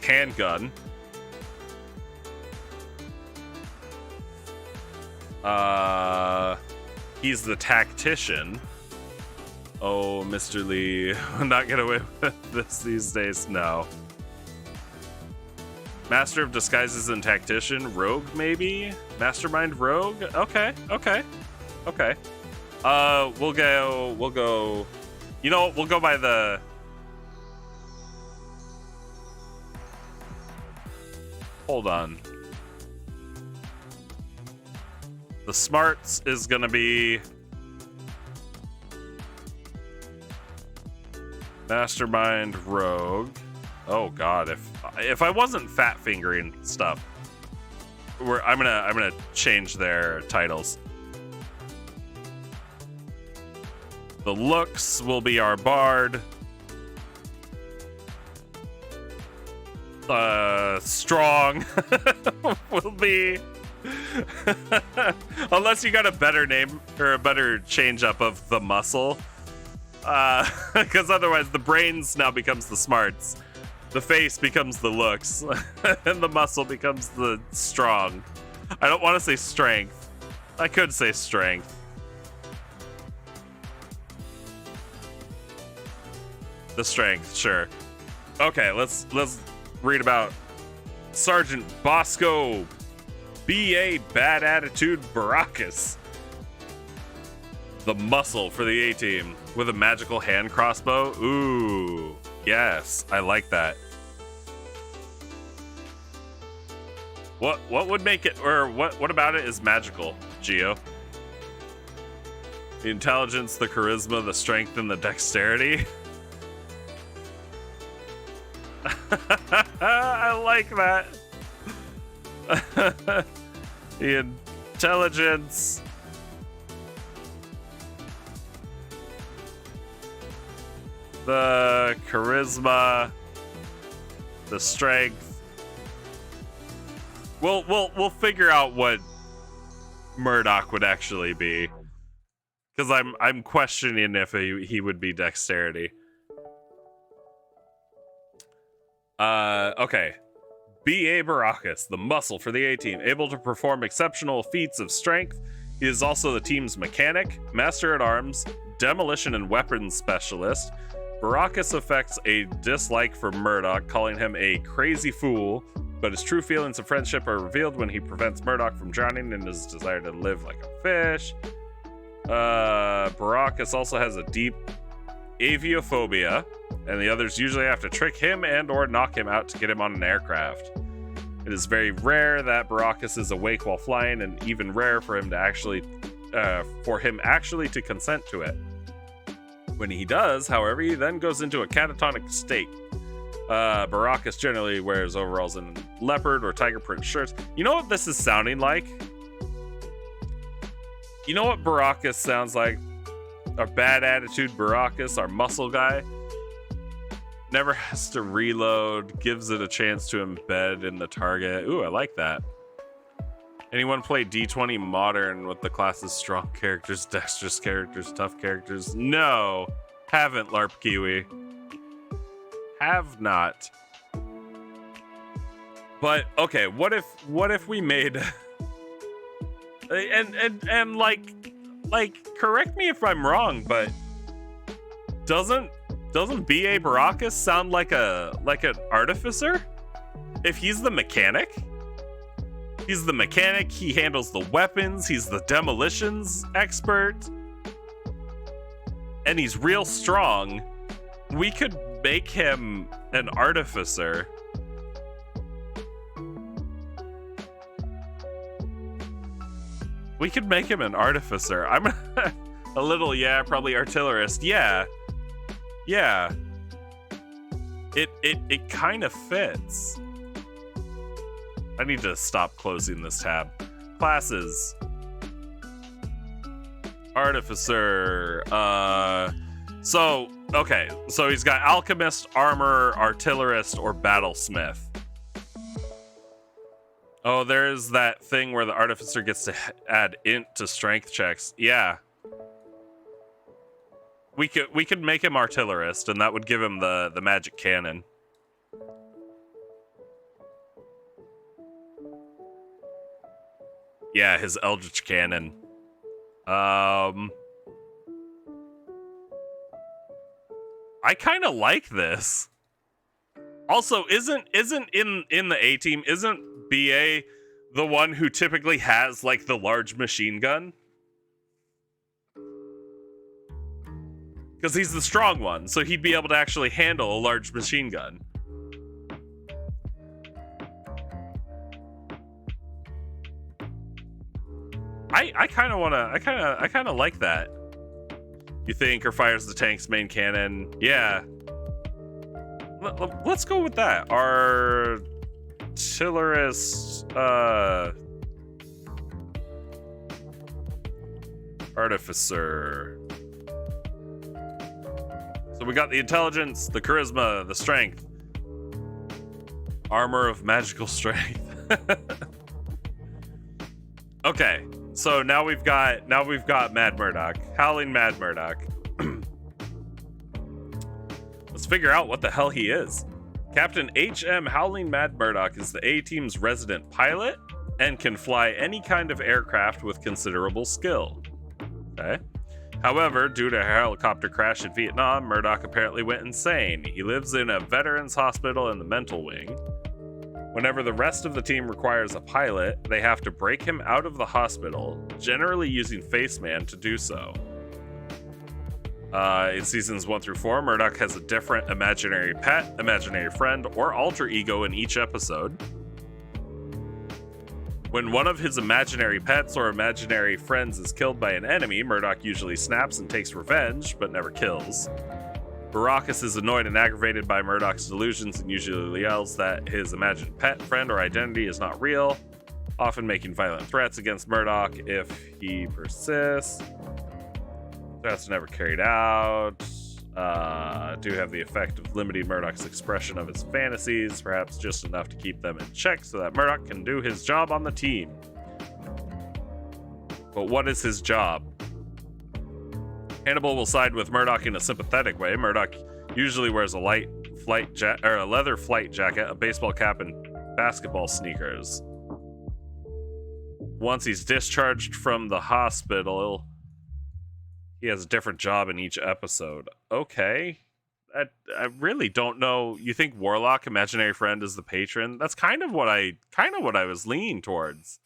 handgun. He's the tactician. Oh, Mr. Lee, not get away with this these days. No. Master of Disguises and Tactician, Rogue maybe? Mastermind Rogue? Okay. We'll go, you know, we'll go by the... Hold on. The smarts is gonna be... Mastermind Rogue. Oh god, if I wasn't fat fingering stuff, I'm gonna change their titles. The looks will be our bard. Strong will be unless you got a better name or a better change up of the muscle. Because otherwise the brains now becomes the smarts, the face becomes the looks, and the muscle becomes the strong. I don't want to say strength. I could say strength. The strength, sure. Okay, let's read about Sergeant Bosco B.A. Bad Attitude Baracus. The muscle for the A-team with a magical hand crossbow. Ooh, yes, I like that. What would make it, or what about it is magical, Geo? The intelligence, the charisma, the strength, and the dexterity. I like that. The intelligence, the charisma, the strength. We'll figure out what Murdoch would actually be, because I'm questioning if he would be dexterity. Okay. B.A. Baracus, the muscle for the A-team, able to perform exceptional feats of strength. He is also the team's mechanic, master at arms, demolition and weapons specialist. Baracus affects a dislike for Murdoch, calling him a crazy fool, but his true feelings of friendship are revealed when he prevents Murdoch from drowning in his desire to live like a fish. Baracus also has a deep aviophobia, and the others usually have to trick him and or knock him out to get him on an aircraft. It is very rare that Baracus is awake while flying, and even rare for him to actually to consent to it. When he does, however, he then goes into a catatonic state. Baracus generally wears overalls and leopard or tiger print shirts. You know what this is sounding like? You know what Baracus sounds like? Our bad attitude Baracus, our muscle guy. Never has to reload, gives it a chance to embed in the target. Ooh, I like that. Anyone play D20 Modern with the classes strong characters, dexterous characters, tough characters? No, haven't, LARP Kiwi. Have not. But okay, what if we made and like correct me if I'm wrong, but doesn't B.A. Baracus sound like an artificer? If he's the mechanic? He's the mechanic, he handles the weapons, he's the demolitions expert, and he's real strong. We could make him an artificer. We could make him an artificer. I'm a little, yeah, probably artillerist. Yeah. It kind of fits. I need to stop closing this tab. Classes. Artificer. So he's got alchemist, armor, artillerist, or battlesmith. Oh, there's that thing where the artificer gets to add int to strength checks. Yeah. We could make him artillerist, and that would give him the magic cannon. Yeah, his eldritch cannon. I kind of like this. Also, isn't in the A team, isn't BA the one who typically has like the large machine gun? Because he's the strong one, so he'd be able to actually handle a large machine gun. I kind of like that. You think, or fires the tank's main cannon? Yeah. Let's go with that. Artillerist, artificer. So we got the intelligence, the charisma, the strength, armor of magical strength. Okay, so now we've got Mad Murdock, Howling Mad Murdock. Let's figure out what the hell he is. Captain H.M. Howling Mad Murdock is the A-Team's resident pilot and can fly any kind of aircraft with considerable skill. Okay. However, due to a helicopter crash in Vietnam, Murdock apparently went insane. He lives in a veterans hospital in the mental wing. Whenever the rest of the team requires a pilot, they have to break him out of the hospital, generally using Faceman to do so. In seasons 1 through 4, Murdock has a different imaginary pet, imaginary friend, or alter ego in each episode. When one of his imaginary pets or imaginary friends is killed by an enemy, Murdock usually snaps and takes revenge, but never kills. Baracus is annoyed and aggravated by Murdock's delusions and usually yells that his imagined pet, friend, or identity is not real, often making violent threats against Murdock if he persists. Threats never carried out. Do have the effect of limiting Murdock's expression of his fantasies, perhaps just enough to keep them in check so that Murdock can do his job on the team. But what is his job? Hannibal will side with Murdock in a sympathetic way. Murdock usually wears a leather flight jacket, a baseball cap, and basketball sneakers. Once he's discharged from the hospital, he has a different job in each episode. Okay. I really don't know. You think Warlock, imaginary friend, is the patron? That's kind of what I was leaning towards.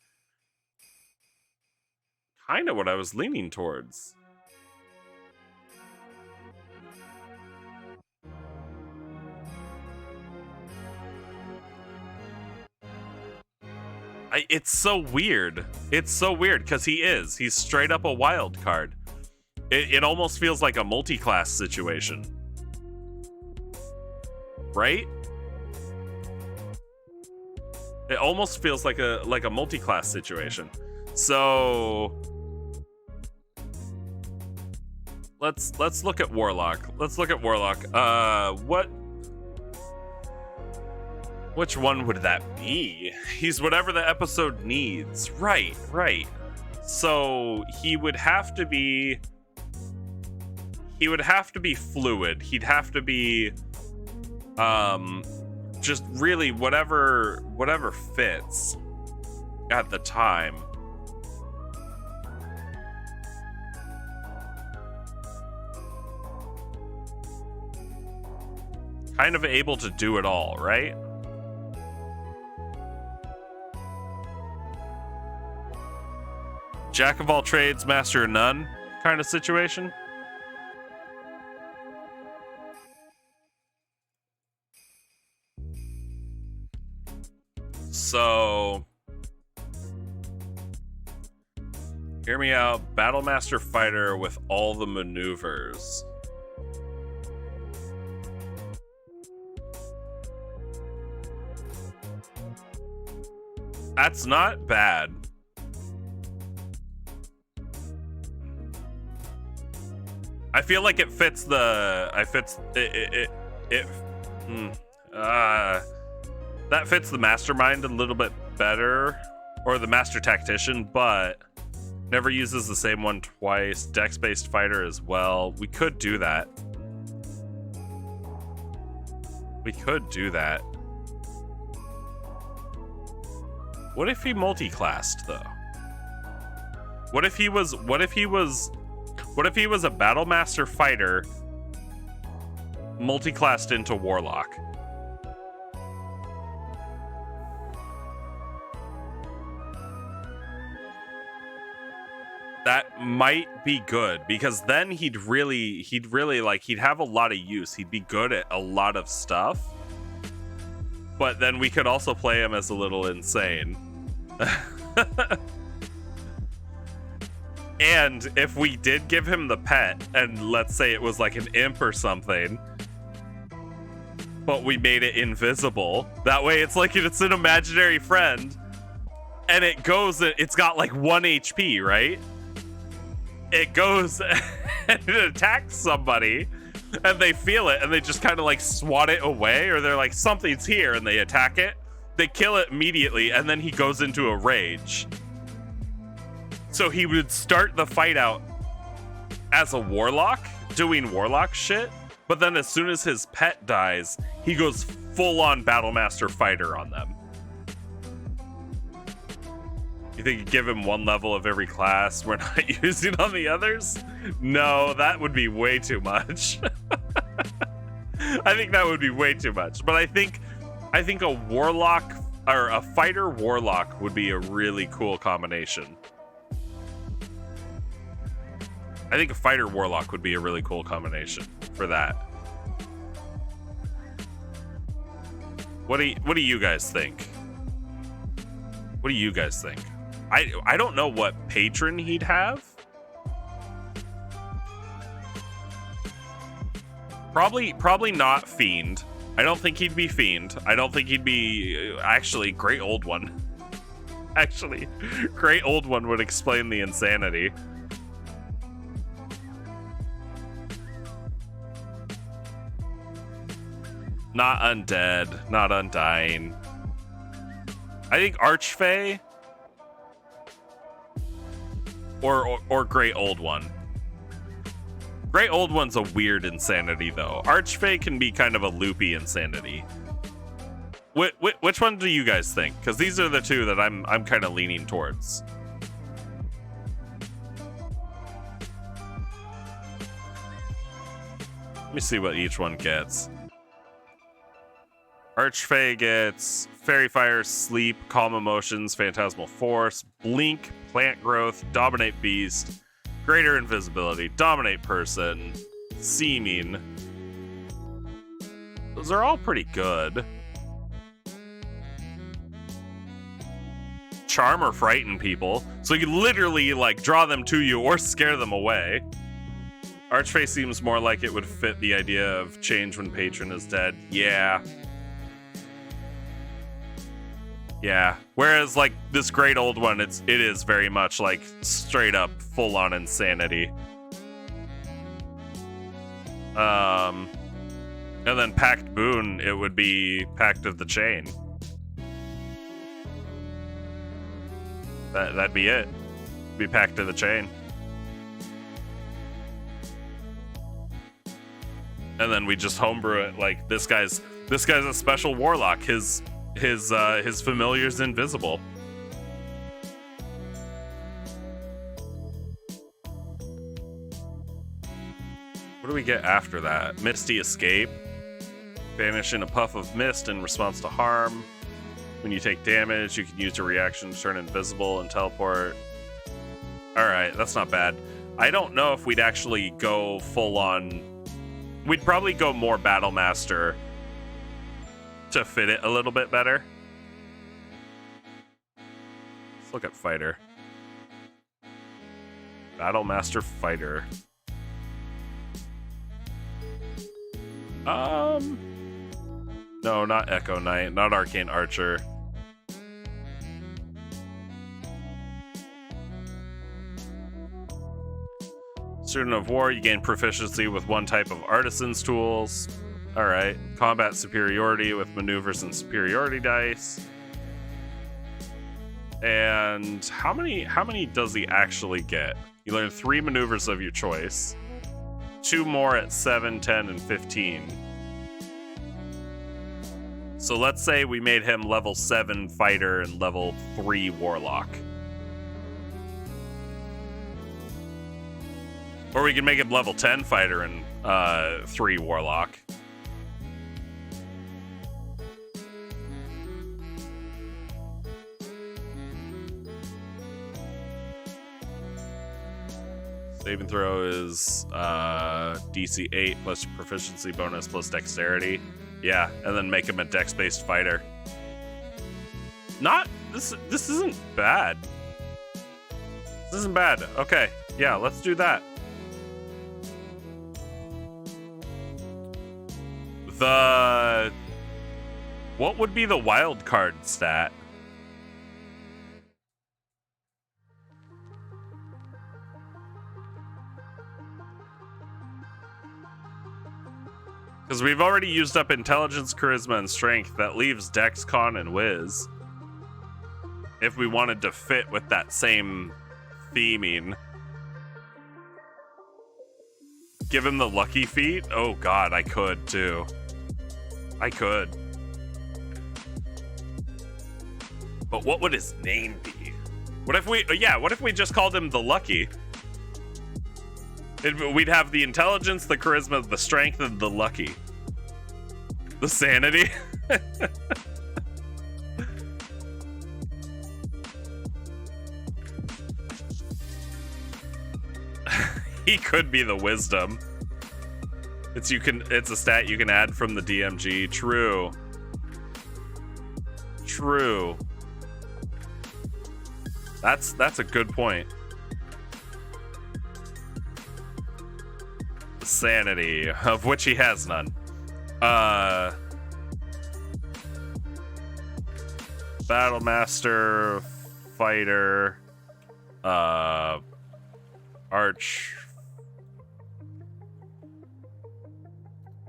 It's so weird. It's so weird because he's straight up a wild card. It almost feels like a multi-class situation. Right? It almost feels like a multi-class situation. So let's look at Warlock. Which one would that be? He's whatever the episode needs. Right. So he would have to be fluid. He'd have to be just really whatever fits at the time. Kind of able to do it all, right? Jack of all trades, master of none kind of situation. So, hear me out. Battlemaster fighter with all the maneuvers. That's not bad. I feel like it fits that fits the mastermind a little bit better, or the master tactician, but never uses the same one twice. Dex-based fighter as well. We could do that. What if he multi-classed though? What if he was a Battlemaster fighter multi-classed into Warlock. That might be good, because then he'd really like, he'd have a lot of use. He'd be good at a lot of stuff. But then we could also play him as a little insane. And if we did give him the pet, and let's say it was like an imp or something, but we made it invisible, that way it's like it's an imaginary friend, and it goes, it's got like 1 HP, right? It goes and it attacks somebody, and they feel it, and they just kind of like swat it away, or they're like, something's here, and they attack it. They kill it immediately, and then he goes into a rage. So he would start the fight out as a warlock, doing warlock shit, but then as soon as his pet dies, he goes full-on Battlemaster fighter on them. You think you give him 1 level of every class we're not using on the others? No, that would be way too much. I think that would be way too much. But I think a warlock, or a fighter warlock, would be a really cool combination. I think a fighter warlock would be a really cool combination for that. What do you guys think? What do you guys think? I don't know what patron he'd have. Probably not Fiend. I don't think he'd be Fiend. I don't think he'd be... Actually, Great Old One. Actually, Great Old One would explain the insanity. Not Undead. Not Undying. I think Archfey... Or Great Old One. Great Old One's a weird insanity, though. Archfey can be kind of a loopy insanity. Which one do you guys think? Because these are the two that I'm kind of leaning towards. Let me see what each one gets. Archfey gets Fairy Fire, Sleep, Calm Emotions, Phantasmal Force, Blink, Plant Growth, Dominate Beast, Greater Invisibility, Dominate Person, Seeming. Those are all pretty good. Charm or Frighten people. So you literally like draw them to you or scare them away. Archfey seems more like it would fit the idea of change when patron is dead. Yeah. Yeah. Whereas like this Great Old One, it is very much like straight up full on insanity. And then Pact Boon, it would be Pact of the Chain. That'd be it. Be Pact of the Chain. And then we just homebrew it like this guy's a special warlock. His familiar's invisible. What do we get after that? Misty Escape. Vanish in a puff of mist in response to harm. When you take damage, you can use your reaction to turn invisible and teleport. Alright, that's not bad. I don't know if we'd actually go full on... We'd probably go more Battlemaster to fit it a little bit better. Let's look at Fighter. Battlemaster Fighter. No, not Echo Knight, not Arcane Archer. Student of War, you gain proficiency with one type of Artisan's tools. Alright. Combat superiority with maneuvers and superiority dice. And how many does he actually get? You learn 3 maneuvers of your choice. 2 more at 7, 10, and 15. So let's say we made him level 7 fighter and level 3 warlock. Or we can make him level 10 fighter and 3 warlock. Saving throw is DC 8 plus proficiency bonus plus dexterity. Yeah, and then make him a dex-based fighter. This isn't bad. This isn't bad. Okay, yeah, let's do that. What would be the wild card stat? Because we've already used up intelligence, charisma, and strength. That leaves dex, con, and whiz. If we wanted to fit with that same theming. Give him the lucky feat? Oh god, I could too. I could. But what would his name be? What if we just called him the Lucky? We'd have the intelligence, the charisma, the strength, and the lucky. The sanity. He could be the wisdom. It's a stat you can add from the DMG. True. True. That's a good point. Sanity, of which he has none. Battlemaster, fighter,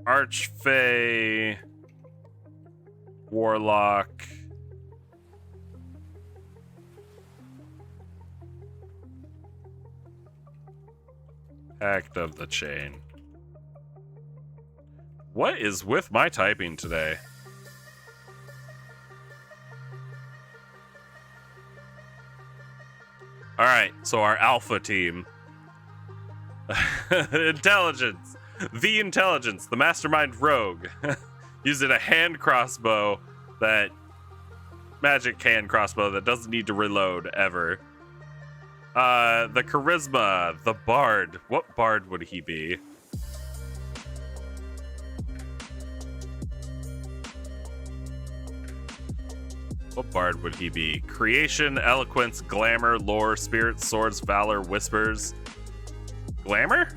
Archfey, warlock, Act of the Chain. What is with my typing today? Alright, so our alpha team. Intelligence. The intelligence. The mastermind rogue. Using a hand crossbow that... magic hand crossbow that doesn't need to reload ever. The charisma. The bard. What bard would he be? What bard would he be? Creation, eloquence, glamour, lore, spirit, swords, valor, whispers. Glamour?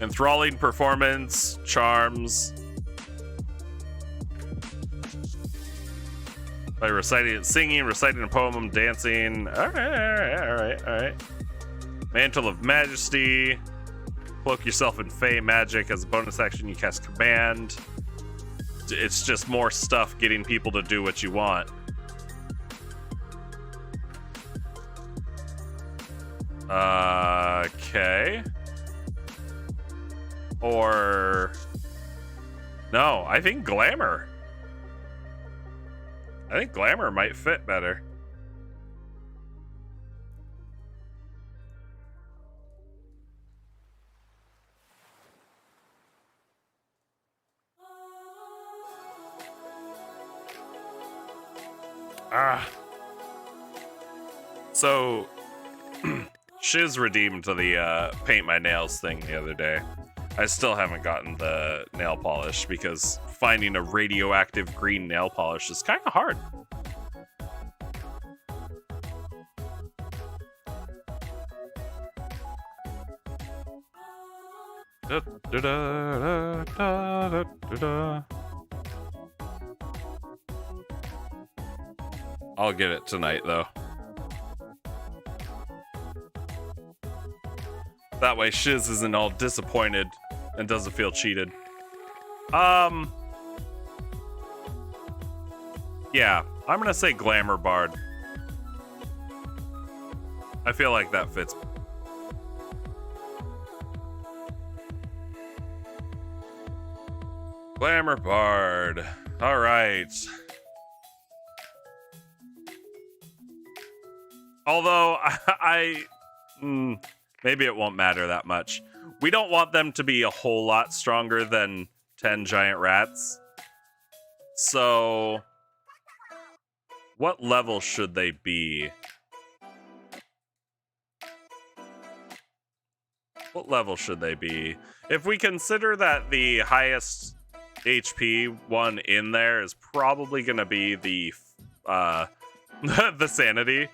Enthralling performance, charms. By singing, reciting a poem, dancing. Alright. Mantle of Majesty. Cloak yourself in Fey magic. As a bonus action, you cast Command. It's just more stuff getting people to do what you want. Okay. Or... no, I think Glamour. I think Glamour might fit better. So, Shiz redeemed the paint my nails thing the other day. I still haven't gotten the nail polish because finding a radioactive green nail polish is kind of hard. I'll get it tonight, though. That way Shiz isn't all disappointed and doesn't feel cheated. Yeah, I'm gonna say Glamour Bard. I feel like that fits. Glamour Bard. All right. Although maybe it won't matter that much. We don't want them to be a whole lot stronger than 10 giant rats. So What level should they be? What level should they be? If we consider that the highest HP one in there is probably going to be the the sanity.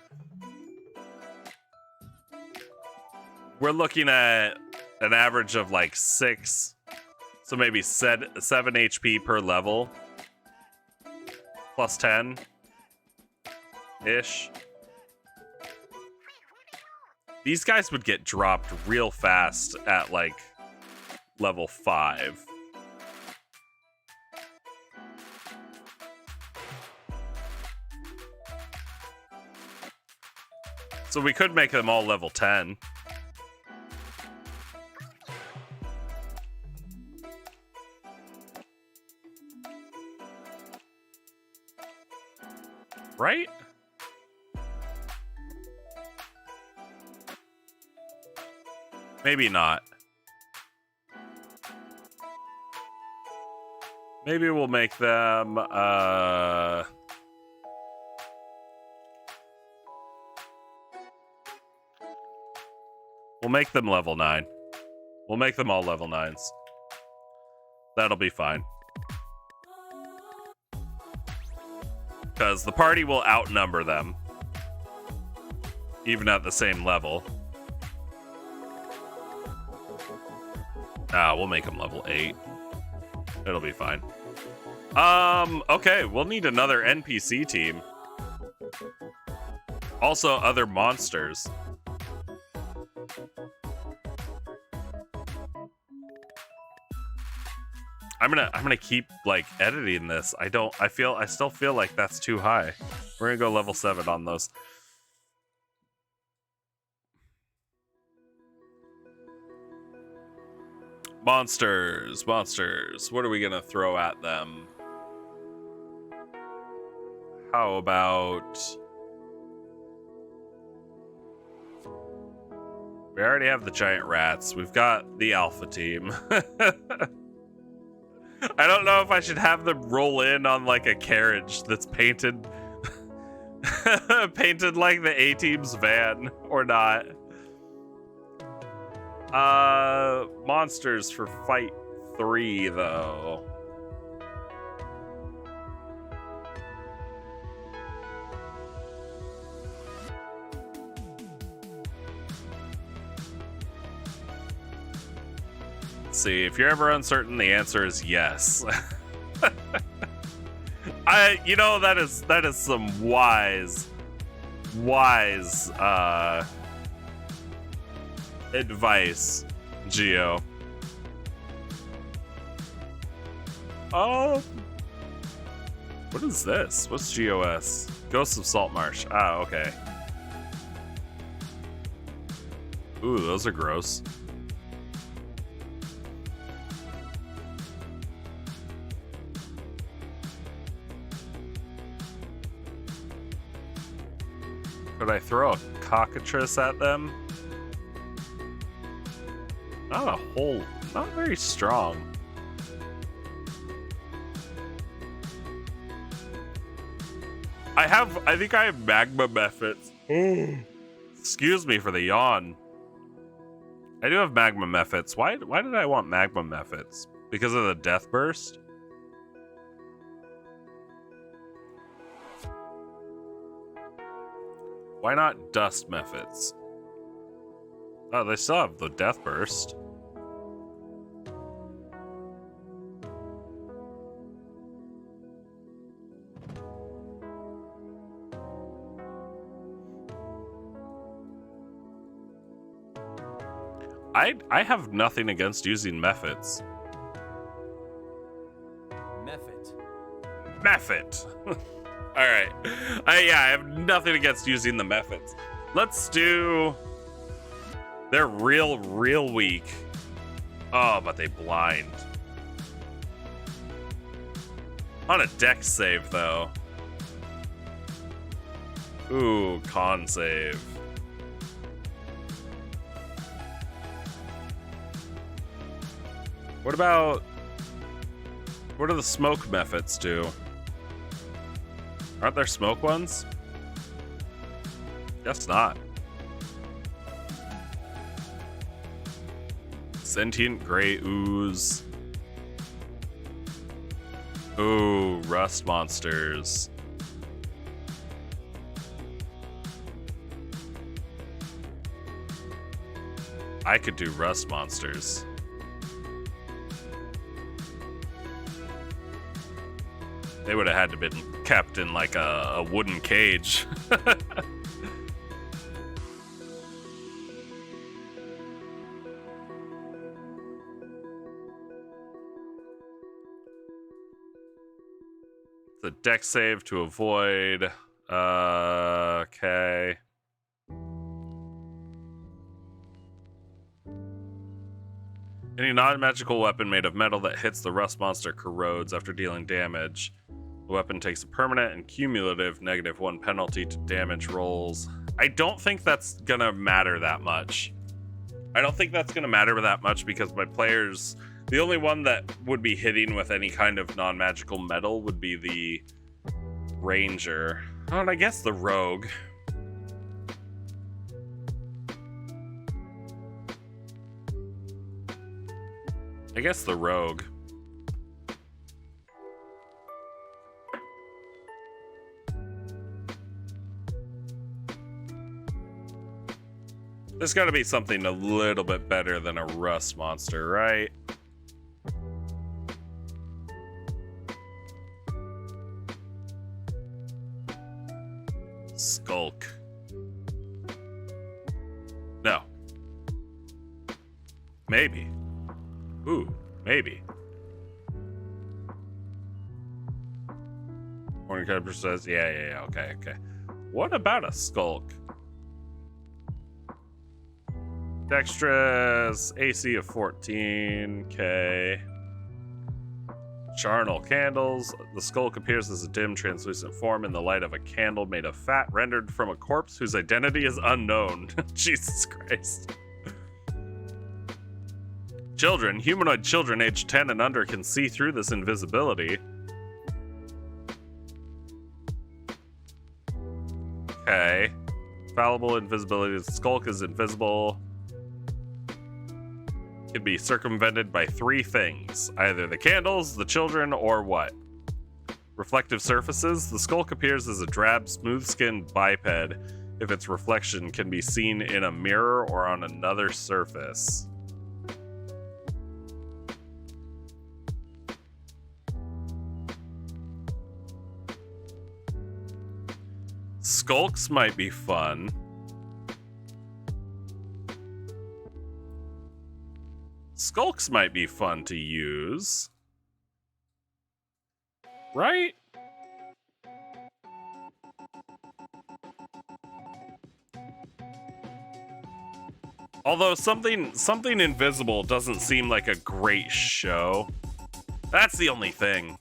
We're looking at an average of like 6, so maybe 7 HP per level, plus 10 ish. These guys would get dropped real fast at like level 5. So we could make them all level 10. Right? Maybe not. Maybe we'll make them, we'll make them level 9. We'll make them all level 9s. That'll be fine. Because the party will outnumber them. Even at the same level. We'll make them level 8. It'll be fine. Okay, we'll need another NPC team. Also, other monsters. I'm gonna keep like editing this. I still feel like that's too high. We're gonna go level 7 on those. Monsters. What are we gonna throw at them? How about... We already have the giant rats. We've got the alpha team. I don't know if I should have them roll in on like a carriage that's painted painted like the A-team's van or not. Monsters for fight 3 though. See, if you're ever uncertain, the answer is yes. That is some wise advice, Geo. What is this? What's GOS? Ghosts of Saltmarsh. Okay. Ooh, those are gross. Could I throw a cockatrice at them? Not very strong. I think I have magma methods. Excuse me for the yawn. I do have magma methods. Why did I want magma methods? Because of the death burst? Why not dust methods? Oh, they still have the death burst. I have nothing against using methods. Method. All right. I have nothing against using the methods. Let's do... They're real weak. Oh, but they blind. On a dex save, though. Ooh, con save. What do the smoke methods do? Aren't there smoke ones? Guess not. Sentient gray ooze. Ooh, rust monsters. I could do rust monsters. They would have had to been kept in like a wooden cage. The deck save to avoid. Okay. Any non-magical weapon made of metal that hits the rust monster corrodes after dealing damage. The weapon takes a permanent and cumulative -1 penalty to damage rolls. I don't think that's gonna matter that much. I don't think that's gonna matter that much because my players, the only one that would be hitting with any kind of non-magical metal would be the ranger. Oh, and I guess the rogue. I guess the rogue. There's got to be something a little bit better than a rust monster, right? Skulk. No. Maybe. Ooh, maybe. Morning Cutter says, yeah, okay. What about a skulk? Dexterous, AC of 14, okay. Charnel candles. The skulk appears as a dim, translucent form in the light of a candle made of fat rendered from a corpse whose identity is unknown. Jesus Christ. Children, humanoid children aged 10 and under can see through this invisibility. Okay. Fallible invisibility. The skulk is invisible. Can be circumvented by 3 things. Either the candles, the children, or what? Reflective surfaces. The skulk appears as a drab, smooth-skinned biped if its reflection can be seen in a mirror or on another surface. Skulks might be fun. Skulks might be fun to use. Right? Although something invisible doesn't seem like a great show. That's the only thing.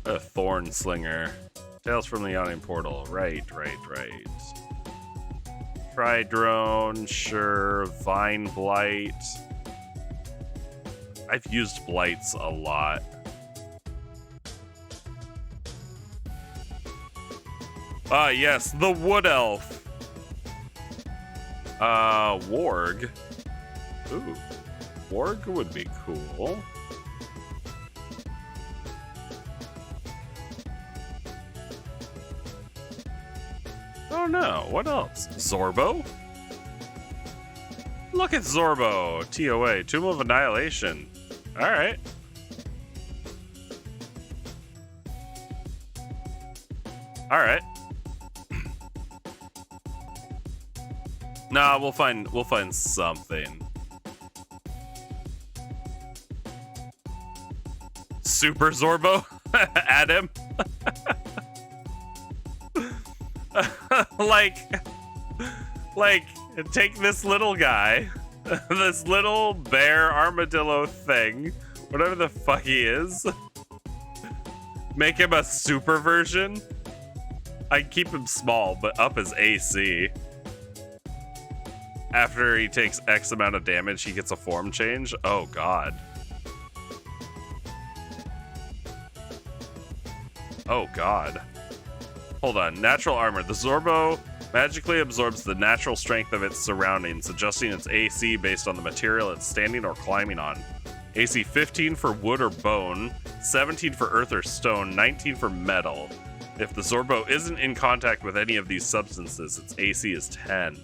A thorn slinger. Tales from the Yawning Portal. Right. Try drone, sure. Vine blight. I've used blights a lot. Ah, yes, the wood elf. Warg. Ooh, warg would be cool. Oh no, what else? Zorbo? Look at Zorbo. TOA, Tomb of Annihilation. Alright. Alright. Nah, we'll find something. Super Zorbo? Add him? like, take this little guy, this little bear armadillo thing, whatever the fuck he is, make him a super version. I'd keep him small, but up his AC. After he takes X amount of damage, he gets a form change. Oh god. Oh god. Hold on. Natural armor. The Zorbo magically absorbs the natural strength of its surroundings, adjusting its AC based on the material it's standing or climbing on. AC 15 for wood or bone, 17 for earth or stone, 19 for metal. If the Zorbo isn't in contact with any of these substances, its AC is 10.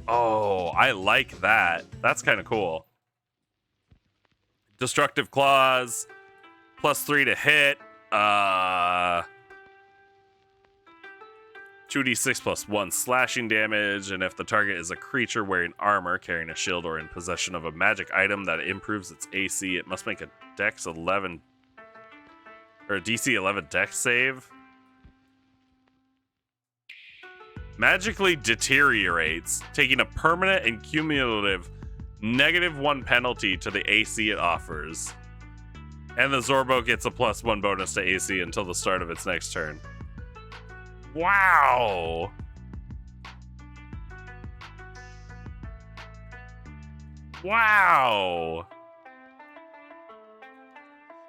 Oh, I like that. That's kind of cool. Destructive Claws, +3 to hit. 2d6 plus 1 slashing damage, and if the target is a creature wearing armor, carrying a shield, or in possession of a magic item that improves its AC, it must make a Dex 11 or a DC 11 Dex save. Magically deteriorates, taking a permanent and cumulative -1 penalty to the AC it offers. And the Zorbo gets a +1 bonus to AC until the start of its next turn. Wow! Wow!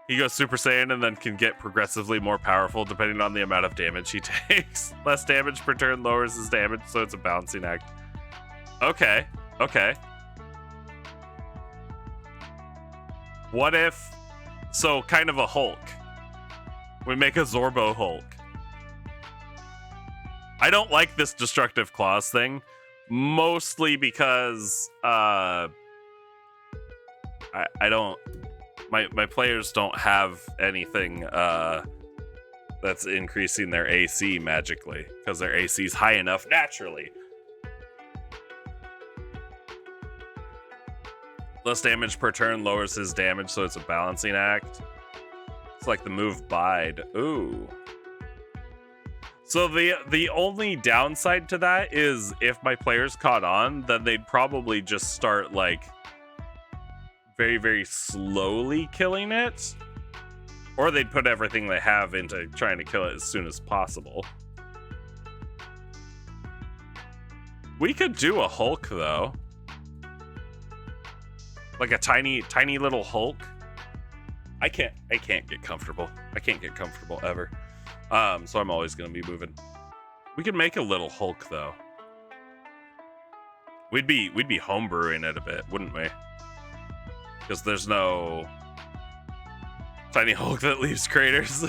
He goes Super Saiyan and then can get progressively more powerful depending on the amount of damage he takes. Less damage per turn lowers his damage, so it's a balancing act. Okay, okay. What if... So, kind of a Hulk. We make a Zorbo Hulk. I don't like this Destructive Claws thing, mostly because I don't... My players don't have anything that's increasing their AC magically, because their AC is high enough naturally. Less damage per turn lowers his damage, so it's a balancing act. It's like the move Bide. Ooh. So the only downside to that is if my players caught on, then they'd probably just start like very, very slowly killing it. Or they'd put everything they have into trying to kill it as soon as possible. We could do a Hulk though. Like a tiny little Hulk. I can't get comfortable. I can't get comfortable ever. So I'm always gonna be moving. We could make a little Hulk though. We'd be homebrewing it a bit, wouldn't we? Because there's no tiny Hulk that leaves craters.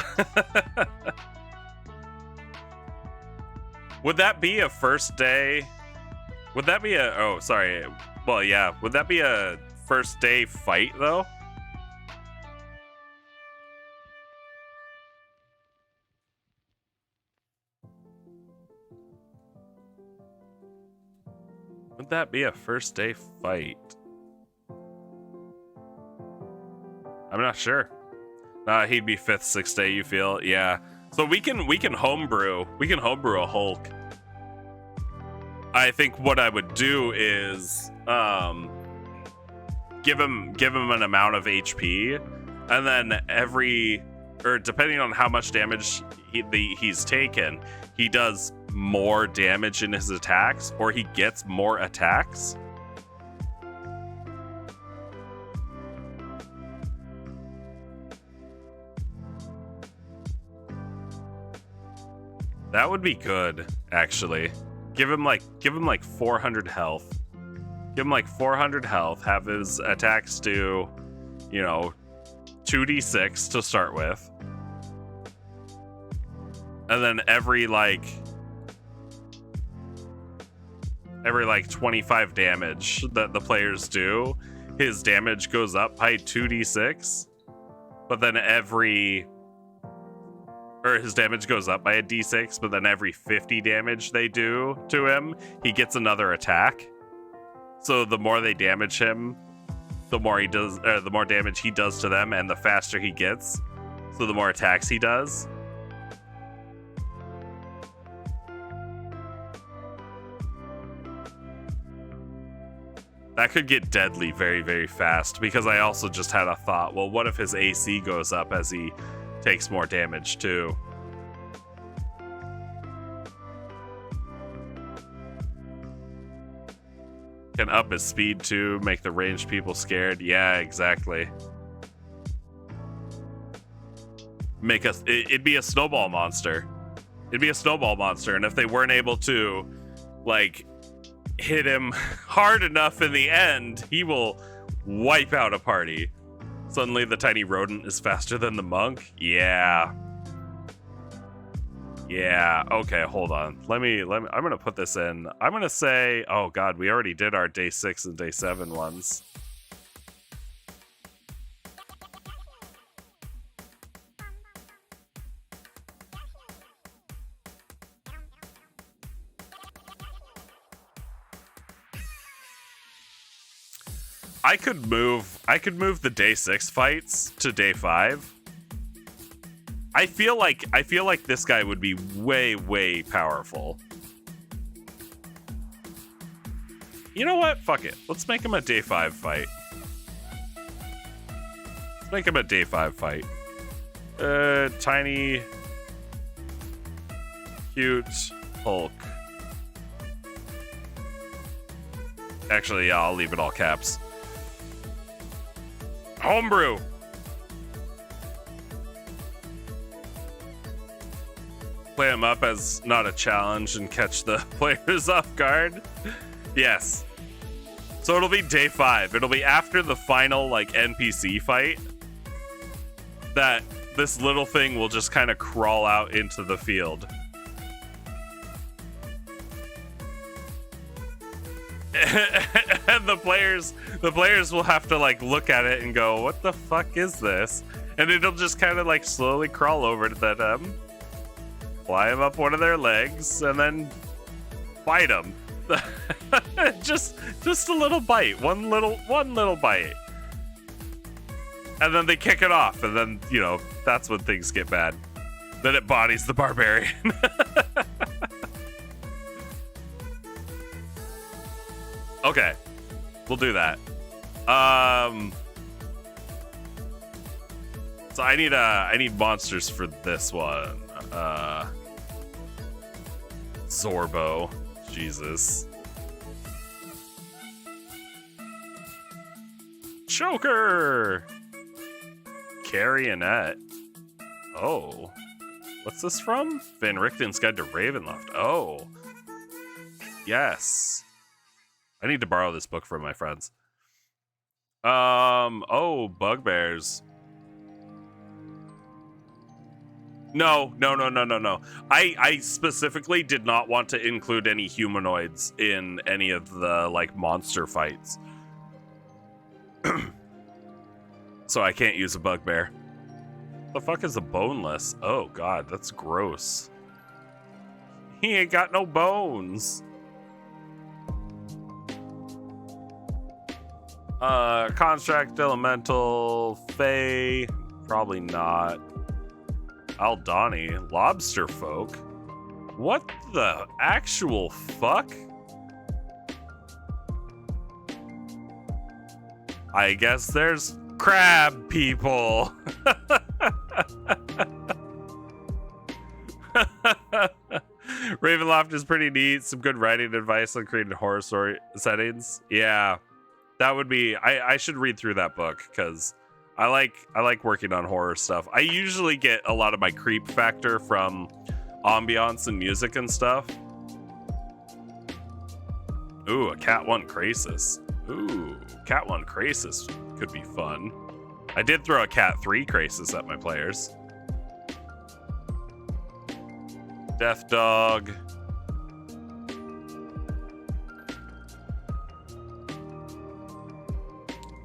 Would that be a first day? Would that be a... Oh, sorry. Well, yeah. Would that be a first day fight, though? Would that be a first day fight? I'm not sure. He'd be 5th, 6th day, you feel? Yeah. So we can homebrew. We can homebrew a Hulk. I think what I would do is give him an amount of HP, and then depending on how much damage he's taken, he does more damage in his attacks, or he gets more attacks. That would be good, actually. Give him like 400 health. Give him like 400 health. Have his attacks do, 2d6 to start with. And then every 25 damage that the players do, his damage goes up by 2d6. But then his damage goes up by a d6, but then every 50 damage they do to him, he gets another attack. So the more they damage him, the more damage he does to them, and the faster he gets. So the more attacks he does. That could get deadly very, very fast, because I also just had a thought, well, what if his AC goes up as he takes more damage too? can up his speed too, make the ranged people scared. Yeah, exactly. Make us, it'd be a snowball monster. It'd be a snowball monster, and if they weren't able to, like, hit him hard enough in the end, he will wipe out a party. Suddenly the tiny rodent is faster than the monk? Yeah. Yeah, okay, hold on. Let me, I'm gonna put this in. I'm gonna say, oh god, we already did our day 6 and day 7 ones. I could move the day 6 fights to day 5. I feel like this guy would be way powerful. You know what? Fuck it. Let's make him a day 5 fight. Let's make him a day 5 fight. Tiny, cute Hulk. Actually, yeah, I'll leave it all caps. Homebrew. Play him up as not a challenge and catch the players off guard. Yes. So it'll be day 5. It'll be after the final like NPC fight that this little thing will just kind of crawl out into the field. And the players will have to like look at it and go, what the fuck is this? And it'll just kind of like slowly crawl over to them, fly them up one of their legs, and then bite them. just a little bite, one little bite, and then they kick it off, and then, you know, that's when things get bad. Then it bodies the barbarian. Okay, we'll do that. So I need monsters for this one. Zorbo, Jesus. Choker. Carrionette. Oh, what's this from? Van Richten's Guide to Ravenloft. Oh, yes. I need to borrow this book from my friends. Oh, bugbears. No. I specifically did not want to include any humanoids in any of the, like, monster fights. So I can't use a bugbear. The fuck is a boneless? Oh, God, that's gross. He ain't got no bones. Construct, Elemental, Fae, probably not. Aldani, Lobster Folk. What the actual fuck? I guess there's crab people. Ravenloft is pretty neat. Some good writing advice on creating horror story settings. Yeah. That would be, I should read through that book, because I like working on horror stuff. I usually get a lot of my creep factor from ambiance and music and stuff. Ooh, a Cat 1 Krasis. Ooh, Cat 1 Krasis could be fun. I did throw a Cat 3 Krasis at my players. Death Dog.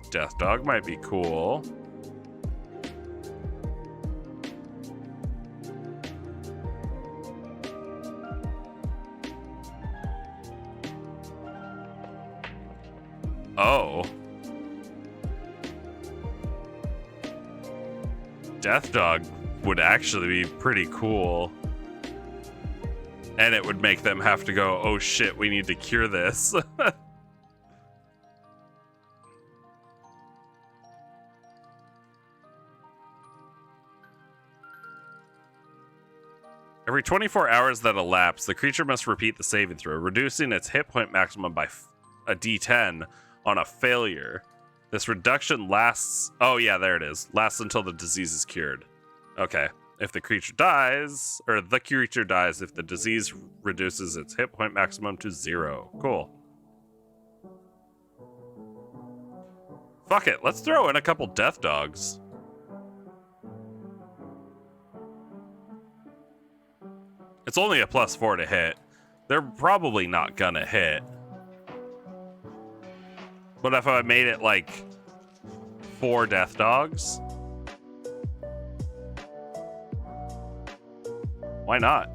Death Dog might be cool. Oh. Death Dog would actually be pretty cool. And it would make them have to go, oh shit, we need to cure this. Every 24 hours that elapse, the creature must repeat the saving throw, reducing its hit point maximum by a D10 on a failure. This reduction lasts... Oh, yeah, there it is. Lasts until the disease is cured. Okay. If the creature dies, or the creature dies if the disease reduces its hit point maximum to 0. Cool. Fuck it. Let's throw in a couple death dogs. It's only a +4 to hit. They're probably not gonna hit. But if I made it like 4 death dogs, why not?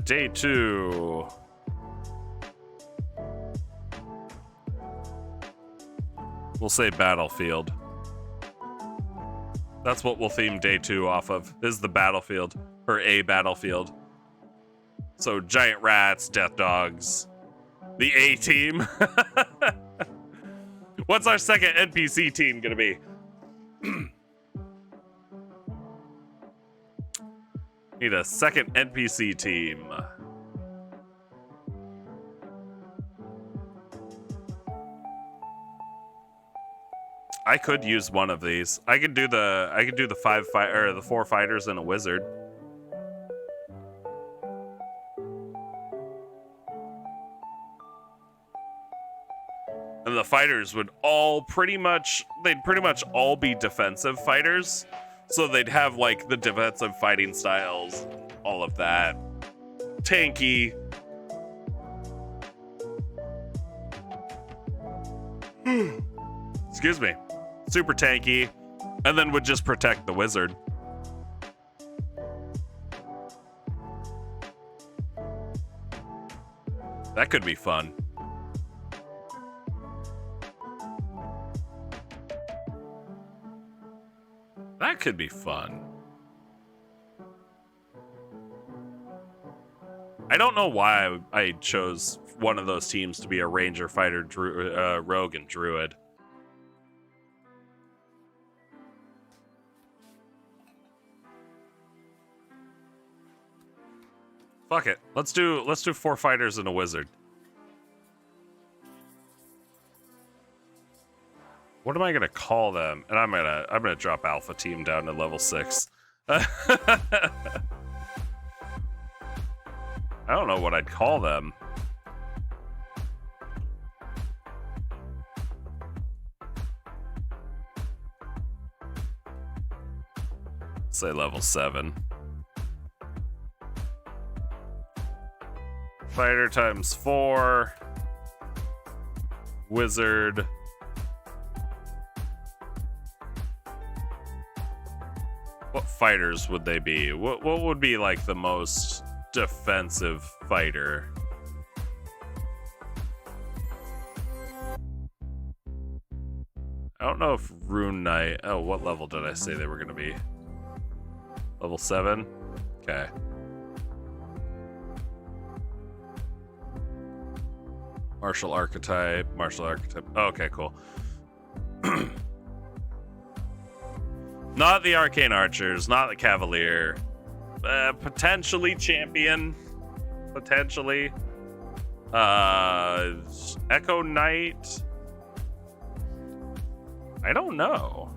Day 2. We'll say battlefield. That's what we'll theme day 2 off of, is the battlefield, or a battlefield. So giant rats, death dogs, the A team. What's our second NPC team gonna be? Need a second NPC team. I could use one of these. I could do the 4 fighters and a wizard. And the fighters would all pretty much all be defensive fighters. So they'd have like the defensive fighting styles, all of that. Tanky. Excuse me. Super tanky. And then would just protect the wizard. That could be fun. That could be fun. I don't know why I chose one of those teams to be a ranger, fighter, rogue, and druid. Fuck it. Let's do 4 fighters and a wizard. What am I gonna call them? And I'm gonna drop Alpha Team down to level 6. I don't know what I'd call them. Say level 7. Fighter times 4. Wizard. What fighters would they be? What would be like the most defensive fighter? I don't know if Rune Knight... Oh, what level did I say they were going to be? Level 7? Okay. Martial archetype. Oh, okay, cool. Not the arcane archers, not the cavalier. Potentially champion. Potentially. Echo Knight. I don't know.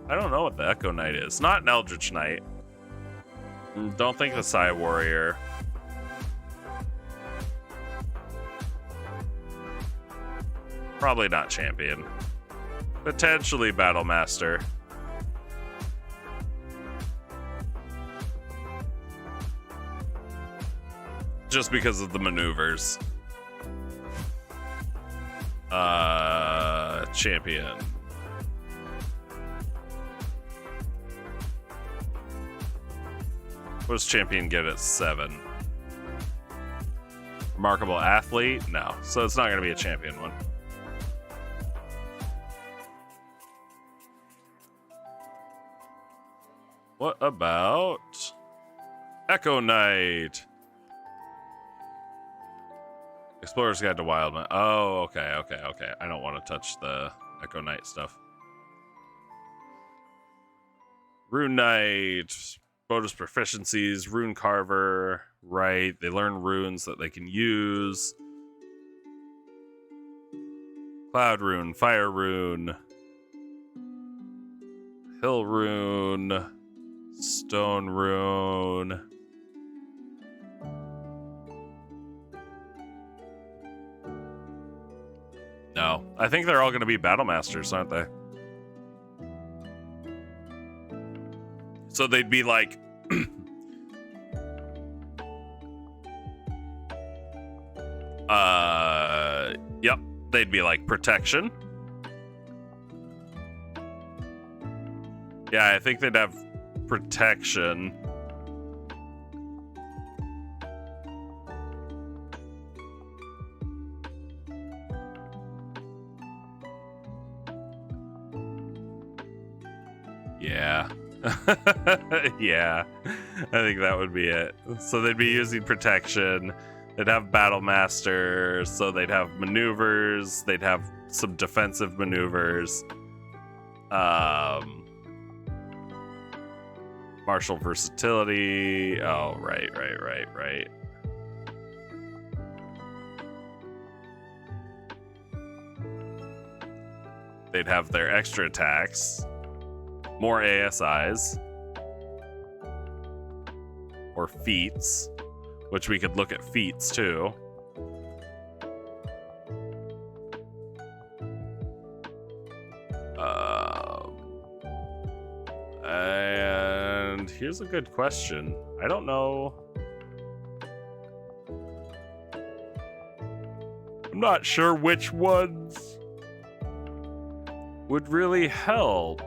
I don't know what the Echo Knight is. Not an Eldritch Knight. Don't think the Psy Warrior. Probably not champion. Potentially Battle Master. Just because of the maneuvers. Champion. What does champion get at 7? Remarkable athlete? No. So it's not going to be a champion one. What about Echo Knight? Explorer's Guide to Wildman. Oh, okay. I don't want to touch the Echo Knight stuff. Rune Knight. bonus proficiencies, rune carver, right? They learn runes that they can use. Cloud rune, fire rune, hill rune, stone rune. No, I think they're all going to be battle masters, aren't they? So they'd be like yep, they'd be like protection. Yeah, I think they'd have protection. Yeah. Yeah, I think that would be it. So they'd be using protection. They'd have battle masters, so they'd have maneuvers. They'd have some defensive maneuvers. Martial versatility. Oh, right. They'd have their extra attacks. More ASIs. Or feats. Which we could look at feats too. And here's a good question. I don't know. I'm not sure which ones would really help.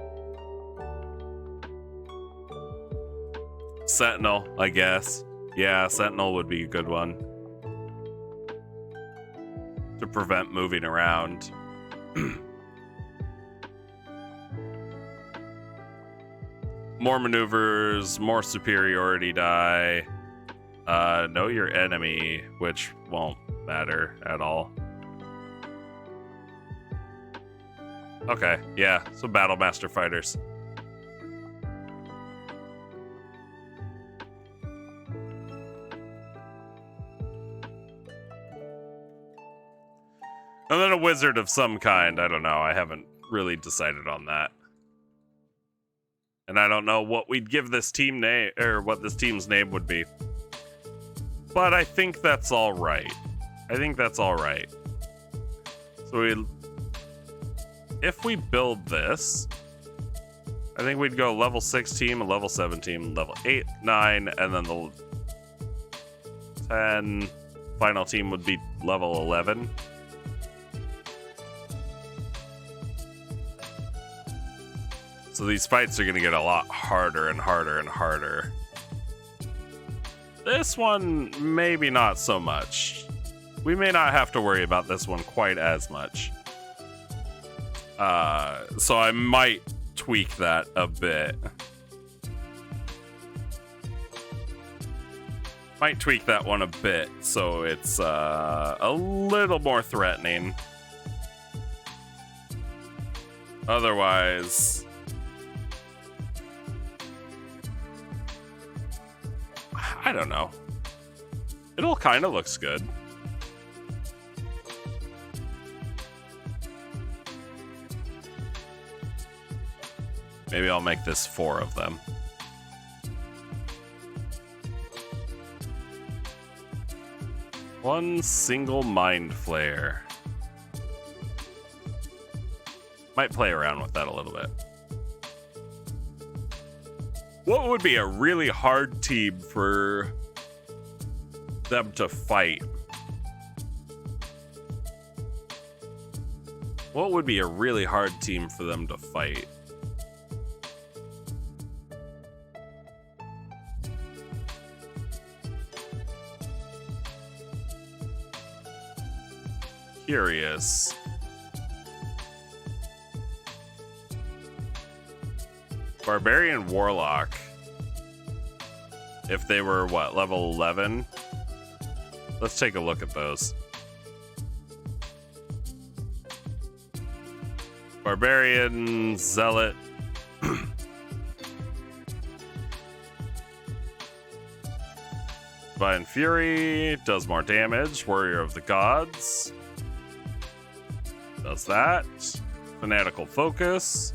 Sentinel, I guess. Yeah, Sentinel would be a good one. To prevent moving around. More maneuvers, more superiority die. Know your enemy, which won't matter at all. Okay, yeah, so Battle Master fighters. And then a wizard of some kind. I don't know. I haven't really decided on that. And I don't know what we'd give this team name, or what this team's name would be. But I think that's all right. So if we build this, I think we'd go level 6 team, a level 7 team, level 8, 9, and then the 10 final team would be level 11. So these fights are going to get a lot harder and harder and harder. This one, maybe not so much. We may not have to worry about this one quite as much. So I might tweak that a bit. Might tweak that one a bit so it's a little more threatening. Otherwise, I don't know. It all kind of looks good. Maybe I'll make this 4 of them. One single mind flare. Might play around with that a little bit. What would be a really hard team for them to fight? What would be a really hard team for them to fight? Curious. Barbarian Warlock. If they were, what, level 11? Let's take a look at those. Barbarian, Zealot. Divine Fury does more damage. Warrior of the Gods does that. Fanatical Focus.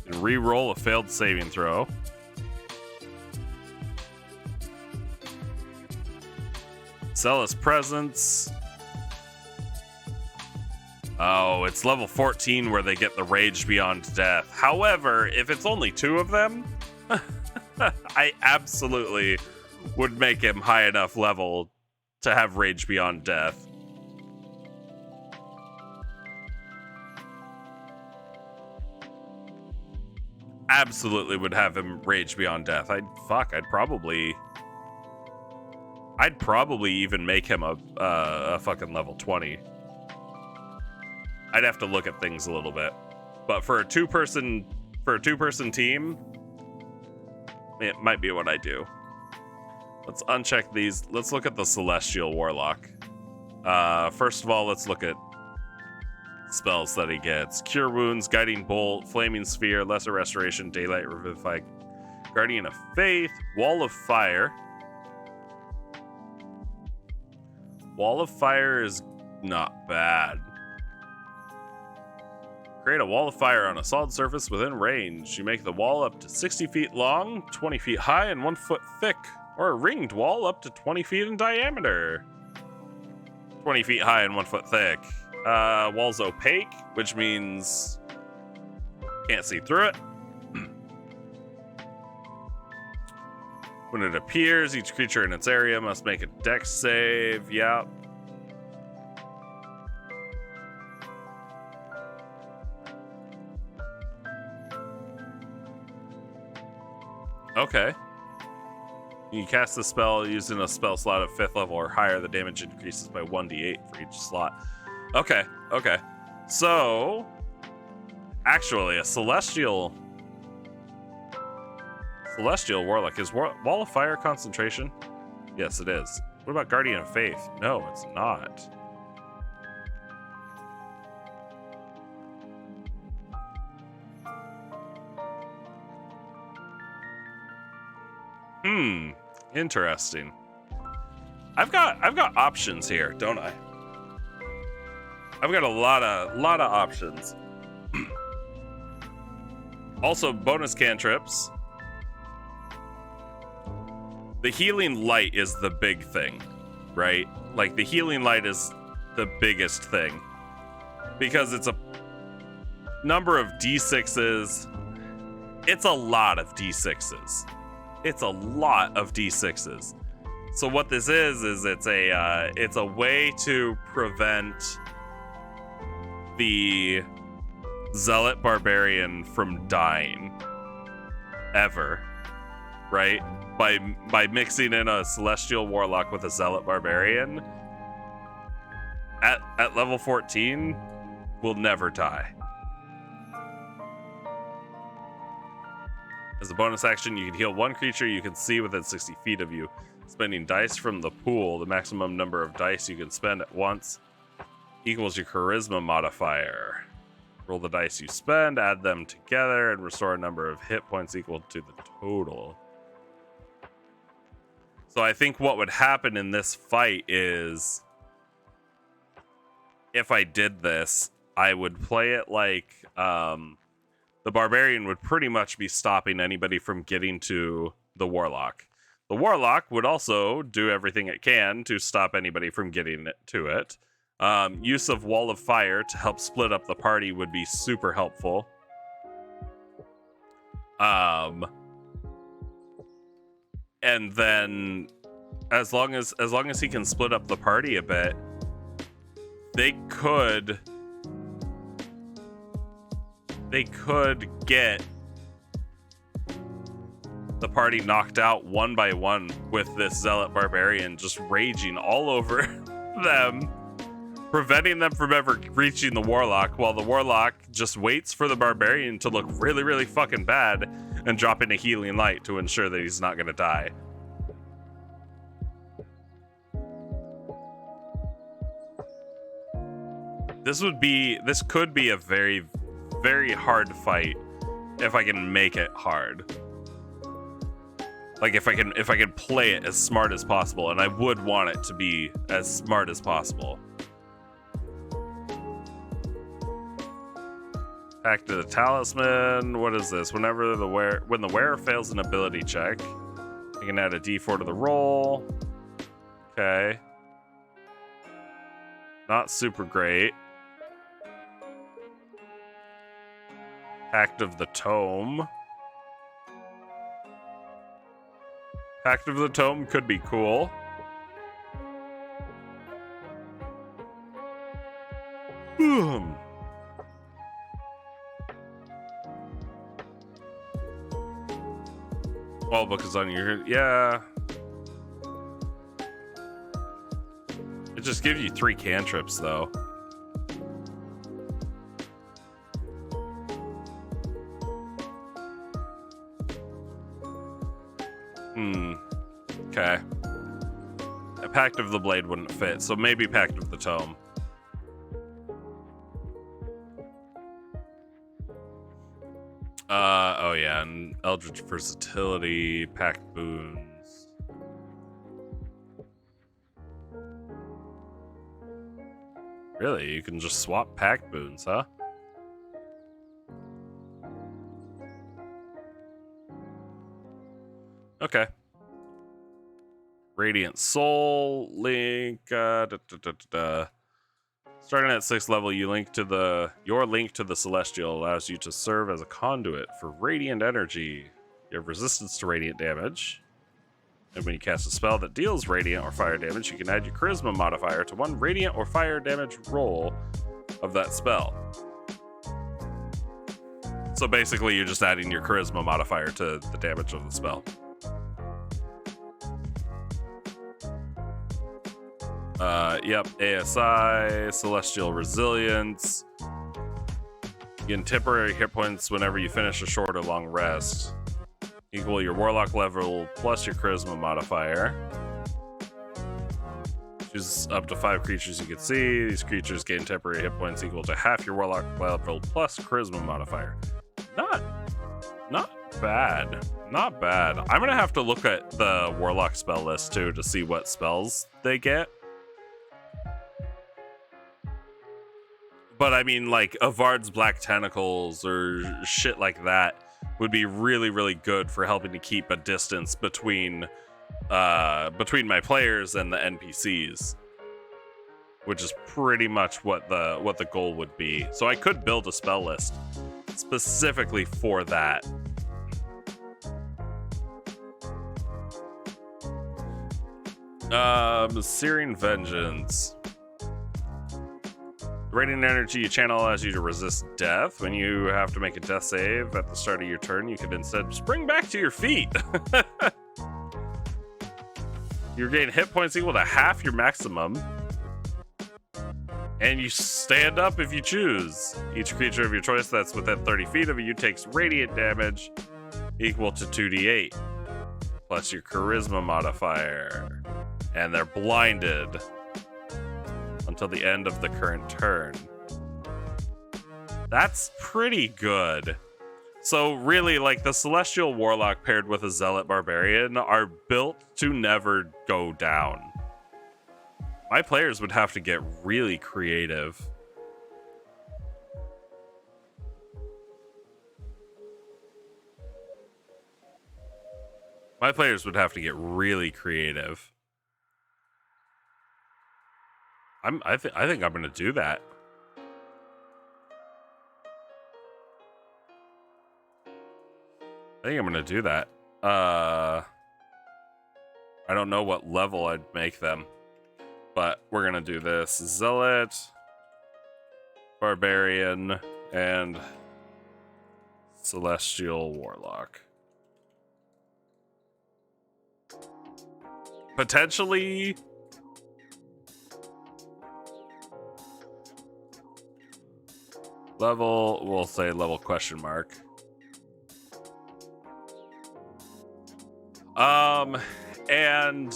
Can re-roll a failed saving throw. Zealous Presence. Oh, it's level 14 where they get the Rage Beyond Death. However, if it's only 2 of them, I absolutely would make him high enough level to have Rage Beyond Death. Absolutely would have him Rage Beyond Death. I'd probably even make him a fucking level 20. I'd have to look at things a little bit. But for a two-person team, it might be what I do. Let's uncheck these. Let's look at the Celestial Warlock. First of all, let's look at spells that he gets. Cure Wounds, Guiding Bolt, Flaming Sphere, Lesser Restoration, Daylight Revivify, Guardian of Faith, Wall of Fire. Wall of Fire is not bad. Create a wall of fire on a solid surface within range. You make the wall up to 60 feet long, 20 feet high, and 1 foot thick, or a ringed wall up to 20 feet in diameter. 20 feet high and 1 foot thick. Wall's opaque, which means can't see through it. When it appears, each creature in its area must make a dex save. Yep. Okay. You cast the spell using a spell slot of 5th level or higher. The damage increases by 1d8 for each slot. Okay. So, actually, a Celestial Warlock. Is Wall of Fire concentration? Yes, it is. What about Guardian of Faith? No, it's not. Interesting. I've got options here, don't I? I've got a lot of options. Also, bonus cantrips. The Healing Light is the big thing, right? Like, the Healing Light is the biggest thing. Because it's a number of d6s. It's a lot of d6s. It's a lot of d6s. So what this is it's a way to prevent the Zealot Barbarian from dying ever, right? By mixing in a Celestial Warlock with a Zealot Barbarian at level 14 will never die. As a bonus action, you can heal 1 creature you can see within 60 feet of you. Spending dice from the pool, the maximum number of dice you can spend at once equals your charisma modifier. Roll the dice you spend, add them together, and restore a number of hit points equal to the total. So I think what would happen in this fight is, if I did this, I would play it like the Barbarian would pretty much be stopping anybody from getting to the Warlock. The Warlock would also do everything it can to stop anybody from getting to it. Use of Wall of Fire to help split up the party would be super helpful. And then as long as he can split up the party a bit, they could get the party knocked out one by one with this Zealot Barbarian just raging all over them, preventing them from ever reaching the Warlock, while the Warlock just waits for the Barbarian to look really, really fucking bad and dropping a Healing Light to ensure that he's not going to die. This could be a very, very hard fight if I can make it hard. Like if I can play it as smart as possible, and I would want it to be as smart as possible. Back to the talisman. What is this? When the wearer fails an ability check, you can add a D4 to the roll. Okay. Not super great. Pact of the Tome. Pact of the Tome could be cool. All book is on your... Yeah. It just gives you 3 cantrips, though. Okay. A Pact of the Blade wouldn't fit, so maybe Pact of the Tome. Oh yeah, and Eldritch Versatility, Pact Boons. Really? You can just swap Pact Boons, huh? Okay. Radiant Soul, Link, Starting at 6th level, your link to the Celestial allows you to serve as a conduit for radiant energy. You have resistance to radiant damage. And when you cast a spell that deals radiant or fire damage, you can add your charisma modifier to 1 radiant or fire damage roll of that spell. So basically, you're just adding your charisma modifier to the damage of the spell. Yep, ASI, Celestial Resilience. You gain temporary hit points whenever you finish a short or long rest. Equal your Warlock level plus your Charisma modifier. Choose up to 5 creatures you can see. These creatures gain temporary hit points equal to half your Warlock level plus Charisma modifier. Not bad. Not bad. I'm gonna have to look at the Warlock spell list too to see what spells they get. But I mean, like, Avard's Black Tentacles or shit like that would be really, really good for helping to keep a distance between my players and the NPCs, which is pretty much what the goal would be. So I could build a spell list specifically for that. Searing Vengeance. Radiant energy you channel allows you to resist death. When you have to make a death save at the start of your turn, you can instead spring back to your feet. You gain hit points equal to half your maximum. And you stand up if you choose. Each creature of your choice that's within 30 feet of you takes radiant damage equal to 2d8. Plus your charisma modifier. And they're blinded until the end of the current turn. That's pretty good. So really, like, the Celestial Warlock paired with a Zealot Barbarian are built to never go down. My players would have to get really creative. My players would have to get really creative. I think I'm gonna do that. I think I'm gonna do that. I don't know what level I'd make them, but we're gonna do this. Zealot, Barbarian, and Celestial Warlock. Potentially level, we'll say level question mark. And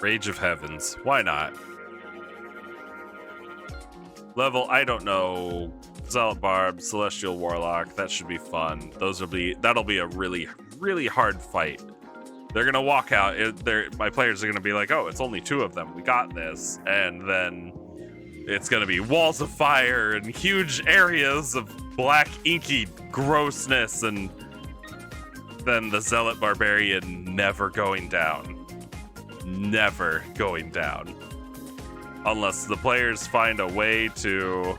Rage of Heavens. Why not? Level, I don't know. Zealot Barb, Celestial Warlock, that should be fun. That'll be a really, really hard fight. They're gonna walk out. My players are gonna be like, "Oh, it's only 2 of them. We got this." And then it's gonna be walls of fire and huge areas of black, inky grossness, and then the Zealot Barbarian never going down. Never going down. Unless the players find a way to...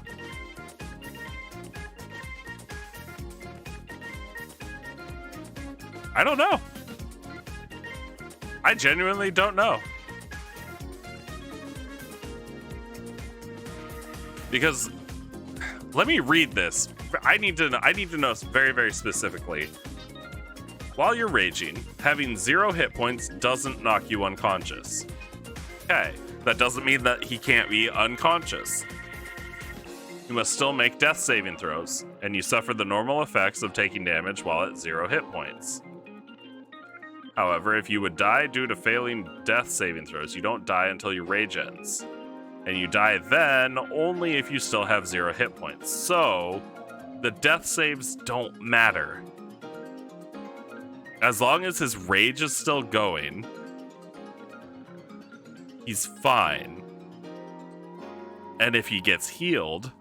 I don't know. I genuinely don't know. Because let me read this. I need to know very, very specifically. While you're raging, having 0 hit points doesn't knock you unconscious. Okay, that doesn't mean that he can't be unconscious. You must still make death saving throws, and you suffer the normal effects of taking damage while at 0 hit points. However, if you would die due to failing death saving throws, you don't die until your rage ends. And you die then only if you still have 0 hit points. So, the death saves don't matter. As long as his rage is still going, he's fine. And if he gets healed,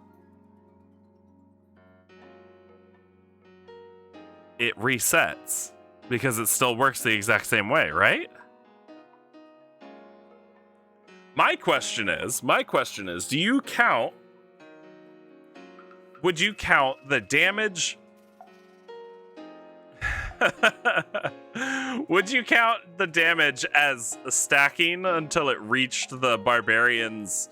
it resets. Because it still works the exact same way, right? My question is, would you count the damage? Would you count the damage as stacking until it reached the barbarian's,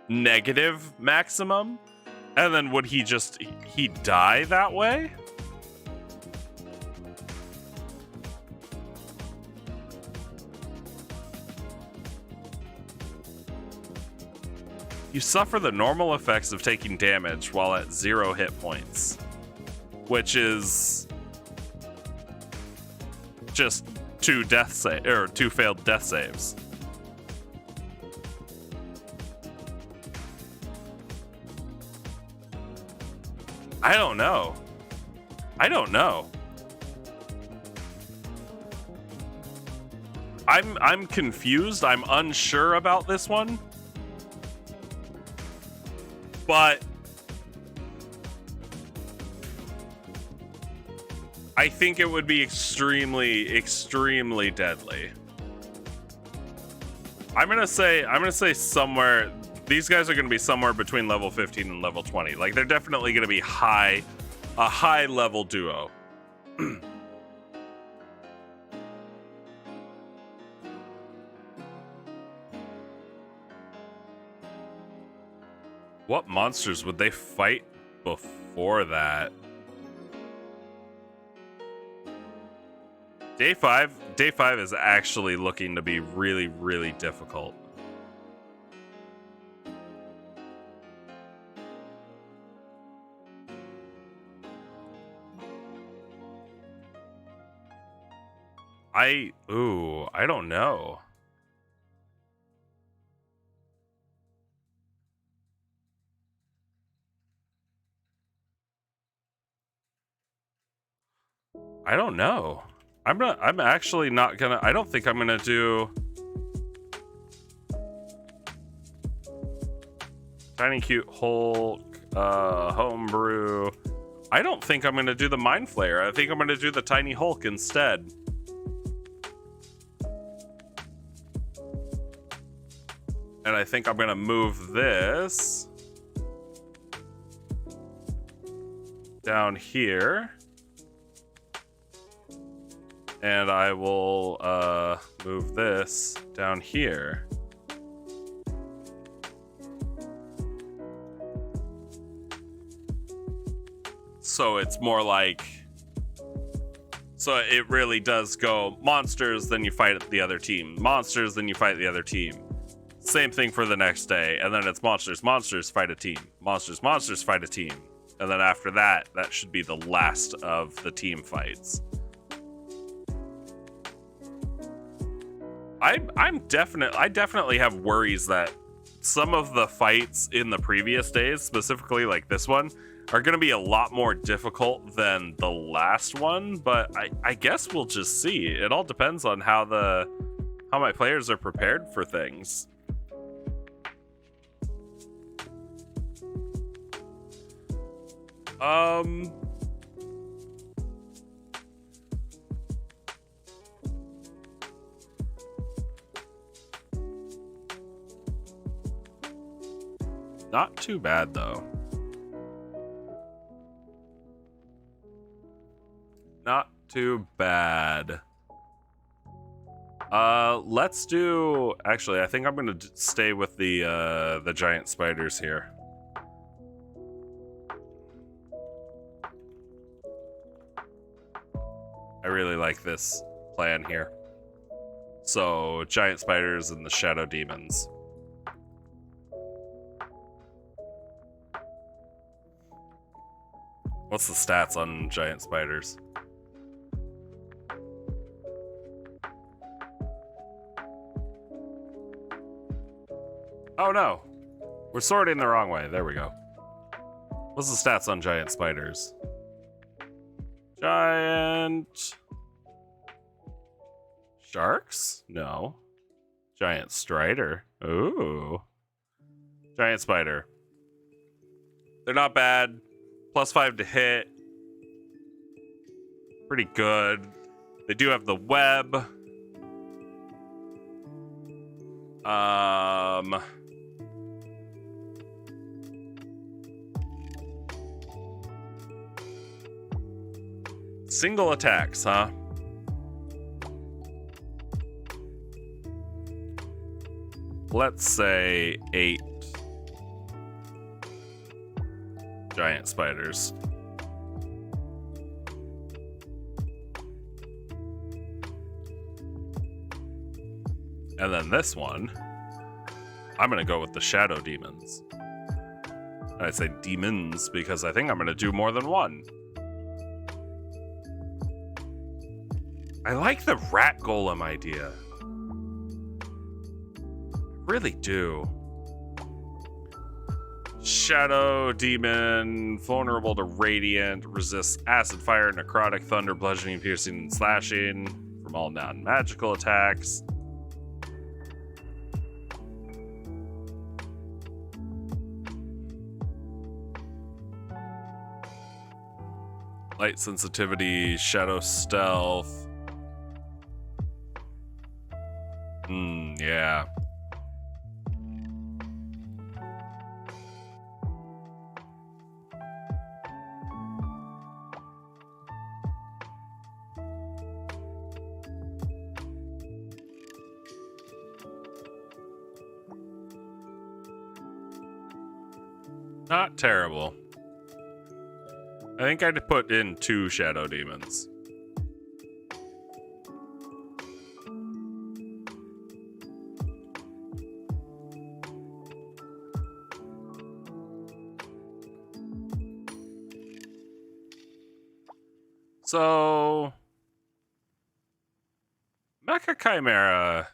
negative maximum? And then would he die that way? You suffer the normal effects of taking damage while at 0 hit points, which is just 2 failed death saves. I don't know. I'm confused. I'm unsure about this one. But I think it would be extremely, extremely deadly. I'm gonna say somewhere. These guys are gonna be somewhere between level 15 and level 20. Like, they're definitely gonna be a high level duo. What monsters would they fight before that? Day 5 is actually looking to be really, really difficult. I don't know. I don't know. I'm actually not gonna. I don't think I'm gonna do Tiny Cute Hulk, Homebrew. I don't think I'm gonna do the Mind Flayer. I think I'm gonna do the Tiny Hulk instead. And I think I'm gonna move this down here. And I will move this down here. So it's more like... So it really does go monsters, then you fight the other team. Monsters, then you fight the other team. Same thing for the next day. And then it's monsters, monsters fight a team. Monsters, monsters fight a team. And then after that, that should be the last of the team fights. I definitely have worries that some of the fights in the previous days, specifically like this one, are going to be a lot more difficult than the last one, but I guess we'll just see. It all depends on how my players are prepared for things. Not too bad though. Not too bad. Let's do... Actually, I think I'm gonna stay with the giant spiders here. I really like this plan here. So, giant spiders and the shadow demons. What's the stats on giant spiders? Oh no! We're sorting the wrong way. There we go. What's the stats on giant spiders? Giant... Sharks? No. Giant strider. Ooh. Giant spider. They're not bad. +5 to hit. Pretty good. They do have the web. Single attacks, huh? Let's say 8 giant spiders. And then this one, I'm gonna go with the shadow demons. And I say demons because I think I'm gonna do more than one. I like the rat golem idea. I really do. Shadow demon, vulnerable to radiant, resists acid, fire, necrotic, thunder, bludgeoning, piercing, and slashing from all non-magical attacks. Light sensitivity, shadow stealth. Yeah. Not terrible. I think I'd put in 2 shadow demons. So, Mecha Chimera.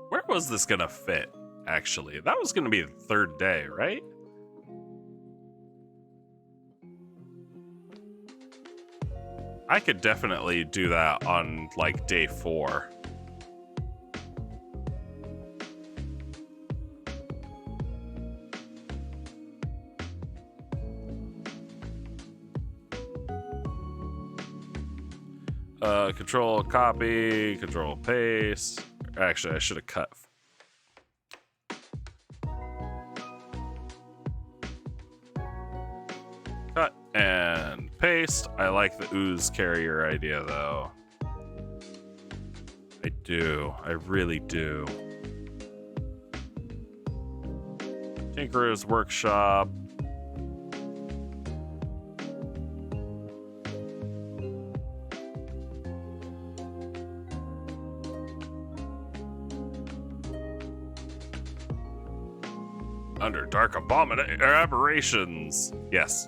Where was this gonna fit, actually? That was gonna be the 3rd day, right? I could definitely do that on, like, day 4. Control copy, control paste. Actually, I should have cut. Cut and paste. I like the ooze carrier idea, though. I do. I really do. Tinkerer's Workshop. Under dark aberrations. Yes.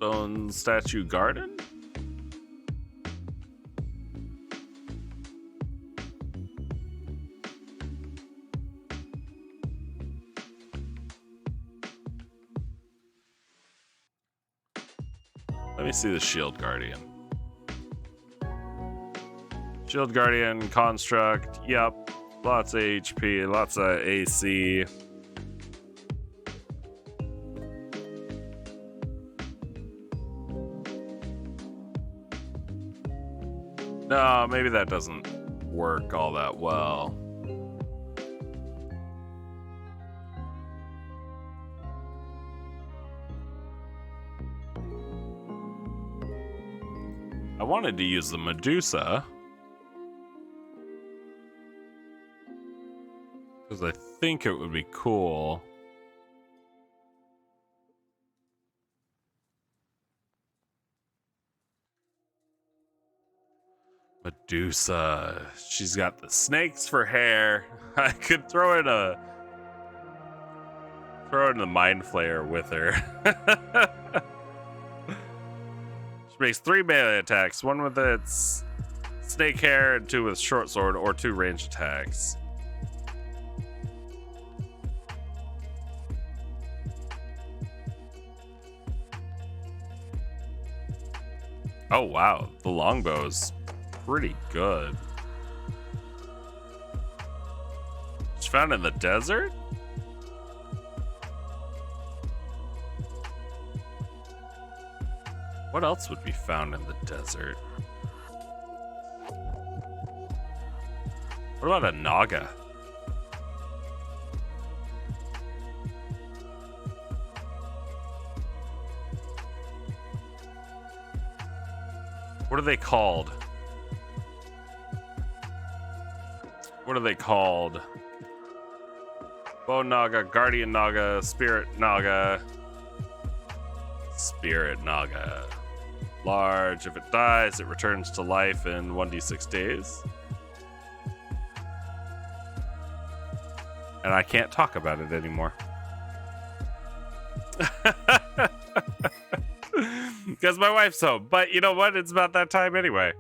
Stone statue garden? Let me see the Shield Guardian. Shield Guardian, Construct, yep. Lots of HP, lots of AC. No, maybe that doesn't work all that well. I wanted to use the Medusa. Because I think it would be cool. Medusa. She's got the snakes for hair. I could throw in the Mind Flayer with her. She makes 3 melee attacks, 1 with its snake hair and 2 with short sword, or 2 ranged attacks. Oh wow, the longbow's pretty good. It's found in the desert? What else would be found in the desert? What about a Naga? What are they called? What are they called? Bone Naga, Guardian Naga, Spirit Naga. Spirit Naga. Large. If it dies, it returns to life in 1d6 days. And I can't talk about it anymore. Because my wife's home. But you know what? It's about that time anyway.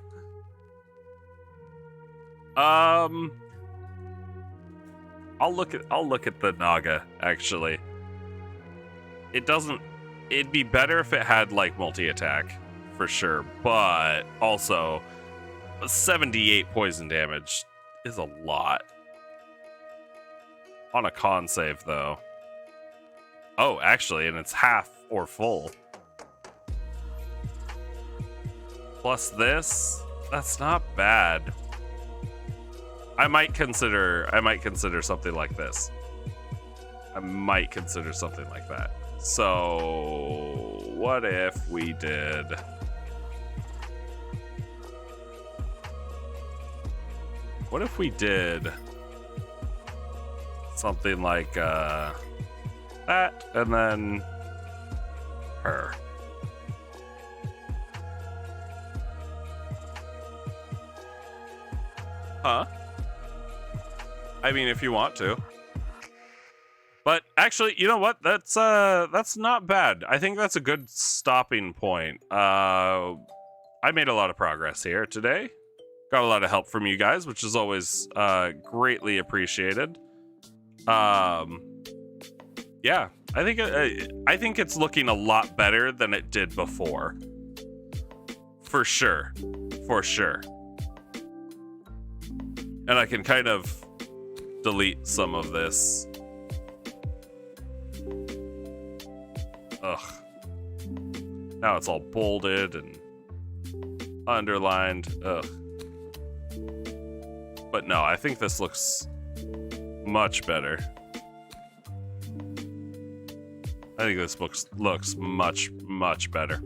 I'll look at the Naga, actually. It'd be better if it had like multi-attack, for sure. But also 78 poison damage is a lot. On a con save though. Oh, actually, and it's half or full. Plus this, that's not bad. I might consider something like this. I might consider something like that. So, what if we did... What if we did something like that, and then her? Huh? I mean, if you want to. But actually, you know what? That's not bad. I think that's a good stopping point. I made a lot of progress here today. Got a lot of help from you guys, which is always greatly appreciated. Yeah, I think it's looking a lot better than it did before. For sure. For sure. And I can kind of delete some of this. Ugh. Now it's all bolded and underlined. Ugh. But no, I think this looks much better. I think this looks much, much better.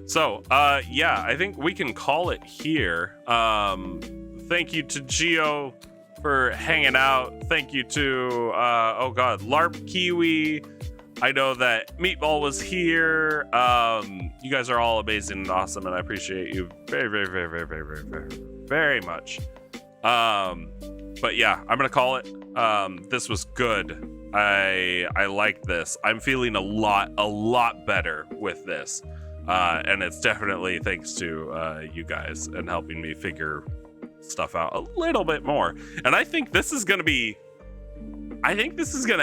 So, yeah, I think we can call it here. Thank you to Geo for hanging out. Thank you to, LARP Kiwi. I know that Meatball was here. You guys are all amazing and awesome, and I appreciate you very, very, very, very, very, very, very, very much. But yeah, I'm gonna call it. This was good. I like this. I'm feeling a lot better with this. And it's definitely thanks to you guys and helping me figure stuff out a little bit more. And I think this is going to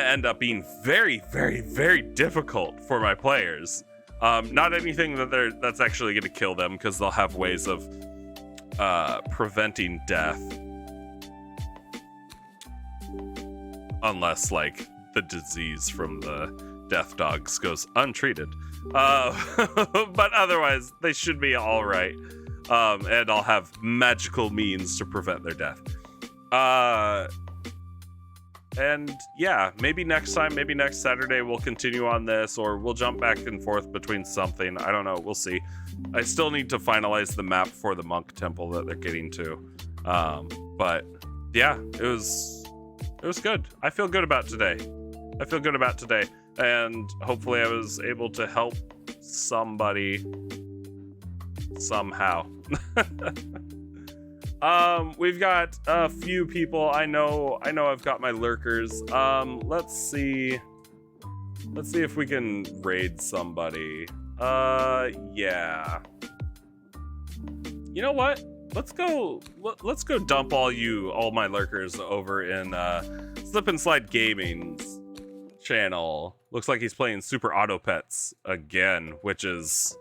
end up being very, very, very difficult for my players. Not anything that's actually going to kill them, because they'll have ways of preventing death, unless like the disease from the death dogs goes untreated. But otherwise, they should be all right. And I'll have magical means to prevent their death. And yeah, maybe next time, maybe next Saturday, we'll continue on this, or we'll jump back and forth between something. I don't know. We'll see. I still need to finalize the map for the monk temple that they're getting to. But yeah, it was good. I feel good about today. And hopefully I was able to help somebody somehow. We've got a few people. I know I've got my lurkers. Let's see if we can raid somebody. Yeah. You know what? Let's go dump all my lurkers over in Slip and Slide Gaming's channel. Looks like he's playing Super Auto Pets again, which is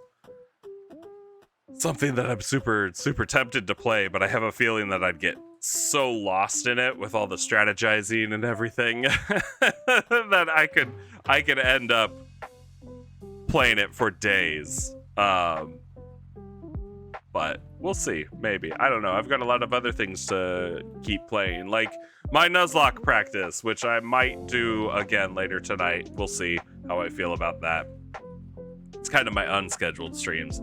something that I'm super, super tempted to play, but I have a feeling that I'd get so lost in it with all the strategizing and everything that I could end up playing it for days. But we'll see, maybe. I don't know. I've got a lot of other things to keep playing, like my Nuzlocke practice, which I might do again later tonight. We'll see how I feel about that. It's kind of my unscheduled streams.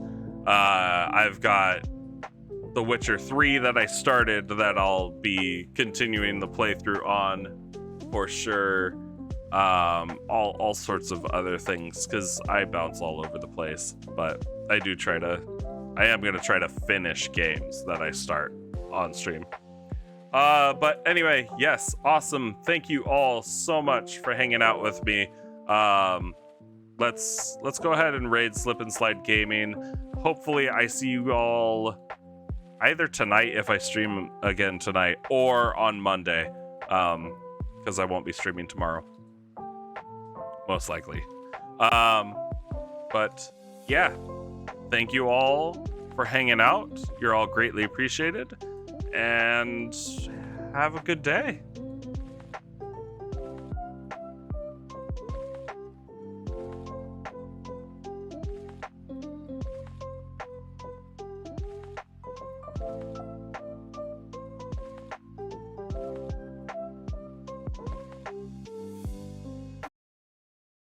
I've got The Witcher 3 that I started that I'll be continuing the playthrough on for sure. All sorts of other things, because I bounce all over the place, but I am going to try to finish games that I start on stream. But anyway, yes, awesome. Thank you all so much for hanging out with me. Let's go ahead and raid Slip and Slide Gaming. Hopefully I see you all either tonight if I stream again tonight, or on Monday, because I won't be streaming tomorrow, most likely. But yeah, thank you all for hanging out. You're all greatly appreciated, and have a good day.